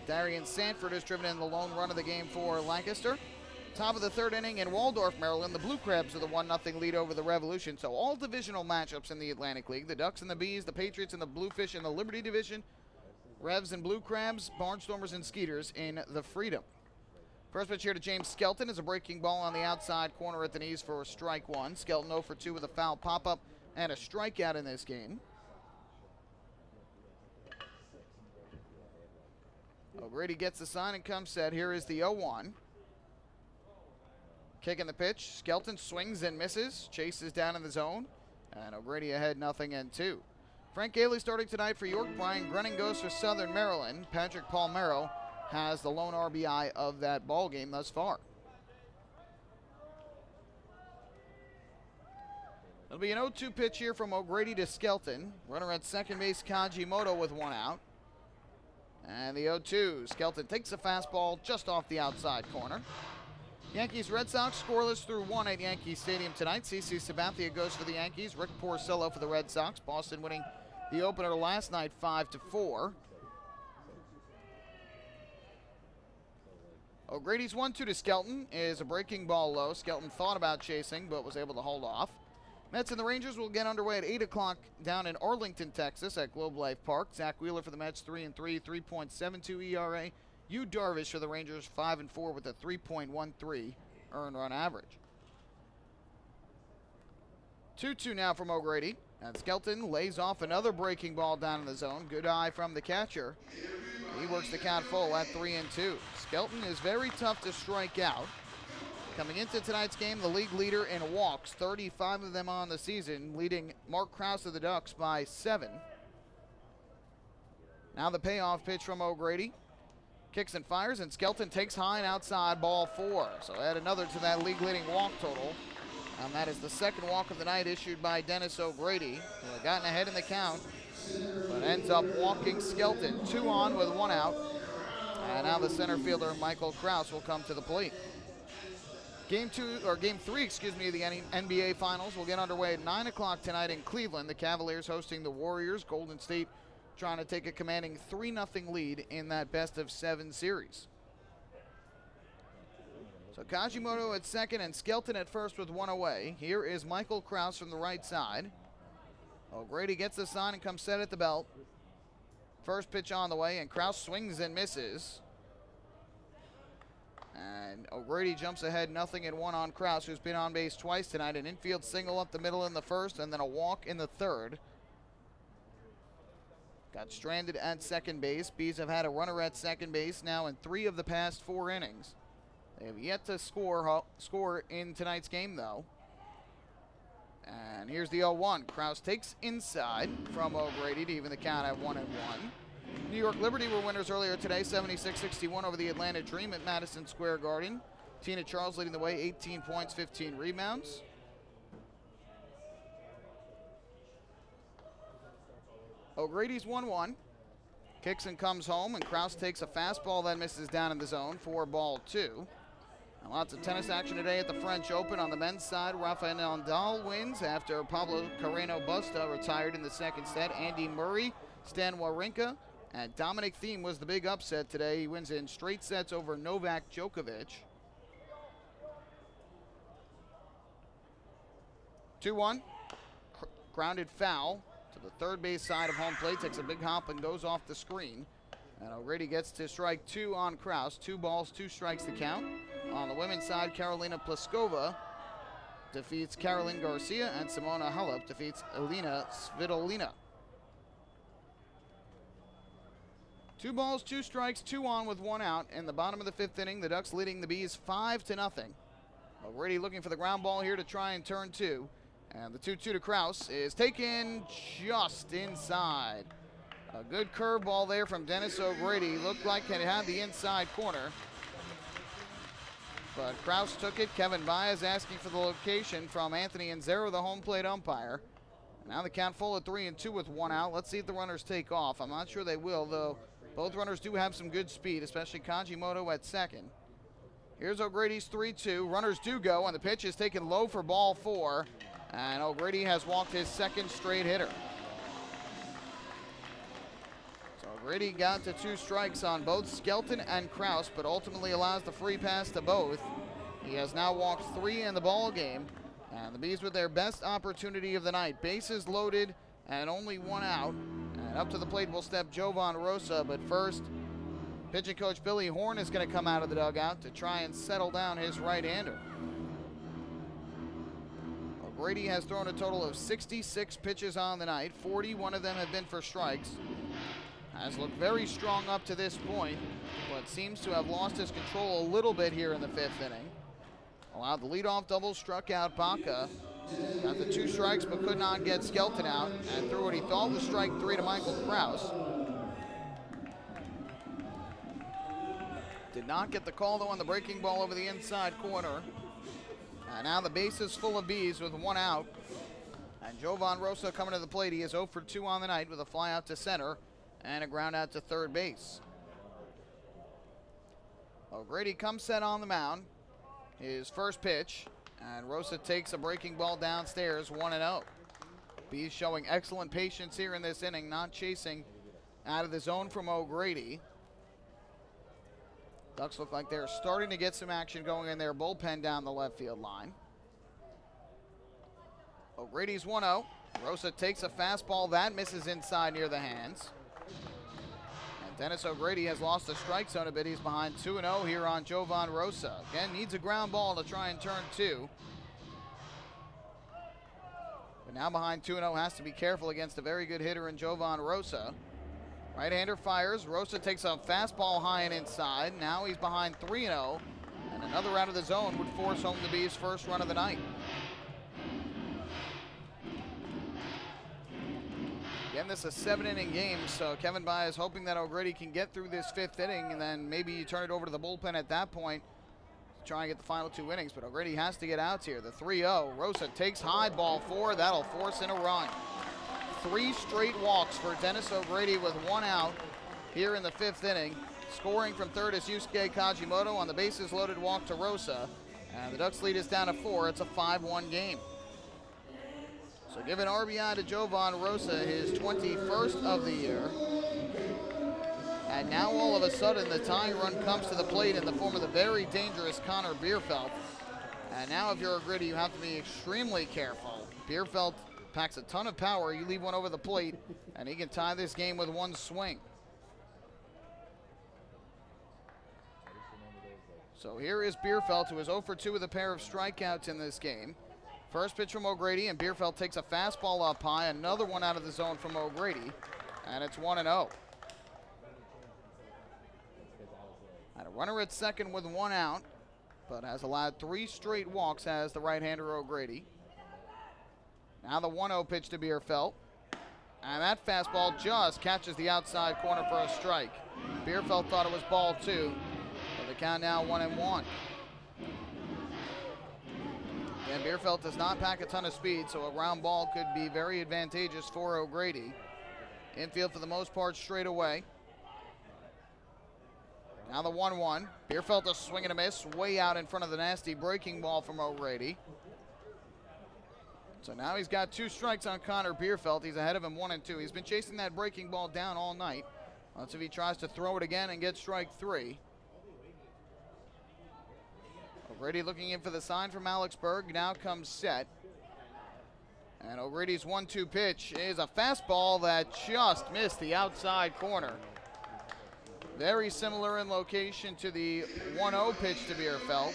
Darian Sanford has driven in the lone run of the game for Lancaster. Top of the 3rd inning in Waldorf, Maryland, the Blue Crabs with a 1-0 lead over the Revolution. So all divisional matchups in the Atlantic League. The Ducks and the Bees, the Patriots and the Bluefish in the Liberty Division. Revs and Blue Crabs, Barnstormers and Skeeters in the Freedom. First pitch here to James Skelton is a breaking ball on the outside corner at the knees for strike 1. Skelton 0 for 2 with a foul pop-up and a strikeout in this game. O'Grady gets the sign and comes set. Here is the 0-1. Kicking the pitch. Skelton swings and misses. Chases down in the zone. And O'Grady ahead 0-2. Frank Gailey starting tonight for York. Brian Grenning goes for Southern Maryland. Patrick Palmero has the lone RBI of that ball game thus far. It'll be an 0-2 pitch here from O'Grady to Skelton. Runner at second base, Kajimoto with 1 out. And the 0-2, Skelton takes a fastball just off the outside corner. Yankees-Red Sox scoreless through 1 at Yankee Stadium tonight. CC Sabathia goes for the Yankees. Rick Porcello for the Red Sox. Boston winning the opener last night 5-4. O'Grady's 1-2 to Skelton is a breaking ball low. Skelton thought about chasing but was able to hold off. Mets and the Rangers will get underway at 8 o'clock down in Arlington, Texas at Globe Life Park. Zach Wheeler for the Mets, 3-3, 3.72 ERA. Yu Darvish for the Rangers, 5-4 with a 3.13 earned run average. 2-2 now from O'Grady. And Skelton lays off another breaking ball down in the zone. Good eye from the catcher. He works the count full at 3-2. Skelton is very tough to strike out. Coming into tonight's game, the league leader in walks, 35 of them on the season, leading Mark Krause of the Ducks by 7. Now the payoff pitch from O'Grady. Kicks and fires, and Skelton takes high and outside, ball 4. So add another to that league-leading walk total. And that is the second walk of the night issued by Dennis O'Grady, who had gotten ahead in the count, but ends up walking Skelton. 2 on with 1 out. And now the center fielder, Michael Krause, will come to the plate. Game 3, of the NBA Finals will get underway at 9 o'clock tonight in Cleveland. The Cavaliers hosting the Warriors. Golden State trying to take a commanding 3-0 lead in that best-of-7 series. So Kajimoto at second and Skelton at first with 1 away. Here is Michael Krause from the right side. O'Grady gets the sign and comes set at the belt. First pitch on the way, and Krause swings and misses. And O'Grady jumps ahead 0-1 on Krause, who's been on base twice tonight. An infield single up the middle in the first, and then a walk in the third. Got stranded at second base. Bees have had a runner at second base now in 3 of the past 4 innings. They have yet to score in tonight's game, though. And here's the 0-1. Krause takes inside from O'Grady to even the count at 1-1. New York Liberty were winners earlier today, 76-61 over the Atlanta Dream at Madison Square Garden. Tina Charles leading the way, 18 points, 15 rebounds. O'Grady's 1-1. Kicks and comes home, and Krause takes a fastball that misses down in the zone for ball 2. And lots of tennis action today at the French Open. On the men's side, Rafael Nadal wins after Pablo Carreno Busta retired in the second set. Andy Murray, Stan Wawrinka, and Dominic Thiem was the big upset today. He wins in straight sets over Novak Djokovic. 2-1. Grounded foul to the third base side of home plate. Takes a big hop and goes off the screen. And O'Grady gets to strike 2 on Krause. 2 balls, 2 strikes to count. On the women's side, Karolina Pliskova defeats Caroline Garcia, and Simona Halep defeats Elina Svitolina. 2 balls, 2 strikes, 2 on with 1 out. In the bottom of the 5th inning, the Ducks leading the Bees 5-0. O'Grady looking for the ground ball here to try and turn 2. And the 2-2 to Krause is taken just inside. A good curveball there from Dennis O'Grady. Looked like it had the inside corner. But Krause took it. Kevin Baez asking for the location from Anthony Anzero, the home plate umpire. And now the count full at 3-2 with 1 out. Let's see if the runners take off. I'm not sure they will, though. Both runners do have some good speed, especially Kajimoto at second. Here's O'Grady's 3-2. Runners do go, and the pitch is taken low for ball 4. And O'Grady has walked his second straight hitter. So O'Grady got to 2 strikes on both Skelton and Krause, but ultimately allows the free pass to both. He has now walked 3 in the ball game. And the Bees with their best opportunity of the night. Bases loaded and only 1 out. And up to the plate will step Jovan Rosa, but first, pitching coach Billy Horn is going to come out of the dugout to try and settle down his right-hander. O'Grady has thrown a total of 66 pitches on the night. 41 of them have been for strikes. Has looked very strong up to this point, but seems to have lost his control a little bit here in the 5th inning. Allowed the leadoff double, struck out Baca. Got the 2 strikes, but could not get Skelton out, and threw what he thought was strike 3 to Michael Krause. Did not get the call, though, on the breaking ball over the inside corner. And now the base is full of Bees with 1 out. And Jovan Rosa coming to the plate. He is 0 for 2 on the night with a fly out to center and a ground out to third base. O'Grady comes set on the mound. His first pitch. And Rosa takes a breaking ball downstairs, 1-0. Bees showing excellent patience here in this inning, not chasing out of the zone from O'Grady. Ducks look like they're starting to get some action going in their bullpen down the left field line. O'Grady's 1-0. Rosa takes a fastball that misses inside near the hands. And Dennis O'Grady has lost the strike zone a bit. He's behind 2-0 here on Jovan Rosa. Again, needs a ground ball to try and turn 2. But now behind 2-0, has to be careful against a very good hitter in Jovan Rosa. Right-hander fires. Rosa takes a fastball high and inside. Now he's behind 3-0. And And another out of the zone would force home the Bees' first run of the night. Again, this is a 7-inning game, so Kevin Baez hoping that O'Grady can get through this 5th inning, and then maybe you turn it over to the bullpen at that point to try and get the final 2 innings. But O'Grady has to get outs here. The 3-0. Rosa takes high, ball 4. That'll force in a run. 3 straight walks for Dennis O'Grady with 1 out here in the 5th inning. Scoring from third is Yusuke Kajimoto on the bases loaded walk to Rosa. And the Ducks lead is down to 4. It's a 5-1 game. So give an RBI to Jovan Rosa, his 21st of the year. And now all of a sudden the tying run comes to the plate in the form of the very dangerous Connor Bierfeld. And now if you're O'Grady, you have to be extremely careful. Bierfeld packs a ton of power. You leave one over the plate, and he can tie this game with 1 swing. So here is Bierfeld, who is 0 for 2 with a pair of strikeouts in this game. First pitch from O'Grady, and Bierfeld takes a fastball up high. Another one out of the zone from O'Grady, and it's 1-0. And a runner at second with 1 out, but has allowed 3 straight walks as the right-hander O'Grady. Now the 1-0 pitch to Bierfeld. And that fastball just catches the outside corner for a strike. Bierfeld thought it was ball 2. But the count now 1-1. And Bierfeld does not pack a ton of speed, so a ground ball could be very advantageous for O'Grady. Infield for the most part straight away. Now the 1-1. Bierfeld a swing and a miss, way out in front of the nasty breaking ball from O'Grady. So now he's got 2 strikes on Connor Bierfeld. He's ahead of him 1-2. He's been chasing that breaking ball down all night. Let's see if he tries to throw it again and get strike 3. O'Grady looking in for the sign from Alex Berg. Now comes set. And O'Grady's 1-2 pitch is a fastball that just missed the outside corner. Very similar in location to the 1-0 pitch to Bierfeld.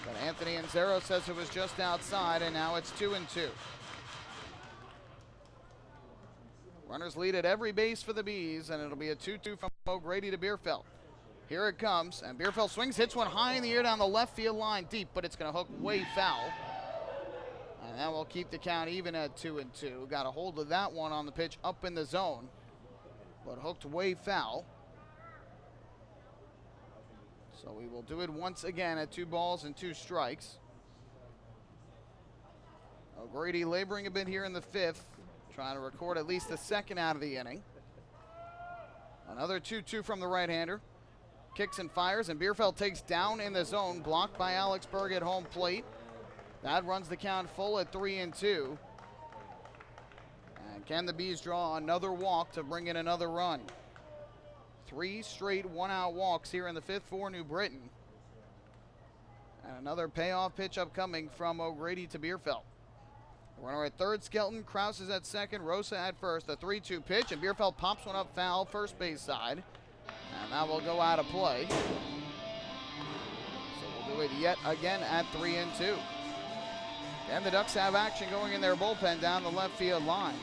But Anthony Anzero says it was just outside, and now it's 2-2. Runners lead at every base for the Bees, and it'll be a 2-2 from O'Grady to Bierfeld. Here it comes, and Bierfeld swings, hits one high in the air down the left field line deep, but it's going to hook way foul. And that will keep the count even at 2-2. Got a hold of that one on the pitch up in the zone, but hooked way foul. So we will do it once again at 2 balls and 2 strikes. O'Grady laboring a bit here in the 5th, trying to record at least the 2nd out of the inning. Another 2-2 from the right-hander. Kicks and fires, and Bierfeld takes down in the zone, blocked by Alex Berg at home plate. That runs the count full at 3-2. And can the Bees draw another walk to bring in another run? 3 straight 1-out walks here in the 5th for New Britain. And another payoff pitch upcoming from O'Grady to Bierfeld. Runner at third, Skelton. Krause is at second, Rosa at first. The 3-2 pitch, and Bierfeld pops one up foul, first base side. And that will go out of play. So we'll do it yet again at 3-2. And the Ducks have action going in their bullpen down the left field line.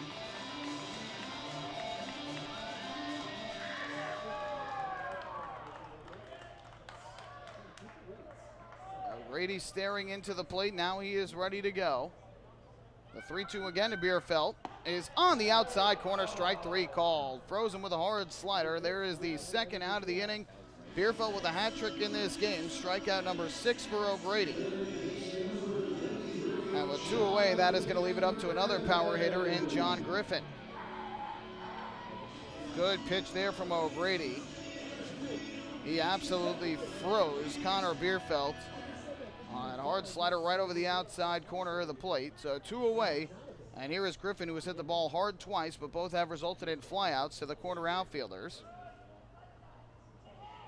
O'Grady staring into the plate. Now he is ready to go. The 3-2 again to Bierfeld is on the outside corner, strike 3 called. Frozen with a hard slider. There is the 2nd out of the inning. Bierfeld with a hat trick in this game. Strikeout number 6 for O'Grady. And with 2 away, that is going to leave it up to another power hitter in John Griffin. Good pitch there from O'Grady. He absolutely froze Connor Bierfeld on a hard slider right over the outside corner of the plate. So 2 away. And here is Griffin, who has hit the ball hard twice, but both have resulted in flyouts to the corner outfielders.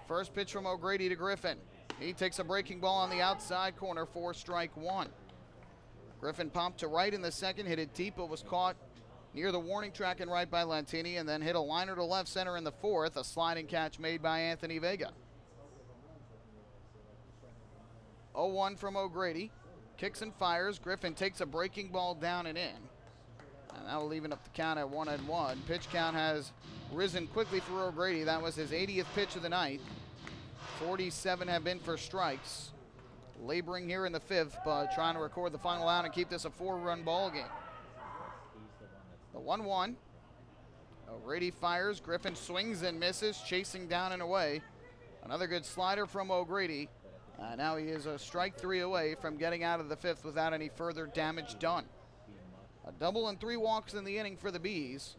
First pitch from O'Grady to Griffin. He takes a breaking ball on the outside corner for strike 1. Griffin popped to right in the 2nd, hit it deep, but was caught near the warning track and right by Lantini, and then hit a liner to left center in the 4th, a sliding catch made by Anthony Vega. 0-1 from O'Grady. Kicks and fires. Griffin takes a breaking ball down and in. And that will even up the count at 1-1. Pitch count has risen quickly for O'Grady. That was his 80th pitch of the night. 47 have been for strikes. Laboring here in the fifth, but trying to record the final out and keep this a 4-run ball game. The 1-1. O'Grady fires. Griffin swings and misses, chasing down and away. Another good slider from O'Grady. Now he is a strike 3 away from getting out of the fifth without any further damage done. A double and 3 walks in the inning for the Bees.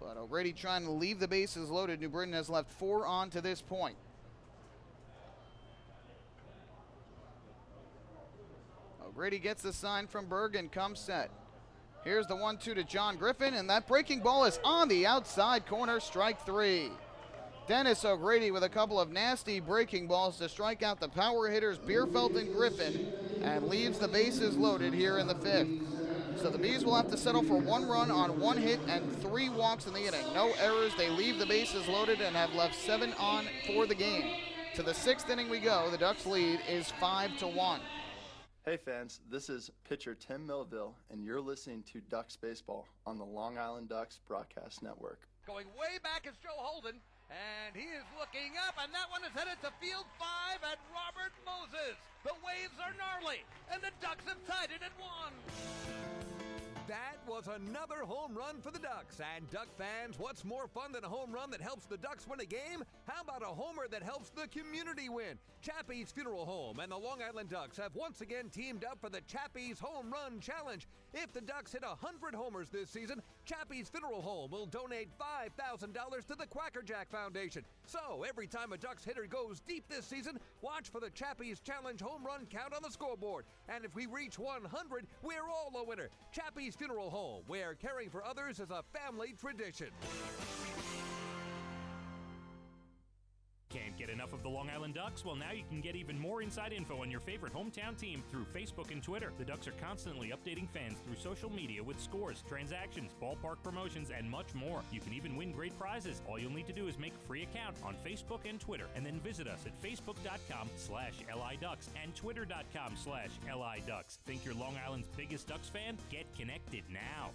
But O'Grady trying to leave the bases loaded. New Britain has left 4 on to this point. O'Grady gets the sign from Berg and comes set. Here's the 1-2 to John Griffin, and that breaking ball is on the outside corner, strike 3. Dennis O'Grady with a couple of nasty breaking balls to strike out the power hitters Bierfeld and Griffin, and leaves the bases loaded here in the fifth. So the Bees will have to settle for 1 run on 1 hit and 3 walks in the inning. No errors, they leave the bases loaded and have left 7 on for the game. To the 6th inning we go. The Ducks lead is 5-1. Hey fans, this is pitcher Tim Millville, and you're listening to Ducks Baseball on the Long Island Ducks Broadcast Network. Going way back is Joe Holden, and he is looking up, and that one is headed to field 5 at Robert Moses. The waves are gnarly, and the Ducks have tied it at 1. That was another home run for the Ducks. And Duck fans, what's more fun than a home run that helps the Ducks win a game? How about a homer that helps the community win? Chappie's Funeral Home and the Long Island Ducks have once again teamed up for the Chappie's Home Run Challenge. If the Ducks hit 100 homers this season, Chappie's Funeral Home will donate $5,000 to the Quackerjack Foundation. So every time a Ducks hitter goes deep this season, watch for the Chappie's Challenge home run count on the scoreboard. And if we reach 100, we're all a winner. Chappie's Funeral Home, where caring for others is a family tradition. Can't get enough of the Long Island Ducks? Well, now you can get even more inside info on your favorite hometown team through Facebook and Twitter. The Ducks are constantly updating fans through social media with scores, transactions, ballpark promotions, and much more. You can even win great prizes. All you'll need to do is make a free account on Facebook and Twitter, and then visit us at facebook.com/LIDucks and twitter.com/LIDucks. Think you're Long Island's biggest Ducks fan? Get connected now.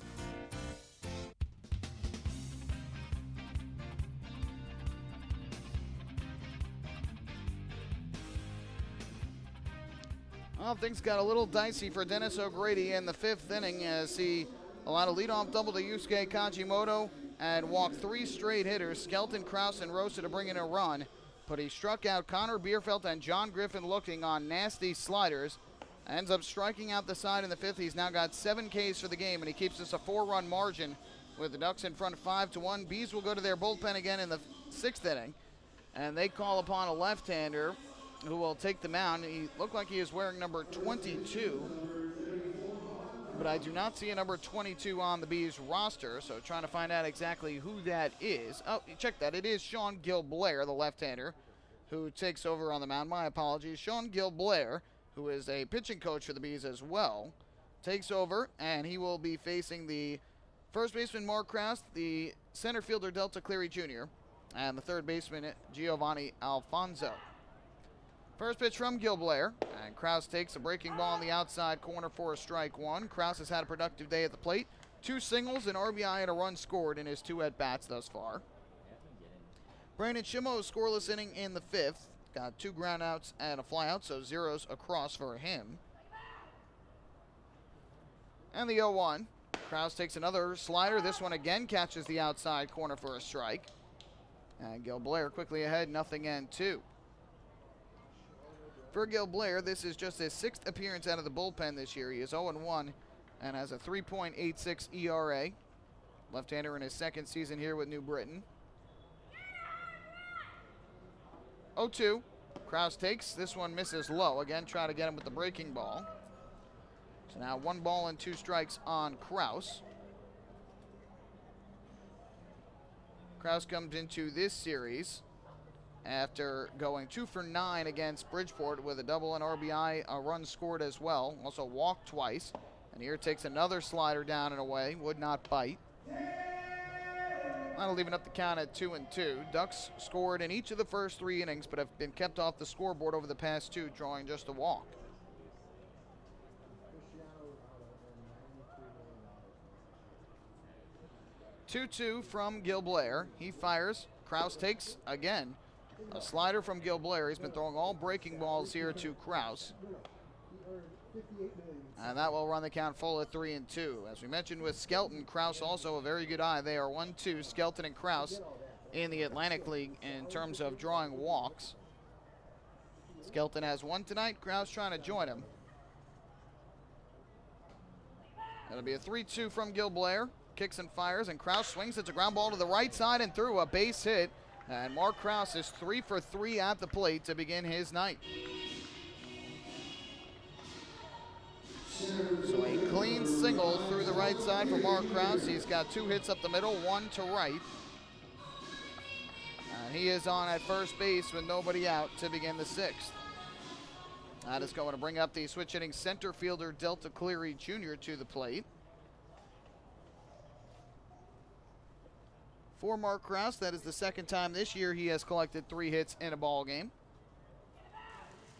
Well, things got a little dicey for Dennis O'Grady in the 5th inning as he allowed a leadoff double to Yusuke Kajimoto and walked 3 straight hitters, Skelton, Krause, and Rosa, to bring in a run. But he struck out Connor Bierfeld and John Griffin looking on nasty sliders. Ends up striking out the side in the 5th. He's now got 7 Ks for the game, and he keeps us a 4-run margin with the Ducks in front 5-1. Bees will go to their bullpen again in the 6th inning, and they call upon a left-hander who will take the mound. He looked like he is wearing number 22, but I do not see a number 22 on the Bees roster, so trying to find out exactly who that is. Oh, check that. It is Sean Gil-Blair, the left-hander, who takes over on the mound. My apologies. Sean Gil-Blair, who is a pitching coach for the Bees as well, takes over, and he will be facing the first baseman, Mark Krause, the center fielder, Delta Cleary Jr., and the third baseman, Giovanni Alfonso. First pitch from Gil-Blair, and Krause takes a breaking ball on the outside corner for a strike 1. Krause has had a productive day at the plate. 2 singles, an RBI, and a run scored in his 2 at-bats thus far. Brandon Shimo, scoreless inning in the 5th. Got 2 groundouts and a flyout, so zeros across for him. And the 0-1. Krause takes another slider. This one again catches the outside corner for a strike. And Gil-Blair quickly ahead, 0-2. For Gil-Blair, this is just his 6th appearance out of the bullpen this year. He is 0-1 and has a 3.86 ERA. Left-hander in his 2nd season here with New Britain. 0-2. Krause takes. This one misses low. Again, try to get him with the breaking ball. So now 1 ball and 2 strikes on Krause. Krause comes into this series after going 2 for 9 against Bridgeport with a double and RBI, a run scored as well. Also walked twice. And here takes another slider down and away. Would not bite. That'll leave up the count at 2-2. Ducks scored in each of the first 3 innings, but have been kept off the scoreboard over the past 2, drawing just a walk. 2-2 from Gil-Blair. He fires. Krause takes again. A slider from Gil Blair. He's been throwing all breaking balls here to Kraus. And that will run the count full at 3-2. As we mentioned with Skelton, Kraus also a very good eye. They are 1-2, Skelton and Kraus, in the Atlantic League in terms of drawing walks. Skelton has one tonight. Kraus trying to join him. It'll be a 3-2 from Gil Blair. Kicks and fires, and Kraus swings. It's a ground ball to the right side and through, a base hit. And Mark Kraus is 3 for 3 at the plate to begin his night. So a clean single through the right side for Mark Kraus. He's got 2 hits up the middle, 1 to right. And he is on at first base with nobody out to begin the 6th. That is going to bring up the switch hitting center fielder Delta Cleary Jr. to the plate. For Mark Kraus, that is the second time this year he has collected 3 hits in a ball game.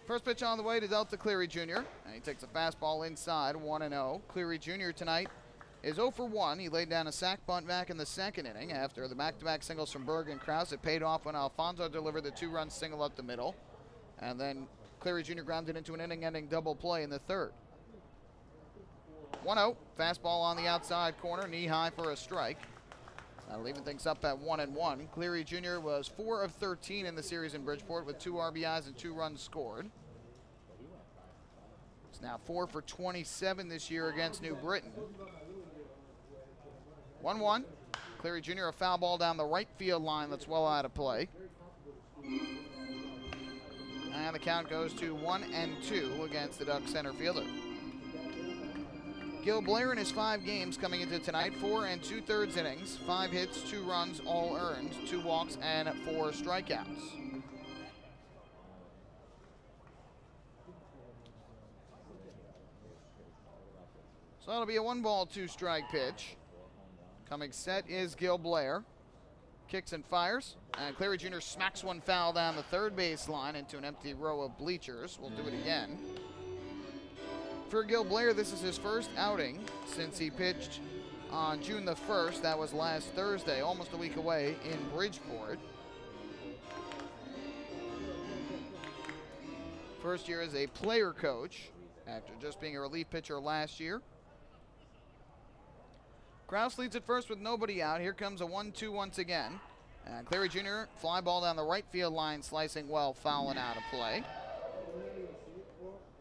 First pitch on the way to Delta Cleary Jr. And he takes a fastball inside, 1-0. Cleary Jr. tonight is 0 for 1. He laid down a sac bunt back in the second inning after the back-to-back singles from Berg and Kraus. It paid off when Alfonso delivered the 2-run single up the middle. And then Cleary Jr. grounded into an inning-ending double play in the third. 1-0. Fastball on the outside corner, knee-high for a strike. That'll even things up at 1-1. Cleary Jr. was 4 of 13 in the series in Bridgeport with 2 RBIs and 2 runs scored. He's now 4 for 27 this year against New Britain. 1-1. Cleary Jr. a foul ball down the right field line that's well out of play. And the count goes to 1-2 against the Ducks center fielder. Gil Blair in his 5 games coming into tonight, 4 2/3 innings, 5 hits, 2 runs, all earned, 2 walks, and 4 strikeouts. So that'll be a 1-ball, 2-strike pitch. Coming set is Gil Blair. Kicks and fires, and Cleary Jr. smacks one foul down the third base line into an empty row of bleachers. We'll do it again. For Gil Blair, this is his first outing since he pitched on June the 1st. That was last Thursday, almost a week away in Bridgeport. First year as a player coach after just being a relief pitcher last year. Kraus leads at first with nobody out. Here comes a 1-2 once again. And Cleary Jr. fly ball down the right field line, slicing well, fouling out of play.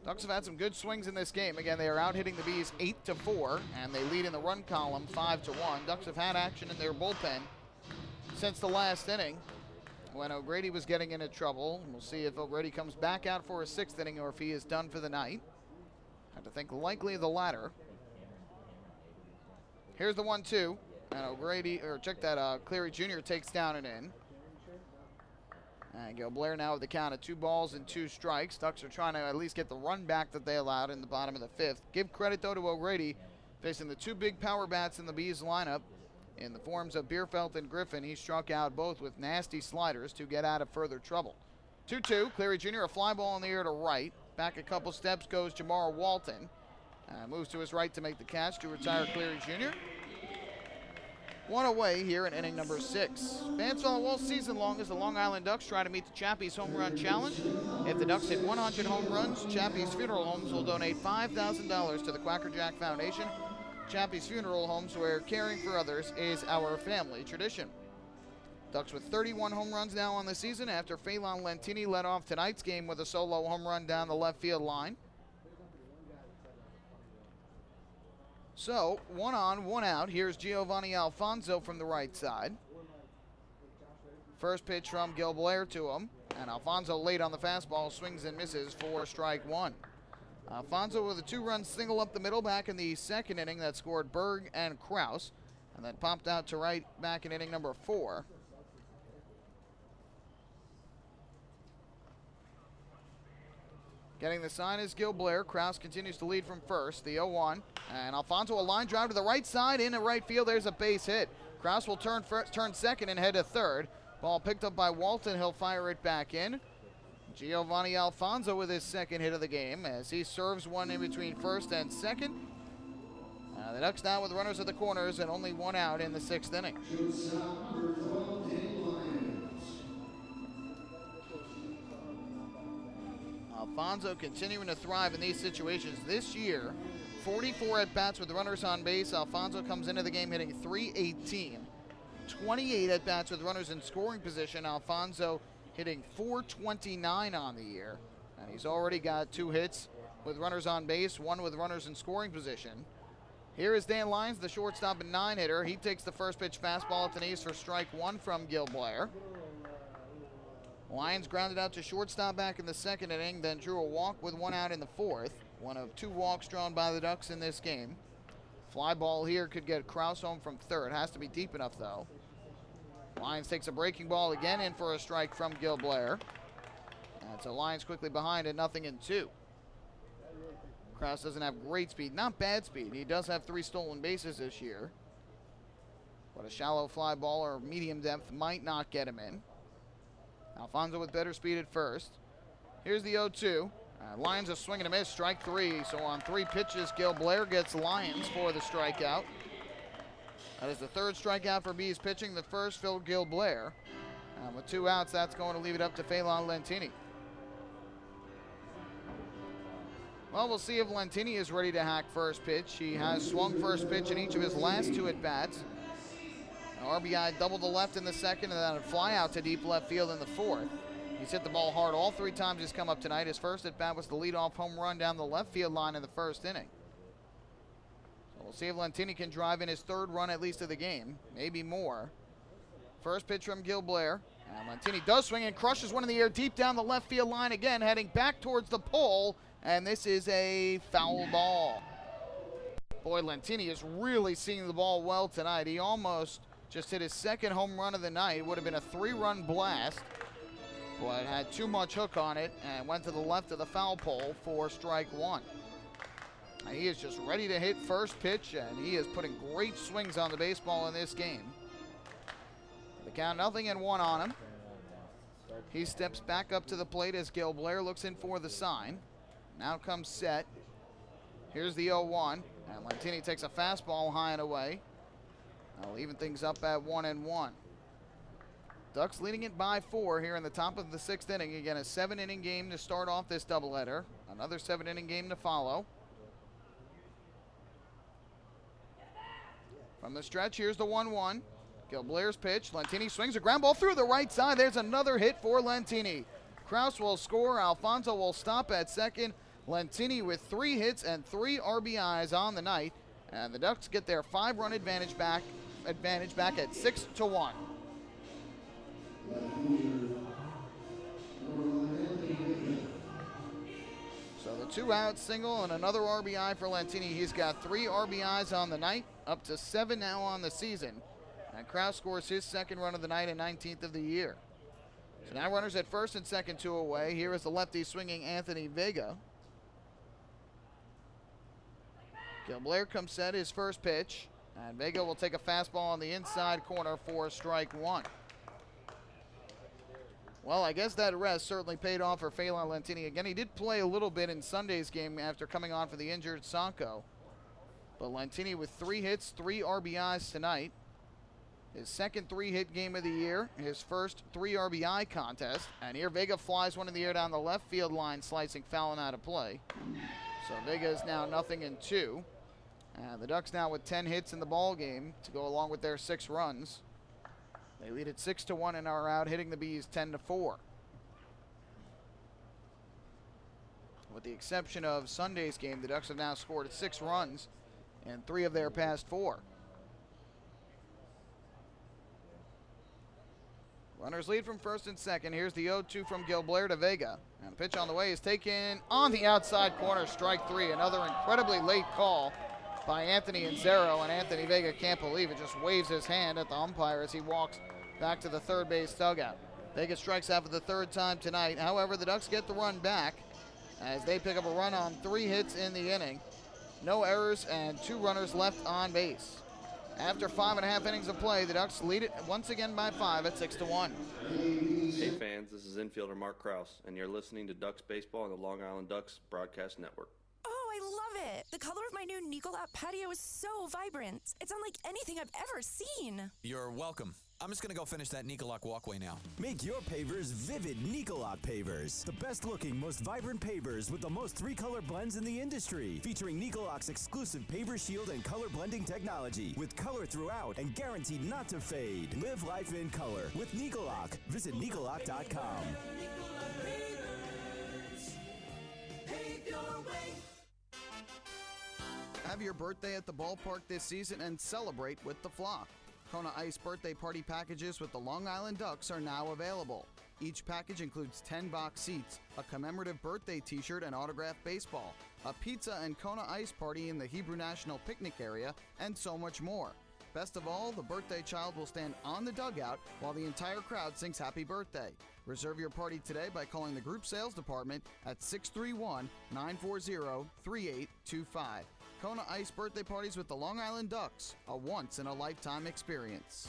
Ducks have had some good swings in this game. Again, they are out hitting the Bees 8-4, and they lead in the run column 5-1. Ducks have had action in their bullpen since the last inning when O'Grady was getting into trouble. We'll see if O'Grady comes back out for a 6th inning or if he is done for the night. I have to think likely the latter. Here's the 1-2, and O'Grady, or check that, Cleary Jr. takes down and in. And Gil Blair now with the count of 2 balls and 2 strikes. Ducks are trying to at least get the run back that they allowed in the bottom of the 5th. Give credit, though, to O'Grady, facing the 2 big power bats in the Bees lineup. In the forms of Bierfeld and Griffin, he struck out both with nasty sliders to get out of further trouble. 2-2, Cleary Jr. a fly ball in the air to right. Back a couple steps goes Jamar Walton. Moves to his right to make the catch to retire Cleary Jr. 1 away here in inning number 6. Fans follow all season long as the Long Island Ducks try to meet the Chappie's Home Run Challenge. If the Ducks hit 100 home runs, Chappie's Funeral Homes will donate $5,000 to the Quacker Jack Foundation. Chappie's Funeral Homes, where caring for others is our family tradition. Ducks with 31 home runs now on the season after Phelan Lentini led off tonight's game with a solo home run down the left field line. So, 1 on, 1 out. Here's Giovanni Alfonso from the right side. First pitch from Gil Blair to him. And Alfonso late on the fastball, swings and misses for strike 1. Alfonso with a 2-run single up the middle back in the 2nd inning that scored Berg and Kraus. And then popped out to right back in inning number 4. Getting the sign is Gil Blair. Kraus continues to lead from first. The 0-1. And Alfonso a line drive to the right side into right field. There's a base hit. Kraus will turn second and head to third. Ball picked up by Walton. He'll fire it back in. Giovanni Alfonso with his 2nd hit of the game as he serves one in between first and second. The Ducks now with runners at the corners and only 1 out in the 6th inning. Alfonso continuing to thrive in these situations this year. 44 at-bats with runners on base. Alfonso comes into the game hitting .318. 28 at-bats with runners in scoring position. Alfonso hitting .429 on the year. And he's already got 2 hits with runners on base, 1 with runners in scoring position. Here is Dan Lyons, the shortstop and 9-hitter. He takes the first pitch fastball at the knees for strike 1 from Gil Blair. Lyons grounded out to shortstop back in the second inning, then drew a walk with 1 out in the fourth. One of 2 walks drawn by the Ducks in this game. Fly ball here could get Kraus home from third. Has to be deep enough, though. Lyons takes a breaking ball again in for a strike from Gil Blair. And so Lyons quickly behind at 0-2. Kraus doesn't have great speed, not bad speed. He does have 3 stolen bases this year. But a shallow fly ball or medium depth might not get him in. Alfonso with better speed at first. Here's the 0-2. Lyons a swing and a miss, strike 3. So on 3 pitches, Gil Blair gets Lyons for the strikeout. That is the 3rd strikeout for Bees pitching, the first for Gil Blair. And with 2 outs, that's going to leave it up to Phelan Lentini. Well, we'll see if Lentini is ready to hack first pitch. He has swung first pitch in each of his last 2 at-bats. An RBI double to left in the second, and then a fly out to deep left field in the fourth. He's hit the ball hard all 3 times he's come up tonight. His first at-bat was the leadoff home run down the left field line in the first inning. So we'll see if Lentini can drive in his 3rd run at least of the game, maybe more. First pitch from Gil Blair. And Lentini does swing and crushes one in the air deep down the left field line again, heading back towards the pole, and this is a foul ball. Boy, Lentini is really seeing the ball well tonight. He almost just hit his 2nd home run of the night. It would have been a 3-run blast, but had too much hook on it and went to the left of the foul pole for strike 1. And he is just ready to hit first pitch, and he is putting great swings on the baseball in this game. The count 0-1 on him. He steps back up to the plate as Gil Blair looks in for the sign. Now comes set. Here's the 0-1, and Lentini takes a fastball high and away. That'll even things up at 1-1. Ducks leading it by 4 here in the top of the 6th inning. Again, a 7-inning game to start off this doubleheader. Another 7-inning game to follow. From the stretch, here's the 1-1. Gil Blair's pitch. Lentini swings a ground ball through the right side. There's another hit for Lentini. Kraus will score. Alfonso will stop at second. Lentini with 3 hits and 3 RBIs on the night. And the Ducks get their 5-run advantage back at 6-1. So the 2-out single and another RBI for Lentini. He's got 3 RBIs on the night, up to 7 now on the season. And Kraus scores his 2nd run of the night and 19th of the year. So now runners at first and second, 2 away. Here is the lefty swinging Anthony Vega. Gil Blair comes set his first pitch, and Vega will take a fastball on the inside corner for strike 1. Well, I guess that rest certainly paid off for Phelan Lentini. Again, he did play a little bit in Sunday's game after coming on for the injured Sanko. But Lentini with 3 hits, 3 RBIs tonight. His 2nd 3-hit game of the year, his first 3 RBI contest. And here Vega flies one in the air down the left field line, slicing foul and out of play. So Vega is now 0-2. And the Ducks now with 10 hits in the ball game to go along with their 6 runs. They lead it 6-1 and are out, hitting the Bees 10-4. With the exception of Sunday's game, the Ducks have now scored 6 runs in 3 of their past 4. Runners lead from first and second. Here's the 0-2 from Gil Blair to Vega. And the pitch on the way is taken on the outside corner, strike 3. Another incredibly late call by Anthony Inzero, and Anthony Vega can't believe it, just waves his hand at the umpire as he walks back to the third base dugout. Vega strikes out for the 3rd time tonight. However, the Ducks get the run back as they pick up a run on 3 hits in the inning. No errors and 2 runners left on base. After 5.5 innings of play, the Ducks lead it once again by 5 at 6-1. Hey fans, this is infielder Mark Kraus, and you're listening to Ducks Baseball on the Long Island Ducks Broadcast Network. Oh, I love it. The color of my new Nicolot patio is so vibrant. It's unlike anything I've ever seen. You're welcome. I'm just going to go finish that Nicolak walkway now. Make your pavers vivid Nicolak pavers. The best looking, most vibrant pavers with the most 3-color blends in the industry. Featuring Nicolak's exclusive paver shield and color blending technology. With color throughout and guaranteed not to fade. Live life in color with Nicolak. Visit Nicolak.com. Have your birthday at the ballpark this season and celebrate with the flock. Kona Ice birthday party packages with the Long Island Ducks are now available. Each package includes 10 box seats, a commemorative birthday t-shirt and autographed baseball, a pizza and Kona Ice party in the Hebrew National Picnic area, and so much more. Best of all, the birthday child will stand on the dugout while the entire crowd sings happy birthday. Reserve your party today by calling the group sales department at 631-940-3825. Kona Ice birthday parties with the Long Island Ducks, a once-in-a-lifetime experience.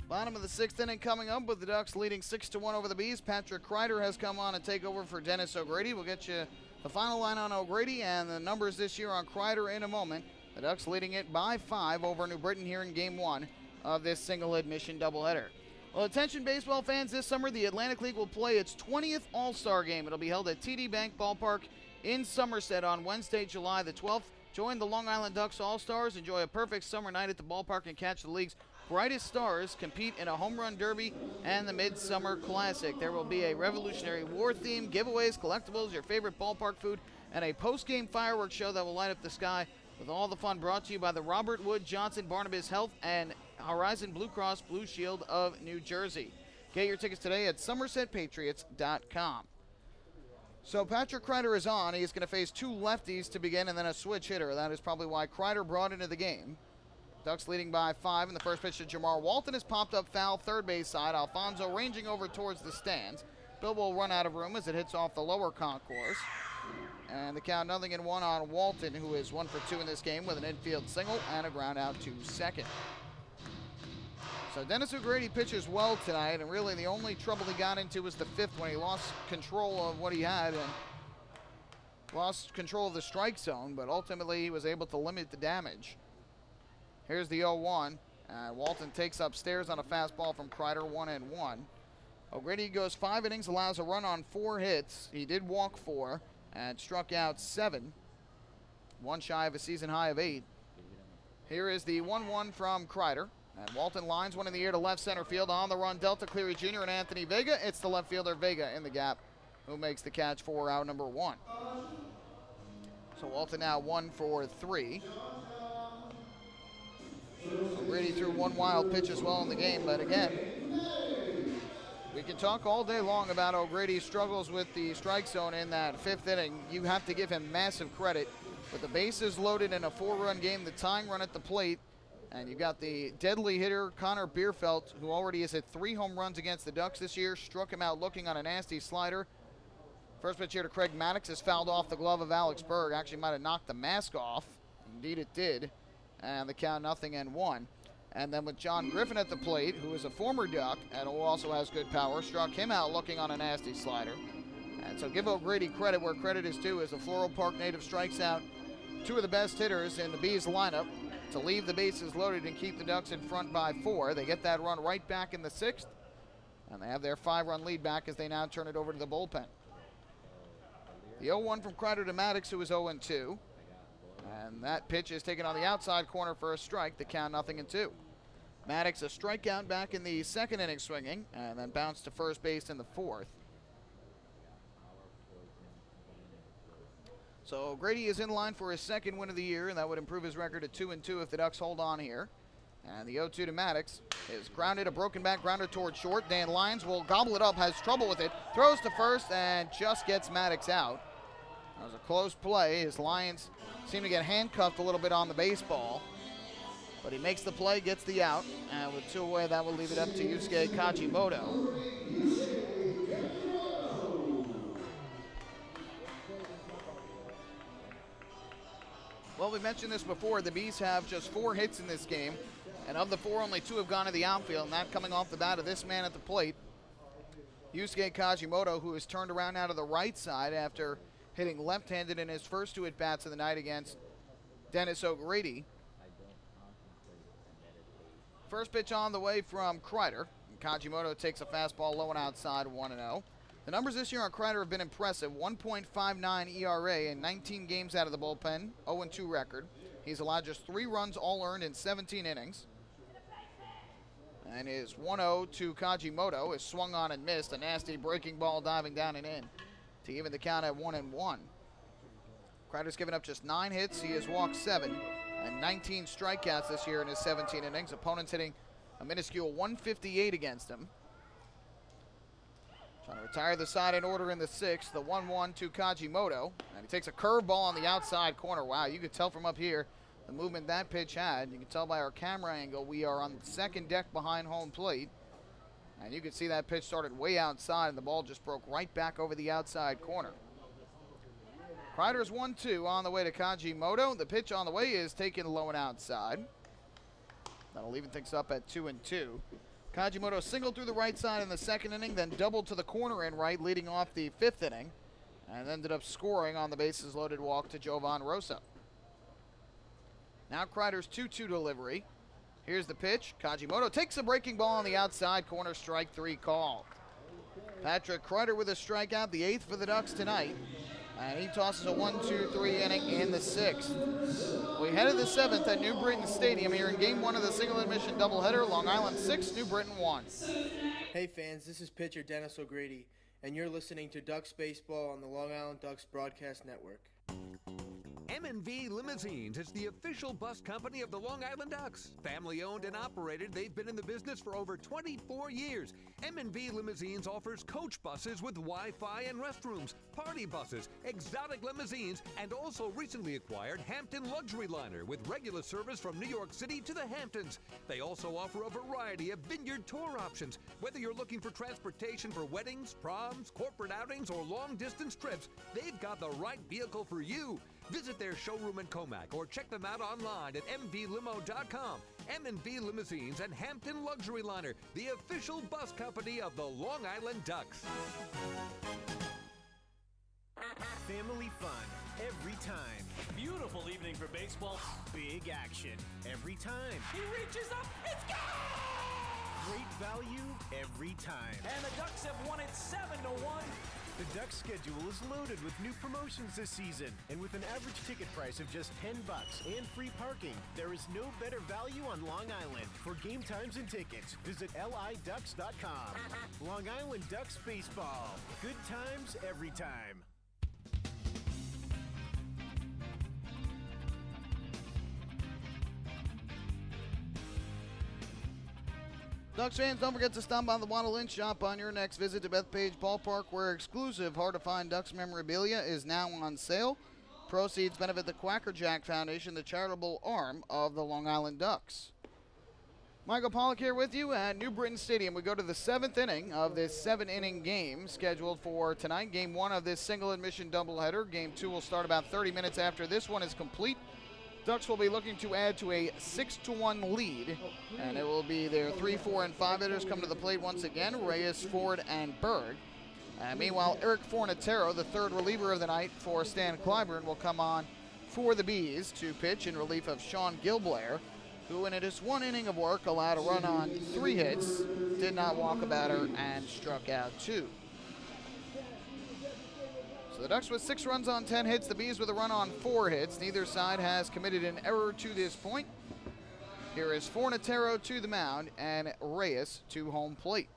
Bottom of the 6th inning coming up with the Ducks leading 6-1 over the Bees. Patrick Kreider has come on to take over for Dennis O'Grady. We'll get you the final line on O'Grady and the numbers this year on Kreider in a moment. The Ducks leading it by 5 over New Britain here in Game 1 of this single admission doubleheader. Well, attention baseball fans, this summer the Atlantic League will play its 20th All-Star Game. It'll be held at TD Bank Ballpark in Somerset on Wednesday, July the 12th. Join the Long Island Ducks All-Stars, enjoy a perfect summer night at the ballpark, and catch the league's brightest stars compete in a home run derby and the Midsummer Classic. There will be a Revolutionary War theme, giveaways, collectibles, your favorite ballpark food, and a post-game fireworks show that will light up the sky with all the fun brought to you by the Robert Wood Johnson Barnabas Health and Horizon Blue Cross Blue Shield of New Jersey. Get your tickets today at SomersetPatriots.com. So Patrick Kreider is on. He's going to face 2 lefties to begin and then a switch hitter. That is probably why Kreider brought into the game. Ducks leading by 5 in the first pitch to Jamar Walton is popped up foul third base side. Alfonso ranging over towards the stands. Bill will run out of room as it hits off the lower concourse. And the count 0-1 on Walton, who is 1 for 2 in this game with an infield single and a ground out to second. So Dennis O'Grady pitches well tonight, and really the only trouble he got into was the 5th when he lost control of what he had and lost control of the strike zone, but ultimately he was able to limit the damage. Here's the 0-1, and Walton takes upstairs on a fastball from Kreider, 1-1. O'Grady goes 5 innings, allows a run on 4 hits. He did walk 4 and struck out 7, 1 shy of a season high of 8. Here is the 1-1 from Kreider. And Walton lines one in the air to left center field. On the run, Delta Cleary Jr. and Anthony Vega. It's the left fielder Vega in the gap who makes the catch for out number 1. So Walton now 1 for 3. O'Grady threw 1 wild pitch as well in the game, but again, we can talk all day long about O'Grady's struggles with the strike zone in that 5th inning. You have to give him massive credit. With the bases loaded in a 4-run game, the tying run at the plate, and you've got the deadly hitter, Connor Bierfeld, who already has hit 3 home runs against the Ducks this year, struck him out looking on a nasty slider. First pitch here to Craig Maddox is fouled off the glove of Alex Berg. Actually might have knocked the mask off. Indeed it did. And the count 0-1. And then with John Griffin at the plate, who is a former Duck and who also has good power, struck him out looking on a nasty slider. And so give O'Grady credit where credit is due as the Floral Park native strikes out 2 of the best hitters in the Bees lineup to leave the bases loaded and keep the Ducks in front by 4. They get that run right back in the 6th, and they have their 5-run lead back as they now turn it over to the bullpen. The 0-1 from Kreider to Maddox, who is 0-2. And that pitch is taken on the outside corner for a strike. The count 0-2. Maddox a strikeout back in the 2nd inning swinging, and then bounced to first base in the 4th. So O'Grady is in line for his 2nd win of the year, and that would improve his record to 2-2 if the Ducks hold on here. And the 0-2 to Maddox is grounded, a broken back grounder towards short. Dan Lyons will gobble it up, has trouble with it, throws to first, and just gets Maddox out. That was a close play as Lyons seemed to get handcuffed a little bit on the baseball. But he makes the play, gets the out, and with 2 away, that will leave it up to Yusuke Kajimoto. Well, we mentioned this before. The Bees have just 4 hits in this game, and of the 4, only 2 have gone to the outfield, and that coming off the bat of this man at the plate, Yusuke Kajimoto, who has turned around now to the right side after hitting left-handed in his first 2 at-bats of the night against Dennis O'Grady. First pitch on the way from Kreider. Kajimoto takes a fastball low and outside, 1-0. The numbers this year on Kreider have been impressive. 1.59 ERA in 19 games out of the bullpen, 0-2 record. He's allowed just 3 runs, all earned in 17 innings. And his 1-0 to Kajimoto is swung on and missed. A nasty breaking ball diving down and in to even the count at 1-1. Kreider's given up just 9 hits. He has walked 7 and 19 strikeouts this year in his 17 innings. Opponents hitting a minuscule 158 against him. Trying to retire the side in order in the 6th. The 1-1 to Kajimoto. And he takes a curveball on the outside corner. Wow, you could tell from up here the movement that pitch had. You can tell by our camera angle we are on the second deck behind home plate. And you can see that pitch started way outside and the ball just broke right back over the outside corner. Kreider's 1-2 on the way to Kajimoto. The pitch on the way is taken low and outside. That'll even things up at 2-2. Kajimoto singled through the right side in the 2nd inning, then doubled to the corner and right, leading off the 5th inning, and ended up scoring on the bases loaded walk to Jovan Rosa. Now Kreider's 2-2 delivery. Here's the pitch. Kajimoto takes a breaking ball on the outside corner, strike 3 call. Patrick Kreider with a strikeout, the 8th for the Ducks tonight. And he tosses a 1-2-3 inning in the 6th. We head to the 7th at New Britain Stadium here in Game 1 of the single admission doubleheader. Long Island 6, New Britain 1. Hey fans, this is pitcher Dennis O'Grady, and you're listening to Ducks Baseball on the Long Island Ducks Broadcast Network. M&V Limousines is the official bus company of the Long Island Ducks. Family owned and operated, they've been in the business for over 24 years. M&V Limousines offers coach buses with Wi-Fi and restrooms, party buses, exotic limousines, and also recently acquired Hampton Luxury Liner with regular service from New York City to the Hamptons. They also offer a variety of vineyard tour options. Whether you're looking for transportation for weddings, proms, corporate outings, or long-distance trips, they've got the right vehicle for you. Visit their showroom in Comac or check them out online at mvlimo.com. M&V Limousines and Hampton Luxury Liner, the official bus company of the Long Island Ducks. Family fun every time. Beautiful evening for baseball. Big action every time. He reaches up, it's gone! Great value every time. And the Ducks have won it 7-1. The Ducks schedule is loaded with new promotions this season, and with an average ticket price of just $10 and free parking, there is no better value on Long Island. For game times and tickets, visit liducks.com. Long Island Ducks Baseball. Good times every time. Ducks fans, don't forget to stop by the Waddle Lynch shop on your next visit to Bethpage Ballpark, where exclusive hard-to-find Ducks memorabilia is now on sale. Proceeds benefit the Quacker Jack Foundation, the charitable arm of the Long Island Ducks. Michael Pollack here with you at New Britain Stadium. We go to the 7th inning of this 7-inning game scheduled for tonight. Game 1 of this single admission doubleheader. Game 2 will start about 30 minutes after this one is complete. Ducks will be looking to add to a 6-1 lead, and it will be their 3, 4, and 5 hitters come to the plate once again, Reyes, Ford, and Berg. Meanwhile, Eric Fornatero, the third reliever of the night for Stan Clyburn, will come on for the Bees to pitch in relief of Sean Gilblair, who in his 1 inning of work allowed a run on 3 hits, did not walk a batter, and struck out 2. So the Ducks with 6 runs on 10 hits, the Bees with a run on 4 hits. Neither side has committed an error to this point. Here is Fornatero to the mound and Reyes to home plate.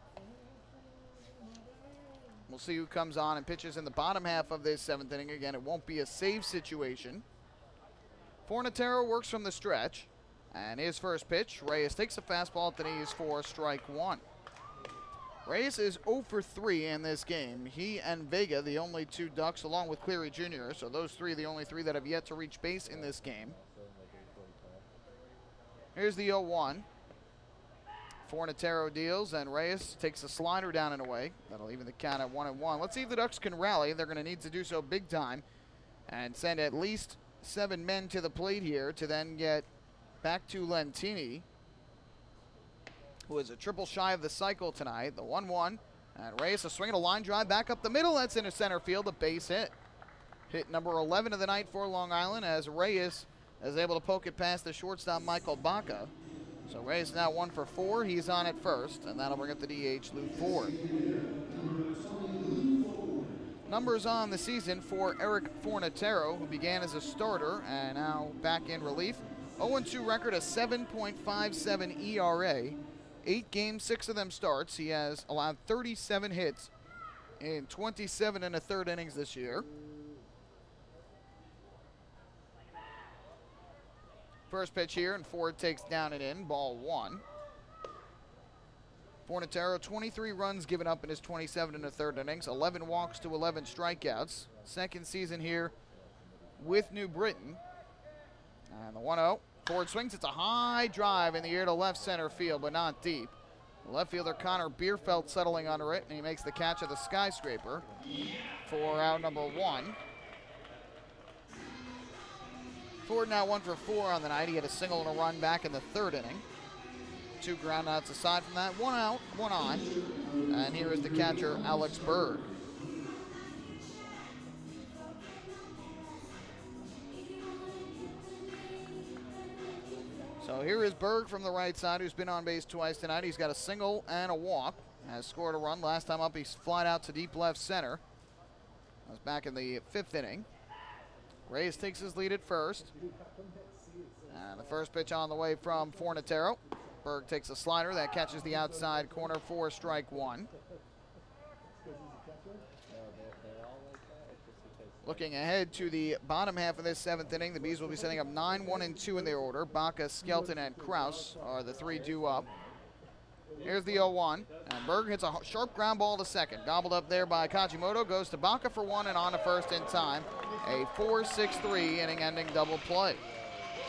We'll see who comes on and pitches in the bottom half of this 7th inning. Again, it won't be a save situation. Fornatero works from the stretch, and his first pitch, Reyes takes a fastball at the knees for strike 1. Reyes is 0 for 3 in this game. He and Vega, the only 2 Ducks, along with Cleary Jr., so those 3 the only 3 that have yet to reach base in this game. Here's the 0-1. Fornatero deals, and Reyes takes a slider down and away. That'll even the count at 1-1. Let's see if the Ducks can rally. They're going to need to do so big time and send at least 7 men to the plate here to then get back to Lentini, who is a triple shy of the cycle tonight. The 1-1. And Reyes a swing and a line drive back up the middle. That's into center field. A base hit. Hit number 11 of the night for Long Island as Reyes is able to poke it past the shortstop Michael Baca. So Reyes now 1 for 4. He's on at first, and that'll bring up the DH Lou Ford. Numbers on the season for Eric Fornatero, who began as a starter and now back in relief. 0-2 record, a 7.57 ERA. 8 games, 6 of them starts. He has allowed 37 hits in 27 1/3 innings this year. First pitch here, and Ford takes down and in, ball 1. Fornatero, 23 runs given up in his 27 1/3 innings, 11 walks to 11 strikeouts. Second season here with New Britain. And the 1-0. Ford swings. It's a high drive in the air to left center field, but not deep. Left fielder Connor Bierfeld settling under it, and he makes the catch of the skyscraper for out number 1. Ford now 1 for 4 on the night. He had a single and a run back in the 3rd inning. 2 groundouts aside from that. 1 out, 1 on. And here is the catcher, Alex Berg. So here is Berg from the right side, who's been on base twice tonight. He's got a single and a walk. Has scored a run. Last time up, he's flied out to deep left center. That was back in the 5th inning. Reyes takes his lead at first. And the first pitch on the way from Fornatero. Berg takes a slider that catches the outside corner for strike 1. Looking ahead to the bottom half of this 7th inning, the Bees will be setting up 9, 1, and 2 in their order. Baca, Skelton, and Kraus are the 3 due up. Here's the 0-1, and Berg hits a sharp ground ball to second. Gobbled up there by Kajimoto, goes to Baca for 1 and on to first in time. A 4-6-3 inning-ending double play.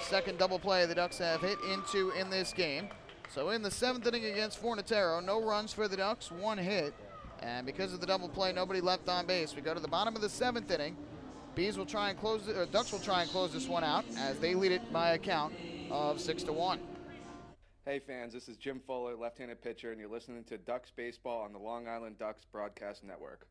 Second double play the Ducks have hit into in this game. So in the 7th inning against Fornatero, no runs for the Ducks, 1 hit. And because of the double play, nobody left on base. We go to the bottom of the 7th inning. Bees will try and close it, or Ducks will try and close this one out as they lead it by a count of 6-1. Hey fans, this is Jim Fuller, left-handed pitcher, and you're listening to Ducks Baseball on the Long Island Ducks Broadcast Network.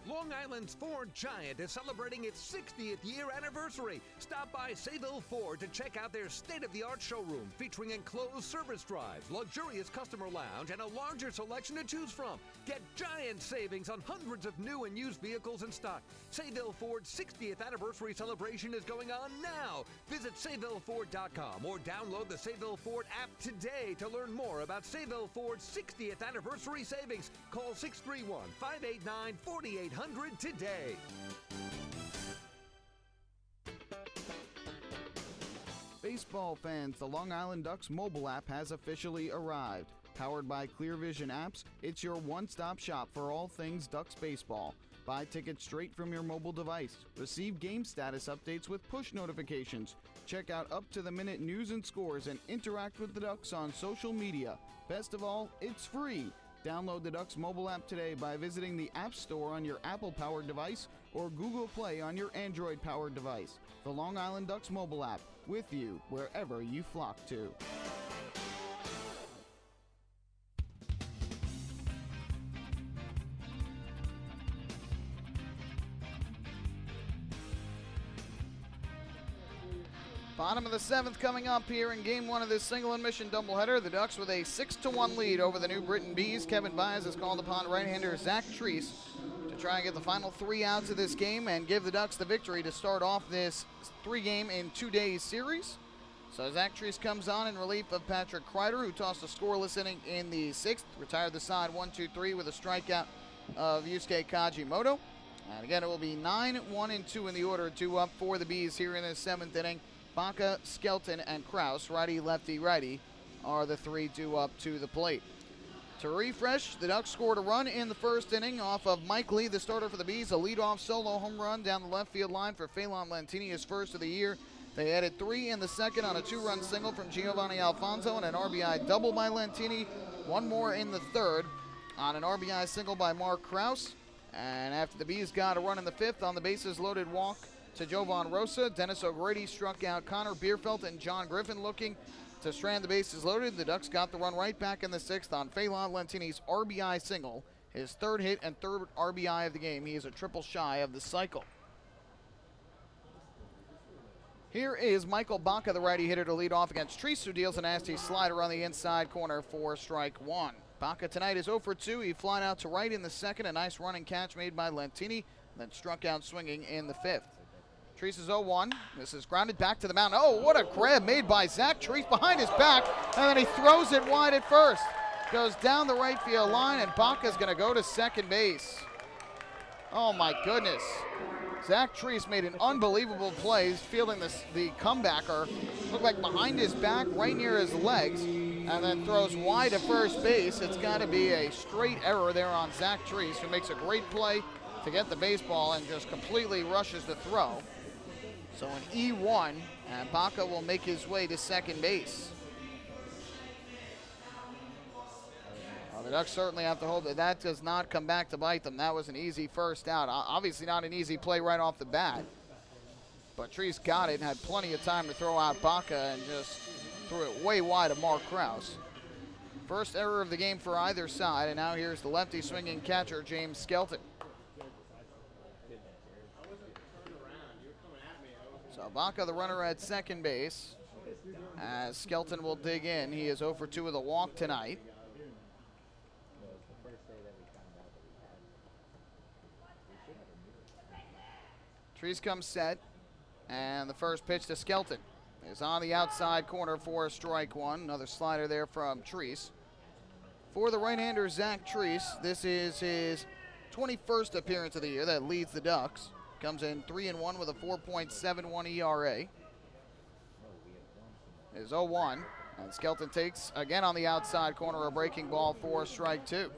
Long Island's Ford Giant is celebrating its 60th year anniversary. Stop by Sayville Ford to check out their state-of-the-art showroom featuring enclosed service drives, luxurious customer lounge, and a larger selection to choose from. Get giant savings on hundreds of new and used vehicles in stock. Sayville Ford's 60th anniversary celebration is going on now. Visit SayvilleFord.com or download the Sayville Ford app today to learn more about Sayville Ford's 60th anniversary savings. Call 631-589-4800 today. Baseball fans, the Long Island Ducks mobile app has officially arrived. Powered by Clear Vision Apps, it's your one-stop shop for all things Ducks baseball. Buy tickets straight from your mobile device. Receive game status updates with push notifications. Check out up-to-the-minute news and scores and interact with the Ducks on social media. Best of all, it's free. Download the Ducks mobile app today by visiting the App Store on your Apple-powered device or Google Play on your Android-powered device. The Long Island Ducks mobile app, with you wherever you flock to. Bottom of the 7th coming up here in Game 1 of this single admission doubleheader. The Ducks with a 6-1 lead over the New Britain Bees. Kevin Baez has called upon right-hander Zach Treese to try and get the final 3 outs of this game and give the Ducks the victory to start off this 3-game in 2-day series. So Zach Treese comes on in relief of Patrick Kreider, who tossed a scoreless inning in the 6th. Retired the side 1-2-3 with a strikeout of Yusuke Kajimoto. And again, it will be 9, 1, and 2 in the order, 2 up for the Bees here in this 7th inning. Baca, Skelton, and Kraus, righty, lefty, righty, are the 3 due up to the plate. To refresh, the Ducks scored a run in the 1st inning off of Mike Lee, the starter for the Bees, a leadoff solo home run down the left field line for Phelan Lentini, his first of the year. They added 3 in the 2nd on a 2-run single from Giovanni Alfonso and an RBI double by Lentini. 1 more in the 3rd on an RBI single by Mark Kraus. And after the Bees got a run in the 5th on the bases loaded walk to Jovan Rosa. Dennis O'Grady struck out Connor Bierfeld and John Griffin looking to strand the bases loaded. The Ducks got the run right back in the 6th on Phelan Lentini's RBI single. His 3rd hit and 3rd RBI of the game. He is a triple shy of the cycle. Here is Michael Baca, the righty hitter, to lead off against Treese, who deals a nasty slider on the inside corner for strike 1. Baca tonight is 0 for 2. He flied out to right in the 2nd. A nice running catch made by Lentini, then struck out swinging in the 5th. Treese is 0-1. This is grounded back to the mound. Oh, what a grab made by Zach Treese behind his back, and then he throws it wide at first. Goes down the right field line, and Baca's going to go to second base. Oh, my goodness. Zach Treese made an unbelievable play, fielding the comebacker. Looked like behind his back, right near his legs, and then throws wide to first base. It's got to be a straight error there on Zach Treese, who makes a great play to get the baseball and just completely rushes the throw. So an E1, and Baca will make his way to second base. The Ducks certainly have to hope that that does not come back to bite them. That was an easy first out. Obviously not an easy play right off the bat. But Treese got it and had plenty of time to throw out Baca and just threw it way wide of Mark Krause. First error of the game for either side, and now here's the lefty swinging catcher, James Skelton. So Baca, the runner at second base, as Skelton will dig in. He is 0 for 2 with a walk tonight. Treese comes set, and the first pitch to Skelton is on the outside corner for strike 1. Another slider there from Treese. For the right-hander, Zach Treese, this is his 21st appearance of the year that leads the Ducks. Comes in 3-1 with a 4.71 ERA. Is 0-1, and Skelton takes again on the outside corner a breaking ball for strike 2.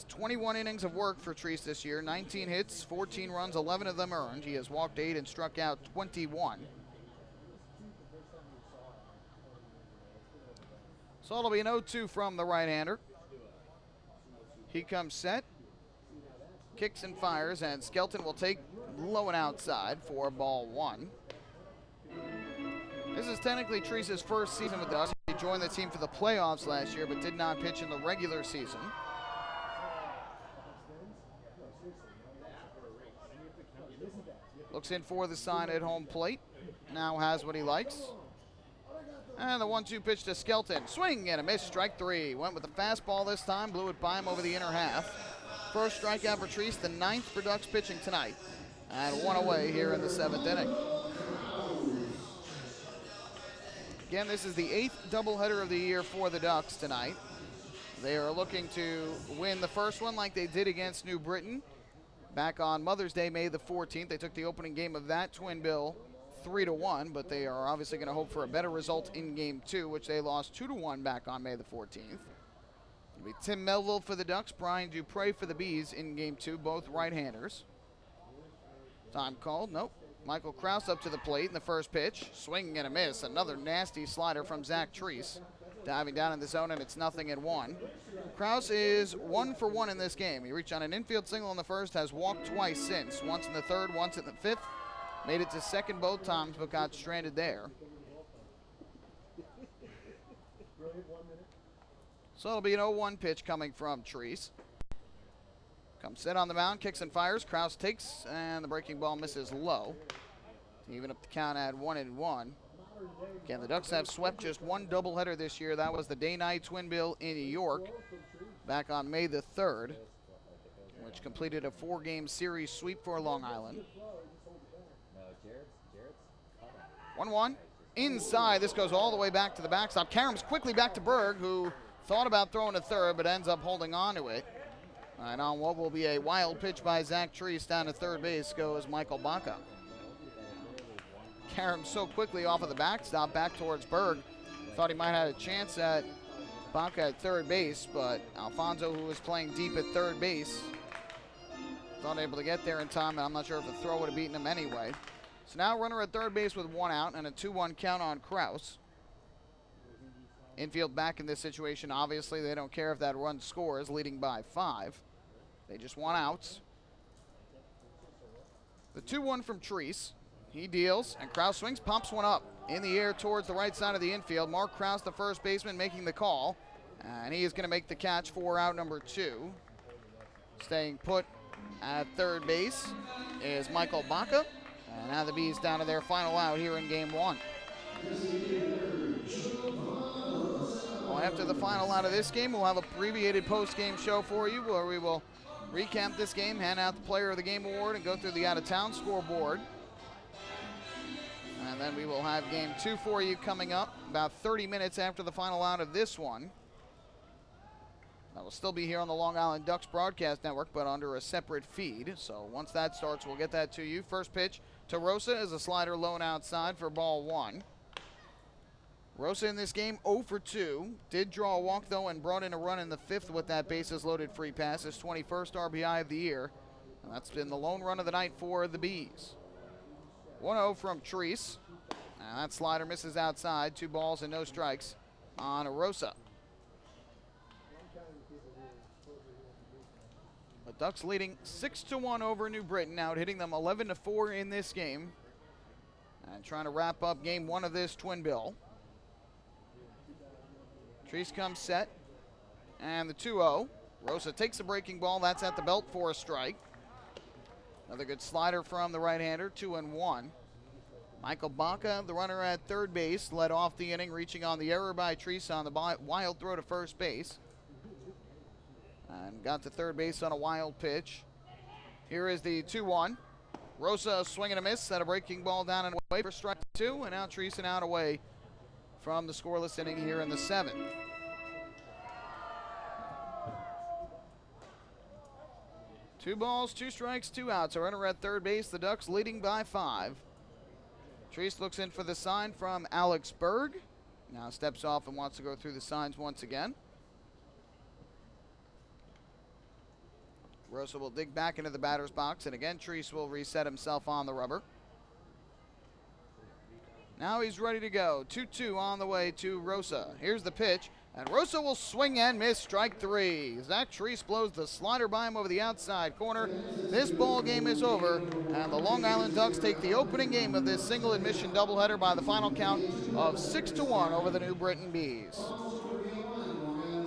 21 innings of work for Treese this year, 19 hits, 14 runs, 11 of them earned. He has walked 8 and struck out 21. So it'll be an 0-2 from the right-hander. He comes set, kicks and fires, and Skelton will take low and outside for ball 1. This is technically Treese's first season with us. He joined the team for the playoffs last year, but did not pitch in the regular season. Looks in for the sign at home plate. Now has what he likes. And the 1-2 pitch to Skelton. Swing and a miss, strike 3. Went with the fastball this time, blew it by him over the inner half. First strikeout for Treese, the 9th for Ducks pitching tonight. And 1 away here in the 7th inning. Again, this is the 8th doubleheader of the year for the Ducks tonight. They are looking to win the first one like they did against New Britain. Back on Mother's Day, May the 14th, they took the opening game of that twin bill 3-1, but they are obviously going to hope for a better result in Game 2, which they lost 2-1 back on May the 14th. It'll be Tim Melville for the Ducks, Brian Dupre for the Bees in Game 2, both right-handers. Time called, nope. Michael Krause up to the plate in the first pitch. Swing and a miss, another nasty slider from Zach Treese. Diving down in the zone, and it's 0-1. Krause is 1 for 1 in this game. He reached on an infield single in the first, has walked twice since. Once in the 3rd, once in the 5th. Made it to second both times, but got stranded there. So it'll be an 0-1 pitch coming from Treese. Comes set on the mound, kicks and fires. Krause takes, and the breaking ball misses low. To even up the count at 1-1. Again, the Ducks have swept just one doubleheader this year. That was the day-night twin bill in New York back on May the 3rd, which completed a 4-game series sweep for Long Island. 1-1. Inside. This goes all the way back to the backstop. Karam's quickly back to Berg, who thought about throwing a third, but ends up holding on to it. And on what will be a wild pitch by Zach Treese down to third base goes Michael Baca. Karam so quickly off of the backstop back towards Berg. Thought he might have had a chance at Baca at third base, but Alfonso, who was playing deep at third base, was unable to get there in time, and I'm not sure if the throw would have beaten him anyway. So now runner at third base with 1 out and a 2-1 count on Krause. Infield back in this situation, obviously they don't care if that run scores, leading by 5. They just want outs. The 2-1 from Treese. He deals, and Kraus swings, pops one up in the air towards the right side of the infield. Mark Kraus, the first baseman, making the call. And he is going to make the catch for out number 2. Staying put at third base is Michael Baca. And now the Bees down to their final out here in game 1. Well, after the final out of this game, we'll have a abbreviated post-game show for you where we will recap this game, hand out the Player of the Game award, and go through the out-of-town scoreboard. And then we will have game 2 for you coming up about 30 minutes after the final out of this one. That will still be here on the Long Island Ducks Broadcast Network, but under a separate feed. So once that starts, we'll get that to you. First pitch to Rosa is a slider low and outside for ball 1. Rosa in this game 0 for 2. Did draw a walk, though, and brought in a run in the 5th with that bases-loaded free pass. His 21st RBI of the year. And that's been the lone run of the night for the Bees. 1-0 from Treese. And that slider misses outside. 2 balls and no strikes on Rosa. The Ducks leading 6-1 over New Britain, out hitting them 11-4 in this game. And trying to wrap up game 1 of this twin bill. Treese comes set. And the 2-0. Rosa takes a breaking ball. That's at the belt for a strike. Another good slider from the right-hander, 2-1. Michael Baca, the runner at third base, led off the inning, reaching on the error by Treese on the wild throw to first base. And got to third base on a wild pitch. Here is the 2-1. Rosa swing and a miss at a breaking ball down and away for strike 2, and now Treese and out away from the scoreless inning here in the 7th. Two balls, 2 strikes, 2 outs. A runner at third base. The Ducks leading by 5. Treese looks in for the sign from Alex Berg. Now steps off and wants to go through the signs once again. Rosa will dig back into the batter's box, and again Treese will reset himself on the rubber. Now he's ready to go. 2-2 on the way to Rosa. Here's the pitch, and Rosa will swing and miss, strike 3. Zach Treese blows the slider by him over the outside corner. This ball game is over, and the Long Island Ducks take the opening game of this single admission doubleheader by the final count of 6-1 over the New Britain Bees.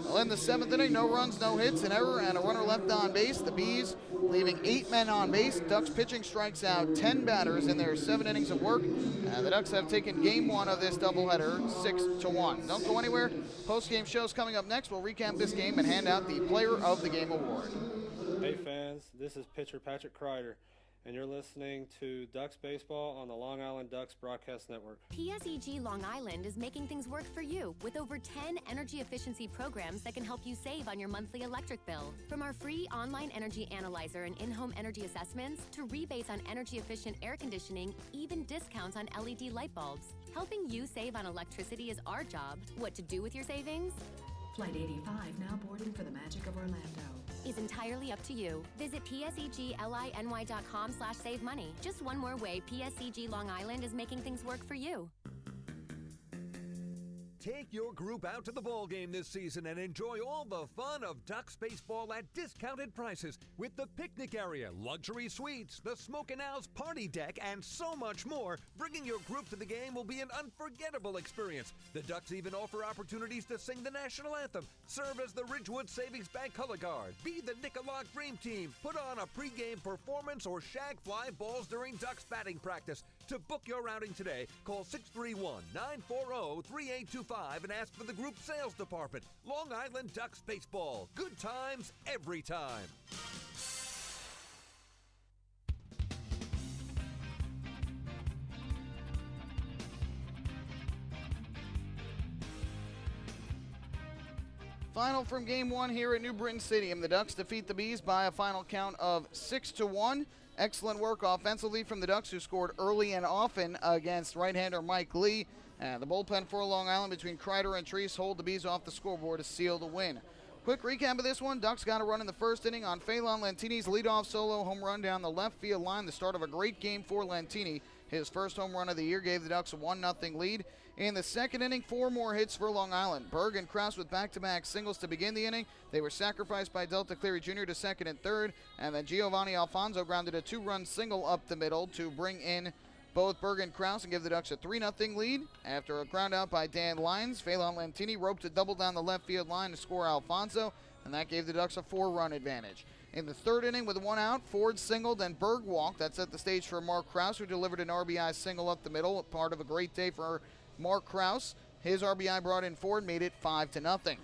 Well, in the 7th inning, no runs, no hits, an error, and a runner left on base. The Bees leaving 8 men on base. Ducks pitching strikes out 10 batters in their 7 innings of work. And the Ducks have taken game 1 of this doubleheader 6-1. Don't go anywhere. Post-game shows coming up next. We'll recap this game and hand out the Player of the Game award. Hey fans, this is pitcher Patrick Kreider, and you're listening to Ducks Baseball on the Long Island Ducks Broadcast Network. PSEG Long Island is making things work for you with over 10 energy efficiency programs that can help you save on your monthly electric bill. From our free online energy analyzer and in-home energy assessments to rebates on energy-efficient air conditioning, even discounts on LED light bulbs. Helping you save on electricity is our job. What to do with your savings? Flight 85 now boarding for the magic of Orlando. Is entirely up to you. Visit psegLINY.com/save money. Just one more way PSEG Long Island is making things work for you. Take your group out to the ball game this season and enjoy all the fun of Ducks baseball at discounted prices with the picnic area, luxury suites, the Smokin' Owl's party deck, and so much more. Bringing your group to the game will be an unforgettable experience. The Ducks even offer opportunities to sing the national anthem, serve as the Ridgewood Savings Bank color guard, be the Nickolock Dream Team, put on a pregame performance, or shag fly balls during Ducks batting practice. To book your outing today, call 631-940-3825 and ask for the group sales department. Long Island Ducks Baseball. Good times every time. Final from game 1 here at New Britain Stadium. The Ducks defeat the Bees by a final count of 6-1. Excellent work offensively from the Ducks, who scored early and often against right-hander Mike Lee. And the bullpen for Long Island between Kreider and Treese hold the Bees off the scoreboard to seal the win. Quick recap of this one. Ducks got a run in the first inning on Phelan Lentini's leadoff solo home run down the left field line. The start of a great game for Lentini. His first home run of the year gave the Ducks a 1-0 lead. In the second inning, 4 more hits for Long Island. Berg and Krause with back-to-back singles to begin the inning. They were sacrificed by Delta Cleary Jr. to second and third, and then Giovanni Alfonso grounded a 2-run single up the middle to bring in both Berg and Krause and give the Ducks a 3-0 lead. After a ground out by Dan Lyons, Phelan Lantini roped a double down the left field line to score Alfonso, and that gave the Ducks a 4-run advantage. In the third inning with 1 out, Ford singled and Berg walked. That set the stage for Mark Krause, who delivered an RBI single up the middle, part of a great day for Mark Krause. His RBI brought in Ford, made it 5-0.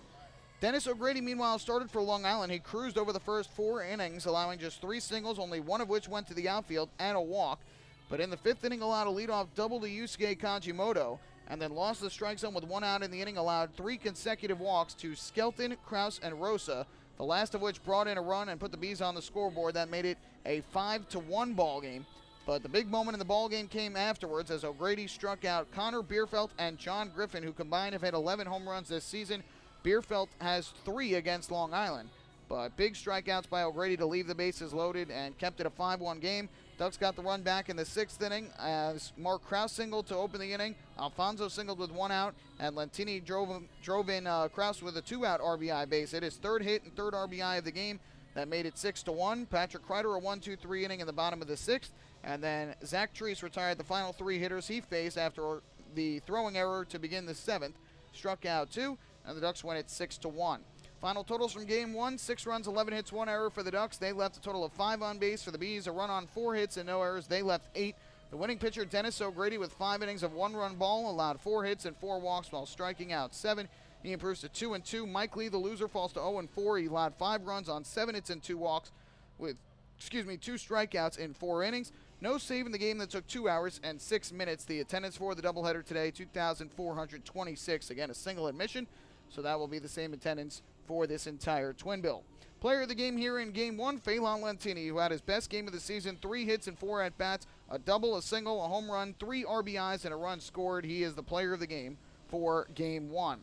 Dennis O'Grady, meanwhile, started for Long Island. He cruised over the first 4 innings, allowing just 3 singles, only 1 of which went to the outfield, and a walk. But in the 5th inning, allowed a leadoff double to Yusuke Kajimoto, and then lost the strike zone with 1 out in the inning, allowed 3 consecutive walks to Skelton, Krause, and Rosa, the last of which brought in a run and put the Bees on the scoreboard. That made it a 5-1 ball game. But the big moment in the ball game came afterwards as O'Grady struck out Connor Bierfeld and John Griffin, who combined have hit 11 home runs this season. Bierfeld has 3 against Long Island. But big strikeouts by O'Grady to leave the bases loaded and kept it a 5-1 game. Ducks got the run back in the 6th inning as Mark Krause singled to open the inning. Alfonso singled with 1 out, and Lentini drove in Krause with a 2-out RBI base hit. His 3rd hit and 3rd RBI of the game. That made it 6-1. Patrick Kreider a 1-2-3 inning in the bottom of the 6th. And then Zach Treese retired the final 3 hitters he faced after the throwing error to begin the 7th. Struck out 2, and the Ducks win it 6-1. Final totals from Game 1, 6 runs, 11 hits, 1 error for the Ducks. They left a total of 5 on base. For the Bees, a run on 4 hits and no errors. They left 8. The winning pitcher, Dennis O'Grady, with 5 innings of 1-run ball, allowed 4 hits and 4 walks while striking out 7. He improves to 2-2. Mike Lee, the loser, falls to 0-4. He allowed 5 runs on 7 hits and 2 walks with, 2 strikeouts in 4 innings. No save in the game that took 2 hours and 6 minutes. The attendance for the doubleheader today, 2,426. Again, a single admission, so that will be the same attendance for this entire twin bill. Player of the game here in Game 1, Phelan Lentini, who had his best game of the season, 3 hits and 4 at-bats, a double, a single, a home run, 3 RBIs, and a run scored. He is the player of the game for Game 1.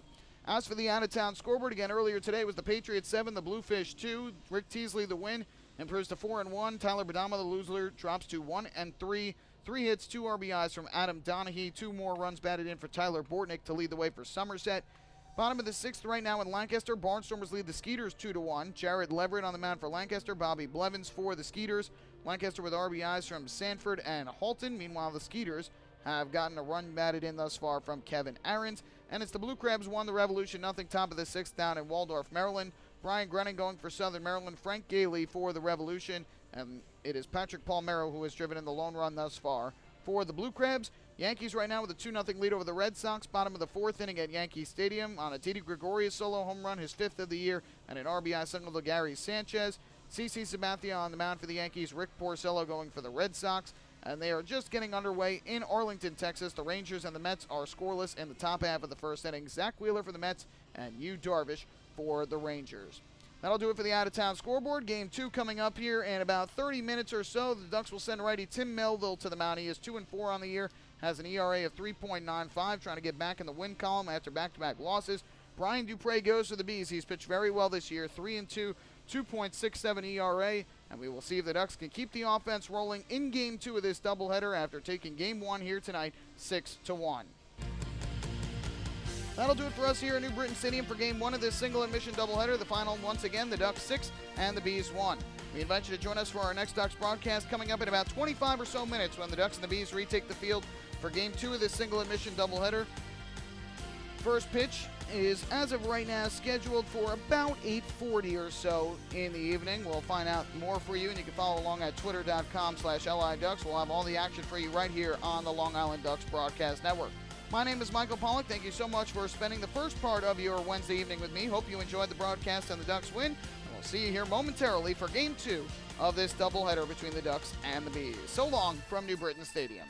As for the out-of-town scoreboard, again, earlier today was the Patriots 7, the Bluefish 2. Rick Teasley, the win, improves to 4-1. Tyler Badama, the loser, drops to 1-3. 3 hits, 2 RBIs from Adam Donahue. 2 more runs batted in for Tyler Bortnick to lead the way for Somerset. Bottom of the 6th right now in Lancaster. Barnstormers lead the Skeeters 2-1. Jared Leverett on the mound for Lancaster. Bobby Blevins for the Skeeters. Lancaster with RBIs from Sanford and Halton. Meanwhile, the Skeeters have gotten a run batted in thus far from Kevin Aarons. And it's the Blue Crabs won the Revolution, nothing, top of the 6th down in Waldorf, Maryland. Brian Grennan going for Southern Maryland. Frank Gailey for the Revolution. And it is Patrick Palmero who has driven in the lone run thus far for the Blue Crabs. Yankees right now with a 2-0 lead over the Red Sox. Bottom of the 4th inning at Yankee Stadium on a Didi Gregorius solo home run, his 5th of the year, and an RBI single to Gary Sanchez. CC Sabathia on the mound for the Yankees. Rick Porcello going for the Red Sox. And they are just getting underway in Arlington, Texas. The Rangers and the Mets are scoreless in the top half of the 1st inning. Zach Wheeler for the Mets and Yu Darvish for the Rangers. That'll do it for the out-of-town scoreboard. Game 2 coming up here in about 30 minutes or so. The Ducks will send righty Tim Melville to the mound. He is 2-4 on the year, has an ERA of 3.95, trying to get back in the win column after back-to-back losses. Brian Dupre goes for the Bees. He's pitched very well this year, 3-2, 2.67 ERA, and we will see if the Ducks can keep the offense rolling in Game 2 of this doubleheader after taking Game 1 here tonight, 6-1. That'll do it for us here at New Britain Stadium for Game 1 of this single admission doubleheader. The final, once again, the Ducks 6 and the Bees 1. We invite you to join us for our next Ducks broadcast coming up in about 25 or so minutes when the Ducks and the Bees retake the field for Game 2 of this single admission doubleheader. First pitch is, as of right now, scheduled for about 8:40 or so in the evening. We'll find out more for you, and you can follow along at twitter.com/LIDucks. We'll have all the action for you right here on the Long Island Ducks Broadcast Network. My name is Michael Pollock. Thank you so much for spending the first part of your Wednesday evening with me. Hope you enjoyed the broadcast and the Ducks win. And we'll see you here momentarily for Game 2 of this doubleheader between the Ducks and the Bees. So long from New Britain Stadium.